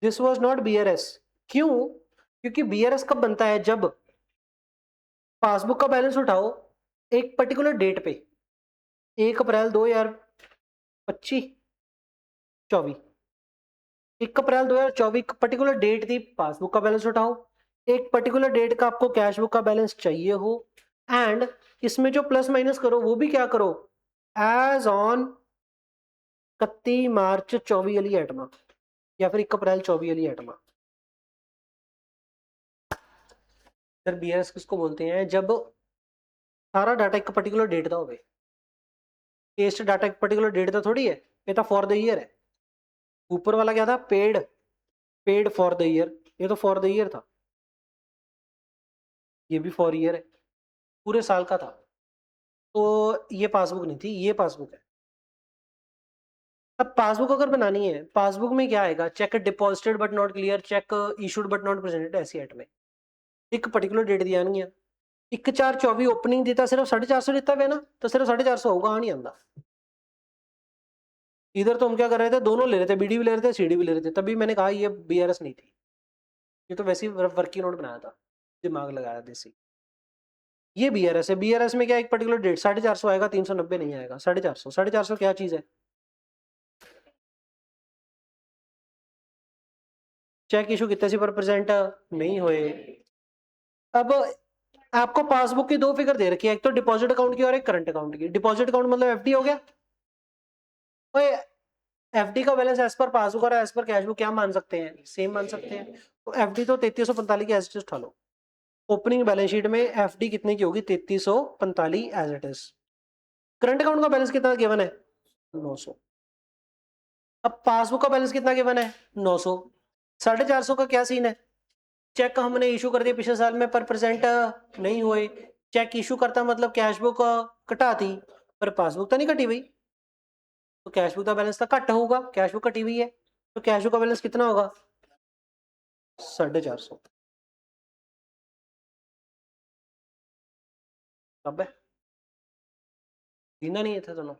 [SPEAKER 1] दिस वाज नॉट बीआरएस। क्यों? क्योंकि बीआरएस कब बनता है जब पासबुक का बैलेंस उठाओ एक पर्टिकुलर डेट पे, 1 अप्रैल 2025 24, 1 अप्रैल 2024 पर्टिकुलर डेट थी, पासबुक का बैलेंस उठाओ, एक पर्टिकुलर डेट का आपको कैश बुक का बैलेंस चाहिए हो, एंड इसमें जो प्लस माइनस करो वो भी क्या करो एज ऑन 31 मार्च 24 वाली एटमा, या फिर 1 अप्रैल 24 वाली एटमा। सर बीआरएस किसको बोलते हैं जब सारा डाटा एक पर्टिकुलर डेट का हो, टेस्ट डाटा एक पर्टिकुलर डेट का थोड़ी है, ये तो फॉर द ईयर है। ऊपर वाला क्या था paid, paid for the year, ये तो फॉर द ईयर था, ये भी फॉर ईयर है, पूरे साल का था। तो ये पासबुक नहीं थी, ये पासबुक है। अब पासबुक अगर बनानी है, पासबुक में क्या आएगा check deposited but not clear, check issued but not presented, ऐसी एट में एक पर्टिकुलर डेट दी आनी है। 1/4/24 ओपनिंग देता सिर्फ 450 देता है ना, तो सिर्फ 450 होगा, आ नहीं आंदा। इधर तो हम क्या कर रहे थे दोनों ले रहे थे, बीडी भी ले रहे थे सीडी भी ले रहे थे, तभी मैंने कहा ये बीआरएस नहीं थी, ये तो वैसे ही वर्किंग नोट बनाया था, दिमाग लगाया देसी। ये बीआरएस है, बीआरएस में क्या एक पर्टिकुलर डेट 450 आएगा, 390 नहीं आएगा। 450, 450 क्या चीज है, चेक इशू कितने से पर परसेंट नहीं हुए। अब आपको पासबुक की दो फिगर दे रखी है, एक तो डिपॉजिट अकाउंट की और एक करंट अकाउंट की। डिपॉजिट अकाउंट मतलब एफडी हो गया, एफडी का बैलेंस एज पर पासबुक और एज पर कैश बुक क्या मान सकते हैं सेम मान सकते हैं, तो एफडी तो 3345 की एज इट इज उठा लो। ओपनिंग बैलेंस शीट में एफडी कितने की होगी 3345 as it is. Current account का बैलेंस कितना गिवन है 900। अब पासबुक का बैलेंस कितना गिवन है 900। 450 का क्या सीन है, चेक हमने इशू कर दिया पिछले साल में पर परसेंट नहीं हुए, चेक इशू करता मतलब कैश बुक कटाती पर पासबुक तो नहीं कटी भाई, तो कैश बुक का बैलेंस तो कट होगा, कैश बुक कटी हुई है, तो कैश बुक का बैलेंस कितना होगा 450। अब है गिना नहीं था दोनों,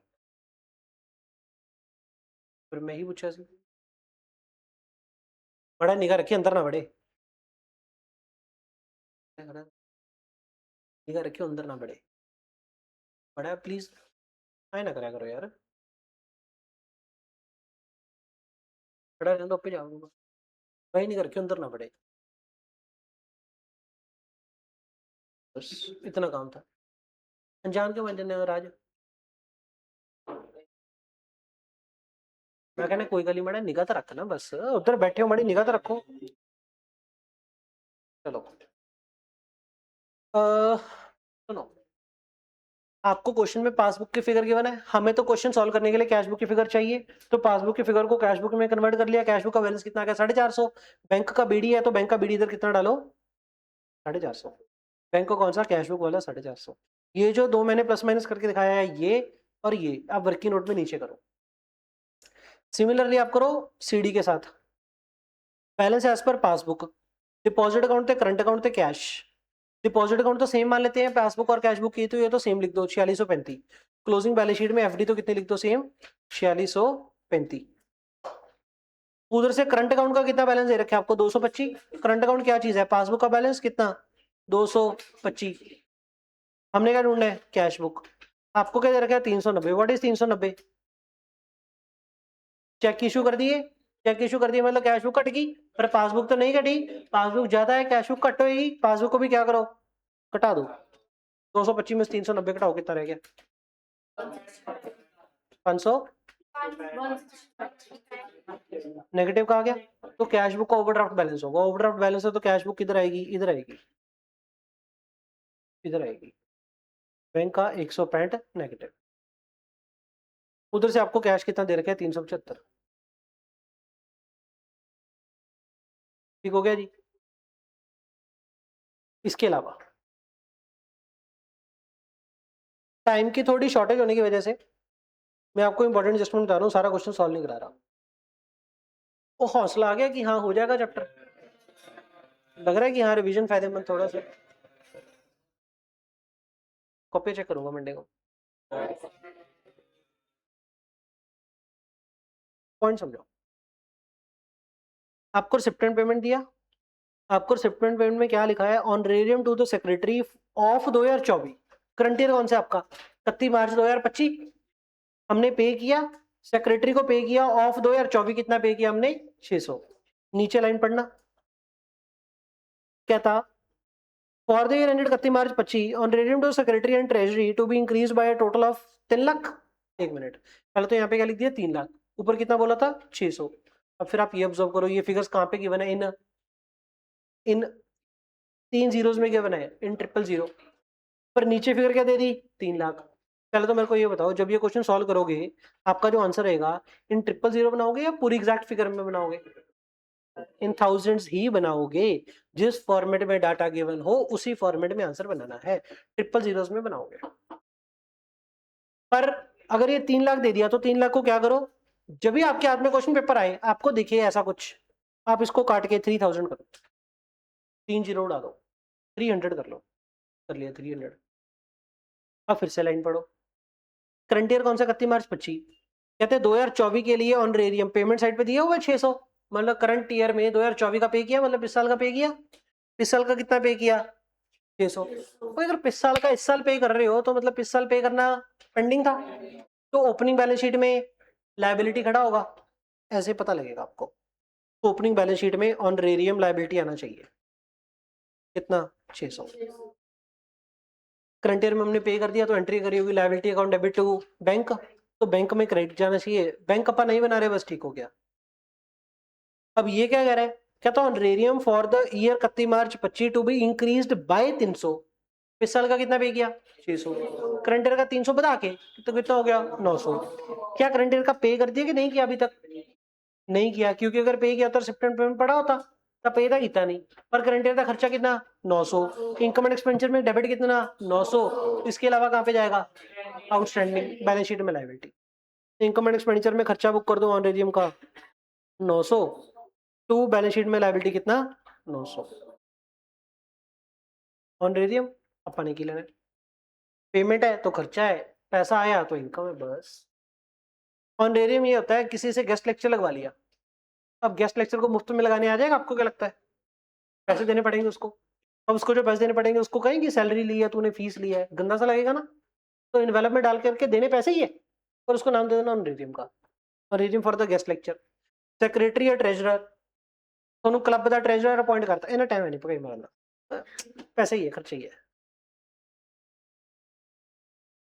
[SPEAKER 1] फिर मैं ही पूछा सी, बड़ा निगाह रखी अंदर ना बड़े। ठीक है, रखियो अंदर ना बढ़े, बड़ा प्लीज ना करा करो यार, बड़ा रहने दो, पे जाऊंगा वही नहीं करके अंदर ना बढ़े, बस इतना काम था। अनजान क्यों बन जाने राज, मैं कहना कोई गली मड़ा निगाह तो रखना, बस उधर बैठे हो मड़ी निगाह तो रखो। चलो सुनो, आपको क्वेश्चन में पासबुक की फिगर गिवन है, हमें तो क्वेश्चन सॉल्व करने के लिए कैश बुक की फिगर चाहिए, तो पासबुक की फिगर को कैश बुक में कन्वर्ट कर लिया, कैश बुक का बैलेंस कितना आ गया 450, बैंक का बीडी है तो बैंक का बीडी इधर कितना डालो 450, बैंक को कौन सा कैश बुक वाला 450, ये जो दो मैंने प्लस माइनस करके दिखाया है ये और ये आप वर्किंग नोट में नीचे करो। सिमिलरली आप करो सीडी के साथ, balance as per passbook, deposit account थे करंट अकाउंट थे कैश, डिपॉजिट अकाउंट तो सेम मान लेते हैं, पासबुक और कैश बुक की तो ये तो सेम लिख दो 4635, क्लोजिंग बैलेंस शीट में एफडी तो कितने लिख दो सेम 4635, उधर से करंट अकाउंट का कितना बैलेंस दे रखे आपको 225, करंट अकाउंट क्या चीज है, पासबुक का बैलेंस कितना 225, हमने क्या ढूंढना है कैश बुक, आपको क्या दे रखा है 390, व्हाट इज 390, चेक इशू कर दिए, चेक इशू कर दिए मतलब कैश बुक कट गई, पर पासबुक तो नहीं कटी, पासबुक ज्यादा है कैश बुक कट होगी, पासबुक को भी क्या करो कटा दो, 225 में 390 घटाओ कितना रह गया 500, नेगेटिव कहा गया, तो कैश बुक का ओवरड्राफ्ट बैलेंस होगा, ओवरड्राफ्ट बैलेंस है तो कैश बुक किधर आएगी इधर आएगी, इधर आएगी, बैंक का 165 नेगेटिव, उधर से आपको कैश कितना दे रखा है 375, ठीक हो गया जी। इसके अलावा टाइम की थोड़ी शॉर्टेज होने की वजह से मैं आपको इंपॉर्टेंट एडजस्टमेंट बता रहा हूँ, सारा क्वेश्चन सॉल्व नहीं करा रहा, वो हौसला आ गया कि हाँ हो जाएगा चैप्टर, लग रहा है कि हाँ रिवीजन फायदेमंद थोड़ा सा, कॉपी चेक करूंगा मंडे को, पॉइंट समझो, आपको रिसिप्टेंट पेमेंट दिया, आपको रिसिप्टेंट पेमेंट में क्या लिखा है, honorarium to the secretary of 2024, current year कौन सा आपका 31 मार्च 2025, हमने पे किया, सेक्रेटरी को पे किया, ऑफ 2024 कितना पे किया हमने 600, नीचे लाइन पढ़ना क्या था, for the year ended 31 March 25 honorarium to secretary and treasury to be increase by total of 3 lakh, एक मिनट पहले तो यहाँ पे क्या लिख दिया 3 लाख, ऊपर कितना बोला था 600, अब फिर आप ये ऑब्जर्व करो ये फिगर्स कहाँ पे गिवन है, इन इन 3 जीरोस में गिवन है, इन 000, पर नीचे फिगर क्या दे दी 3 लाख, पहले तो मेरे को ये बताओ जब ये क्वेश्चन सॉल्व करोगे आपका जो आंसर रहेगा इन 000 बनाओगे या पूरी एग्जैक्ट फिगर में बनाओगे, इन थाउजेंड्स ही बनाओगे, जिस फॉर्मेट में डाटा गिवन हो उसी फॉर्मेट में आंसर बनाना है, 000 में बनाओगे, पर अगर ये 3 लाख दे दिया तो 3 लाख को क्या करो, जब भी आपके हाथ में क्वेश्चन पेपर आए आपको दिखे ऐसा कुछ, आप इसको काट के 3000 करो, 3 जीरो उड़ा दो, 300 कर लो, कर लिया 300, अब फिर से लाइन पढ़ो, करंट ईयर कौन सा 31 मार्च 25, कहते हैं 2024 के लिए ऑनरेरियम पेमेंट साइड पे दिया हुआ है 600, मतलब करंट ईयर में 2024 का पे किया, मतलब इस साल का पे किया, इस साल का कितना पे किया 600, तो अगर इस साल का इस साल पे कर रहे हो तो मतलब इस साल पे करना पेंडिंग था, तो ओपनिंग बैलेंस शीट में लायबिलिटी खड़ा होगा, ऐसे पता लगेगा आपको, तो ओपनिंग बैलेंस शीट में ऑनरेरियम लायबिलिटी आना चाहिए कितना 600, करंट ईयर में हमने पे कर दिया तो एंट्री करी होगी liability account debit to bank, तो बैंक में क्रेडिट जाना चाहिए, बैंक अपन नहीं बना रहे बस ठीक हो गया। अब ये क्या कह रहा है, कहता honorarium for the year 31 March 25 to be increased by 300, इस साल का कितना पे किया 600, करंट ईयर का 300 बता के तो कितना हो गया 900, क्या करंट ईयर का पे कर दिया कि नहीं किया अभी तक, नहीं किया, क्योंकि अगर पे किया तो सिप्टेंबर पेमेंट पड़ा होता तब पे था कितना नहीं, पर करंट ईयर का खर्चा कितना 900, इनकम एंड एक्सपेंडिचर में डेबिट कितना 900, इसके अलावा कहाँ पे जाएगा आउटस्टैंडिंग बैलेंस शीट में लायबिलिटी, इनकम एंड एक्सपेंडिचर में खर्चा बुक कर दो ऑनरेरियम का 900, टू बैलेंस शीट में लायबिलिटी कितना 900, ऑनरेरियम अपने की लेना, पेमेंट है तो खर्चा है, पैसा आया तो इनकम है, बस। ऑनरेरियम ये होता है किसी से गेस्ट लेक्चर लगवा लिया, अब गेस्ट लेक्चर को मुफ्त में लगाने आ जाएगा आपको क्या लगता है, पैसे देने पड़ेंगे उसको, अब उसको जो पैसे देने पड़ेंगे उसको कहेंगे सैलरी ली है तूने, फीस ली है, गंदा सा लगेगा ना। तो इन्वेलप में डाल करके देने पैसे ही है और उसको नाम दे देना ऑनरेरियम का, honorarium for the guest lecture. Secretary या ट्रेजरर, तो क्लब का ट्रेजरर अपॉइंट करता है ना, टाइम है नहीं पकड़ मारना, पैसे ही है, खर्चे ही है।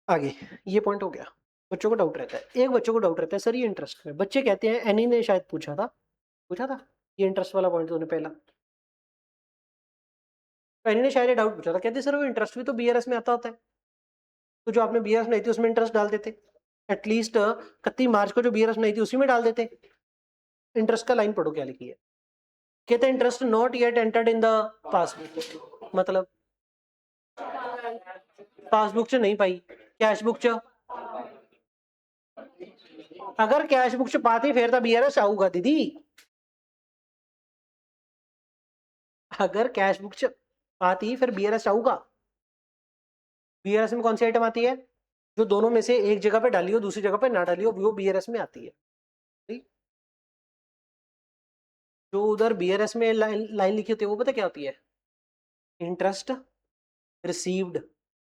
[SPEAKER 1] आगे ये पॉइंट हो गया। बच्चों को डाउट रहता है, एक बच्चों को डाउट रहता है सर ये इंटरेस्ट में, बच्चे कहते हैं, एनी ने शायद पूछा था ये इंटरेस्ट वाला पॉइंट तूने पहला, एनी ने शायद डाउट पूछा था, कहते सर वो इंटरेस्ट भी तो बीआरएस में आता होता है, तो जो आपने बीआरएस नहीं थी उसमें इंटरेस्ट डाल देते, एटलीस्ट 31 मार्च को जो बीआरएस नहीं थी उसी में डाल देते। इंटरेस्ट का लाइन पढ़ो क्या लिखी है, कहते interest not yet entered in the passbook, मतलब पासबुक च नहीं पाई, कैश बुक च, अगर कैश बुक च पाती फिर तो बीआरएस आऊगा दीदी, अगर कैश बुक च पाती फिर बीआरएस आऊगा। बीआरएस में कौन सी आइटम आती है, जो दोनों में से एक जगह पे डाली हो दूसरी जगह पे ना डाली हो, वो बीआरएस में आती है। जो उधर बीआरएस में लाइन लिखी होती है वो पता क्या होती है, interest received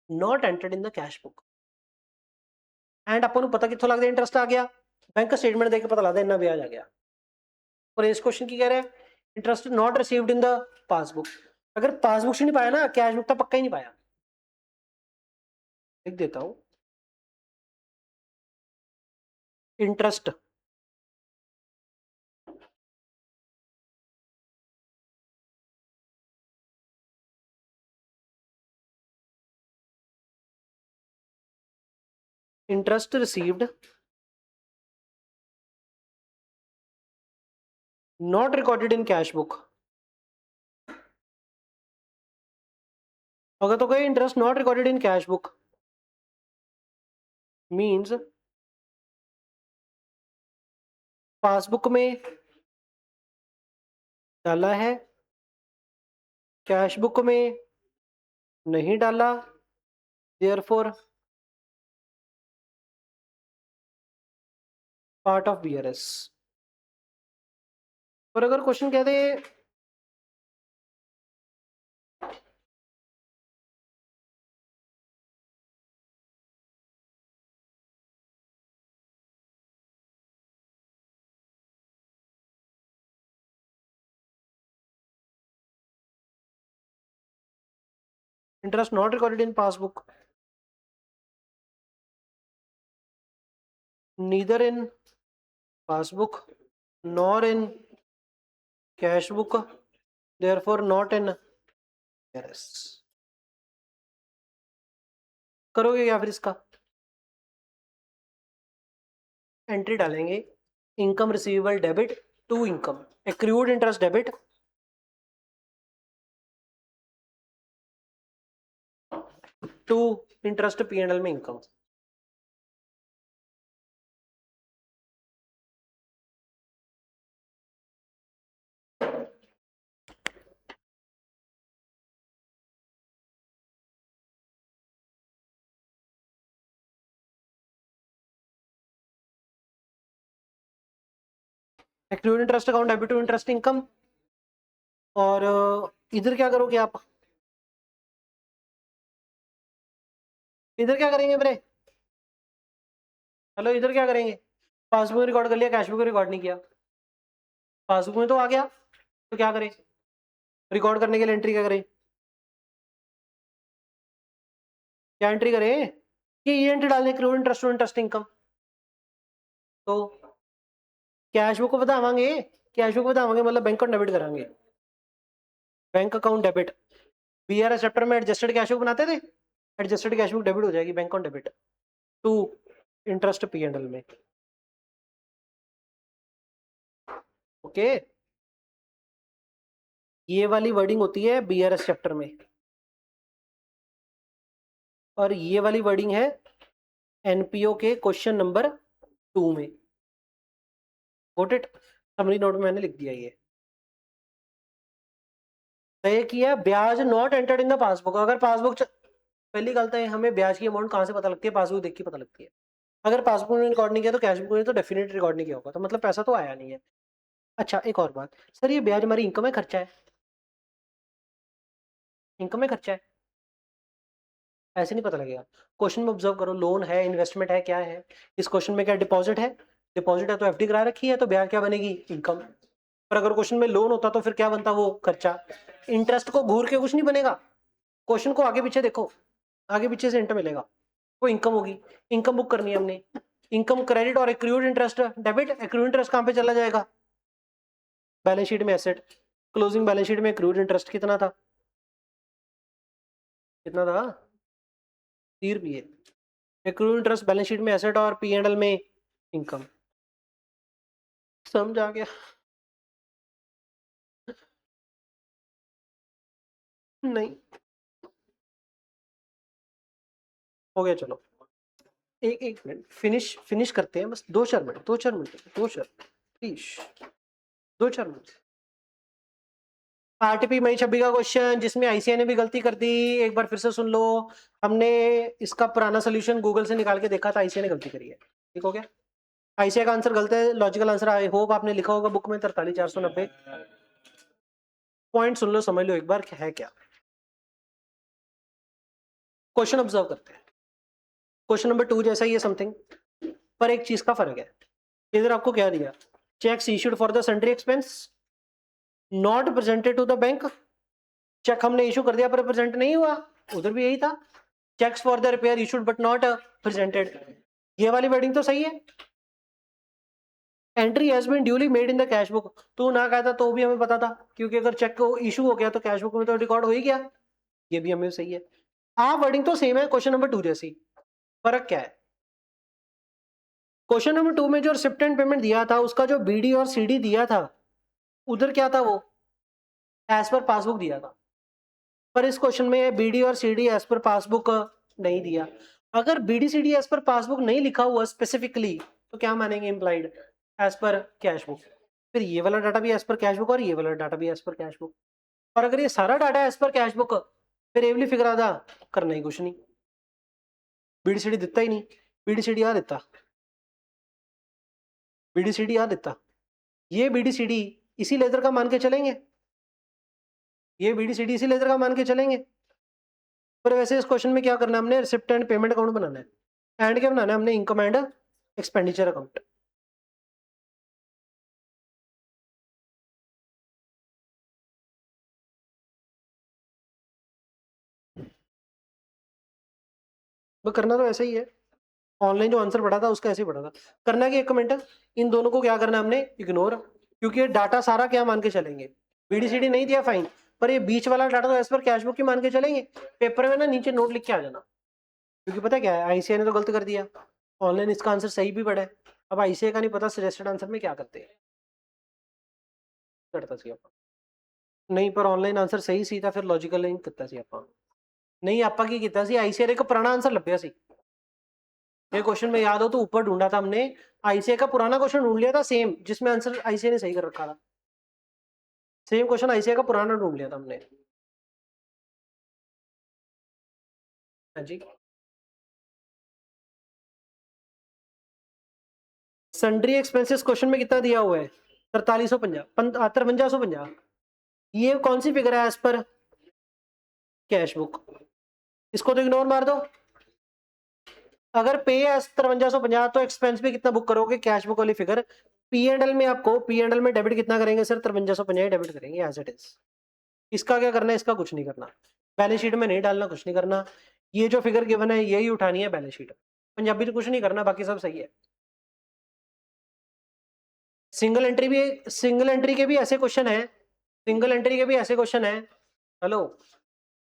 [SPEAKER 1] not entered in the cash book. And अपन को पता कितना लगता है इंटरेस्ट आ गया, बैंक का स्टेटमेंट देख के पता लगता है इतना ब्याज आ गया। और इस क्वेश्चन की कह रहे हैं interest not received in the passbook, अगर पासबुक से नहीं पाया ना कैश बुक तो पक्का ही नहीं पाया। लिख देता हूं, interest interest received not recorded in cash book, अगर तो कहे interest not recorded in cash book means passbook में डाला है, कैश बुक में नहीं डाला, देयरफॉर पार्ट ऑफ बीआरएस। और अगर क्वेश्चन कह दे interest not recorded in passbook, neither in passbook nor in cash book, therefore not in BRS. करोगे या फिर इसका एंट्री डालेंगे, income receivable debit to income, accrued interest debit to interest PNL में income. Accrued interest account debit to interest income, और इधर क्या करोगे आप, इधर क्या करेंगे मेरे, हेलो इधर क्या करेंगे, पासबुक में रिकॉर्ड कर लिया, कैश बुक में रिकॉर्ड नहीं किया, पासबुक में तो आ गया, तो क्या करें, रिकॉर्ड करने के लिए एंट्री क्या करें, क्या एंट्री करें कि ये एंट्री डालने accrued interest to interest income, तो कैश बुक को बतावांगे, कैश बुक को बतावांगे मतलब बैंक अकाउंट डेबिट करांगे, bank account debit, BRS chapter में एडजस्टेड कैश बुक बनाते थे, एडजस्टेड कैश बुक डेबिट हो जाएगी bank account debit to interest PNL में। ओके, ये वाली वर्डिंग होती है बीआरएस चैप्टर में, और ये वाली वर्डिंग है एनपीओ के क्वेश्चन नंबर 2 में। गॉट इट, समरी नोट में मैंने लिख दिया ये तय किया, ब्याज not entered in the passbook, अगर पासबुक पहली गलत है, हमें ब्याज की अमाउंट कहाँ से पता लगती है, पासबुक देख के पता लगती है, अगर पासबुक में रिकॉर्ड नहीं किया तो कैश बुक में तो डेफिनेट रिकॉर्ड नहीं किया होगा, तो मतलब पैसा तो आया नहीं है। अच्छा एक और बात, सर ये ब्याज हमारी इनकम है खर्चा है, इनकम है खर्चा है, ऐसे नहीं पता लगेगा। क्वेश्चन में ऑब्जर्व करो, लोन है, इन्वेस्टमेंट है, क्या है। इस क्वेश्चन में क्या डिपॉजिट है, डिपॉजिट है तो एफडी करा रखी है, तो ब्याज क्या बनेगी, इनकम। पर अगर क्वेश्चन में लोन होता तो फिर क्या बनता, वो खर्चा। इंटरेस्ट को घूर के कुछ नहीं बनेगा, क्वेश्चन को आगे पीछे देखो, आगे पीछे से इंटर मिलेगा, वो इनकम होगी। इनकम बुक करनी है हमने, इनकम क्रेडिट और accrued interest debit. Accrued interest कहां पे चला जाएगा, बैलेंस शीट में एसेट। क्लोजिंग बैलेंस शीट में एक्रूड इंटरेस्ट कितना था, कितना था, 30 रुपये। एक्रूड इंटरेस्ट बैलेंस शीट में एसेट और पी एंड एल में इनकम। समझ आ गया, नहीं हो गया, चलो एक मिनट, फिनिश करते हैं बस, 2-4 मिनट, 2-4 मिनट, 2-4 मिनट। आरटीपी मई 26 का क्वेश्चन, जिसमें आईसीआई ने भी गलती कर दी, एक बार फिर से सुन लो। हमने इसका पुराना सोल्यूशन गूगल से निकाल के देखा था, आईसीआई ने गलती करी है, ठीक हो गया। आईसीआई का आंसर गलत है, लॉजिकल आंसर आई होप आपने लिखा होगा बुक में 43,490। पॉइंट सुन लो, समझ लो एक बार क्या है क्या। क्वेश्चन ऑब्जर्व करते हैं, क्वेश्चन नंबर 2 जैसा ही है समथिंग, पर एक चीज का फर्क है। इधर आपको क्या दिया, cheques issued for the sundry expense not presented to the bank. Cheque हमने इशू कर दिया पर प्रेजेंट नहीं हुआ, उधर भी यही था, cheques for the repair issued but not presented. ये वाली वर्डिंग तो सही है। Entry has been duly made in the cash book, तू ना कहता तो भी हमें पता था, क्योंकि अगर चेक को इशू हो गया तो कैश बुक में तो रिकॉर्ड हो ही गया, ये भी हमें सही है। आप वर्डिंग तो सेम है क्वेश्चन नंबर 2 जैसी, फर्क क्या है, क्वेश्चन नंबर 2 में जो रिसिप्टेंट पेमेंट दिया था उसका जो बीडी और सीडी दिया था, उधर क्या था, वो एज पर पासबुक दिया था। पर इस क्वेश्चन में बीडी और सीडी एज पर पासबुक नहीं दिया। अगर BD CD as per passbook नहीं लिखा हुआ स्पेसिफिकली, तो क्या मानेंगे, implied as per cash book. फिर ये वाला डाटा भी एज पर कैश बुक और ये वाला डाटा भी एज पर कैश बुक। और अगर ये सारा data as per cash book, फिर एवली फिगर आधा करना ही कुछ नहीं, बीडी सीडी दिता ही नहीं। बीडी सीडी आ देता, बीडी सीडी आ देता, ये बीडी सीडी इसी लेजर का मान के चलेंगे, ये बीडी सीडी इसी लेजर का मान के चलेंगे। पर वैसे इस क्वेश्चन में क्या करना है हमने, रिसिप्ट एंड पेमेंट अकाउंट बनाना है, एंड क्या बनाना है हमने, इनकम एंड एक्सपेंडिचर अकाउंट। वो करना तो ऐसा ही है, ऑनलाइन जो आंसर पढ़ा था उसका ऐसे ही पढ़ा था। करना कि एक कमेंट, इन दोनों को क्या करना है हमने, इग्नोर, क्योंकि ये डाटा सारा क्या मान के चलेंगे, बीडीसीडी नहीं दिया फाइन, पर ये बीच वाला डाटा तो एज पर कैश बुक ही मान के चलेंगे। पेपर में ना नीचे नोट लिख के आ जाना, क्योंकि पता क्या है, आईसीआई ने तो गलत कर दिया, ऑनलाइन इसका आंसर सही भी पड़ा है। अब आईसीआई का नहीं पता सजेस्टेड आंसर में क्या करते हैं, करता सी आप नहीं, पर ऑनलाइन आंसर सही था, फिर लॉजिकल नहीं करता सी आप नहीं, आपा की कीता सी, आईसीआई का पुराना आंसर लभ्या सी। ये क्वेश्चन में याद हो तो ऊपर ढूंढा था हमने, आईसीआई का पुराना क्वेश्चन ढूंढ लिया था सेम, जिसमें आंसर आईसीआई ने सही कर रखा था, सेम क्वेश्चन आईसीआई का पुराना ढूंढ लिया था हमने। हाँ जी, सन्ड्री एक्सपेंसेस क्वेश्चन में कितना दिया हुआ है, 5350, ये कौन सी फिगर है एज पर कैश बुक, इसको तो इग्नोर मार दो। अगर पे एज 5350 तो एक्सपेंस भी कितना बुक करोगे, कैश बुक वाली फिगर। पी एंड एल में आपको, पी एंड एल में डेबिट कितना करेंगे सर, 5350 डेबिट करेंगे एज इट इज। इसका क्या करना है, इसका कुछ नहीं करना, बैलेंस शीट में नहीं डालना, कुछ नहीं करना। ये जो फिगर गिवन है यही उठानी है बैलेंस शीट, पंजाबी तो कुछ नहीं करना, बाकी सब सही है। सिंगल एंट्री भी, सिंगल एंट्री के भी ऐसे क्वेश्चन है, सिंगल एंट्री के भी ऐसे क्वेश्चन है, हेलो,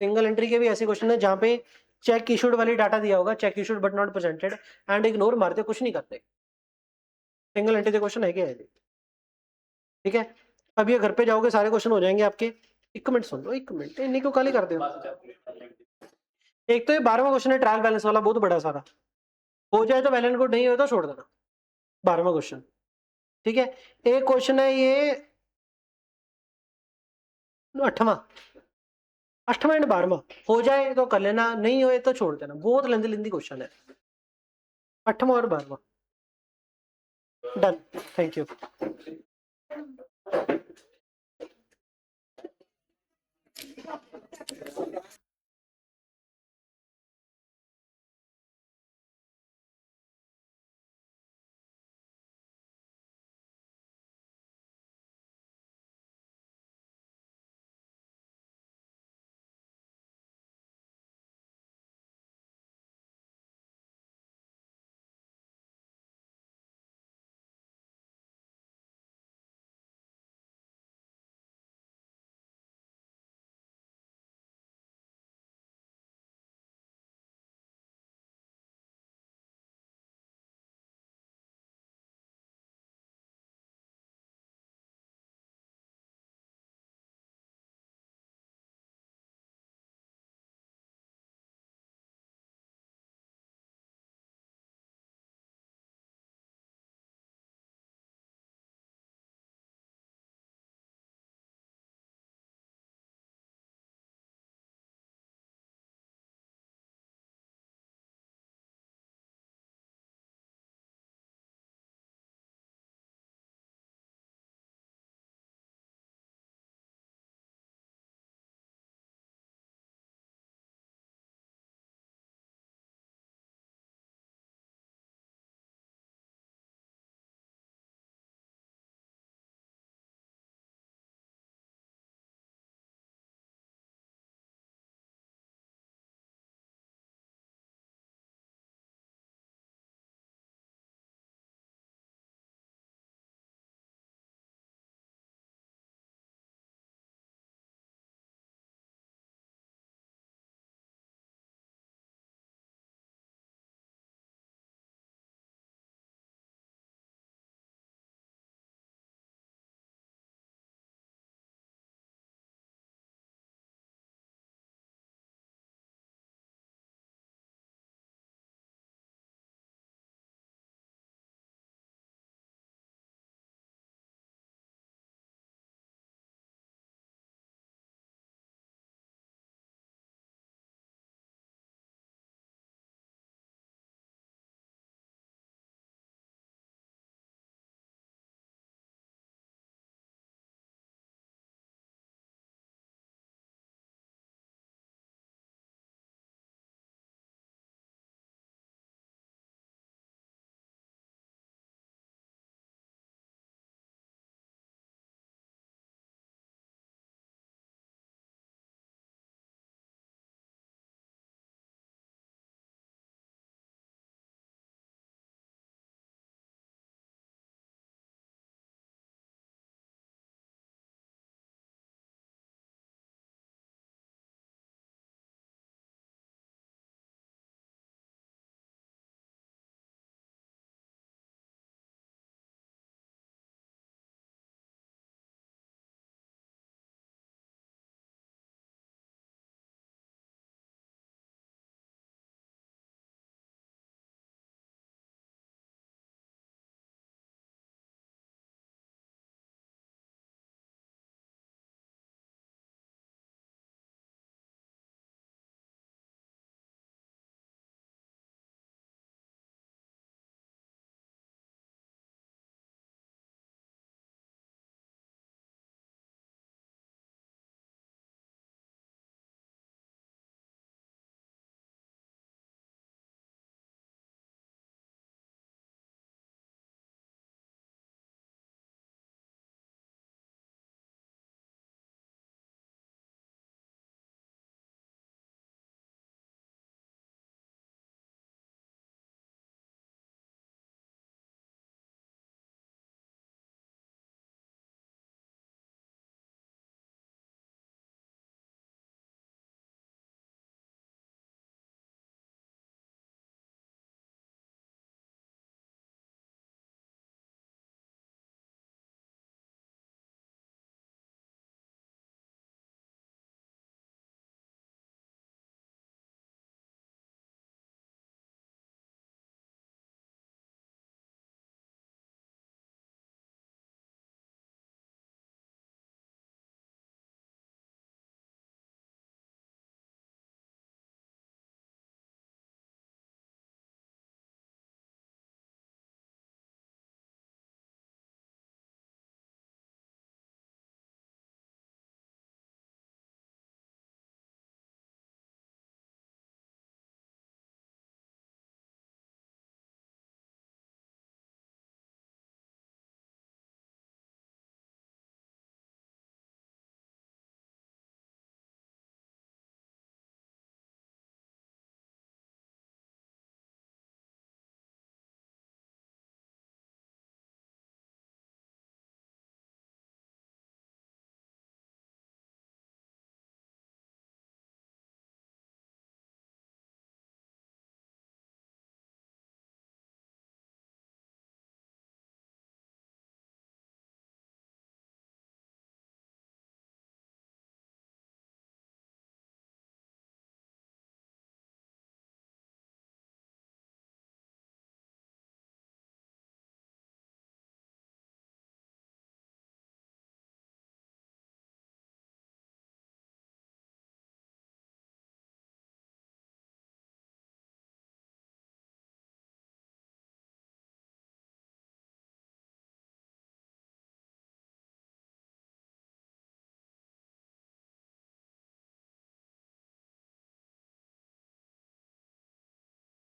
[SPEAKER 1] सिंगल एंट्री के भी ऐसे क्वेश्चन है जहां पे चेक इशूड वाली डाटा दिया होगा, check issued but not presented, and ignore मारते, कुछ नहीं करते। सिंगल एंट्री के क्वेश्चन है क्या है, ठीक है। अब ये घर पे जाओगे सारे क्वेश्चन हो जाएंगे आपके। एक मिनट सुन लो, एक मिनट, इन्हीं को खाली करते हो। एक तो ये 12वां क्वेश्चन है ट्रायल बैलेंस वाला, बहुत बड़ा सारा, हो जाए तो वैलेंट गुड, नहीं हो तो छोड़ देना, 12वां क्वेश्चन, ठीक है। एक क्वेश्चन है ये 8वां, 8वां एंड 12वां, हो जाए तो कर लेना, नहीं होए तो छोड़ देना, बहुत लेंदी लेंदी क्वेश्चन है, 8वां और 12वां। Done, thank you.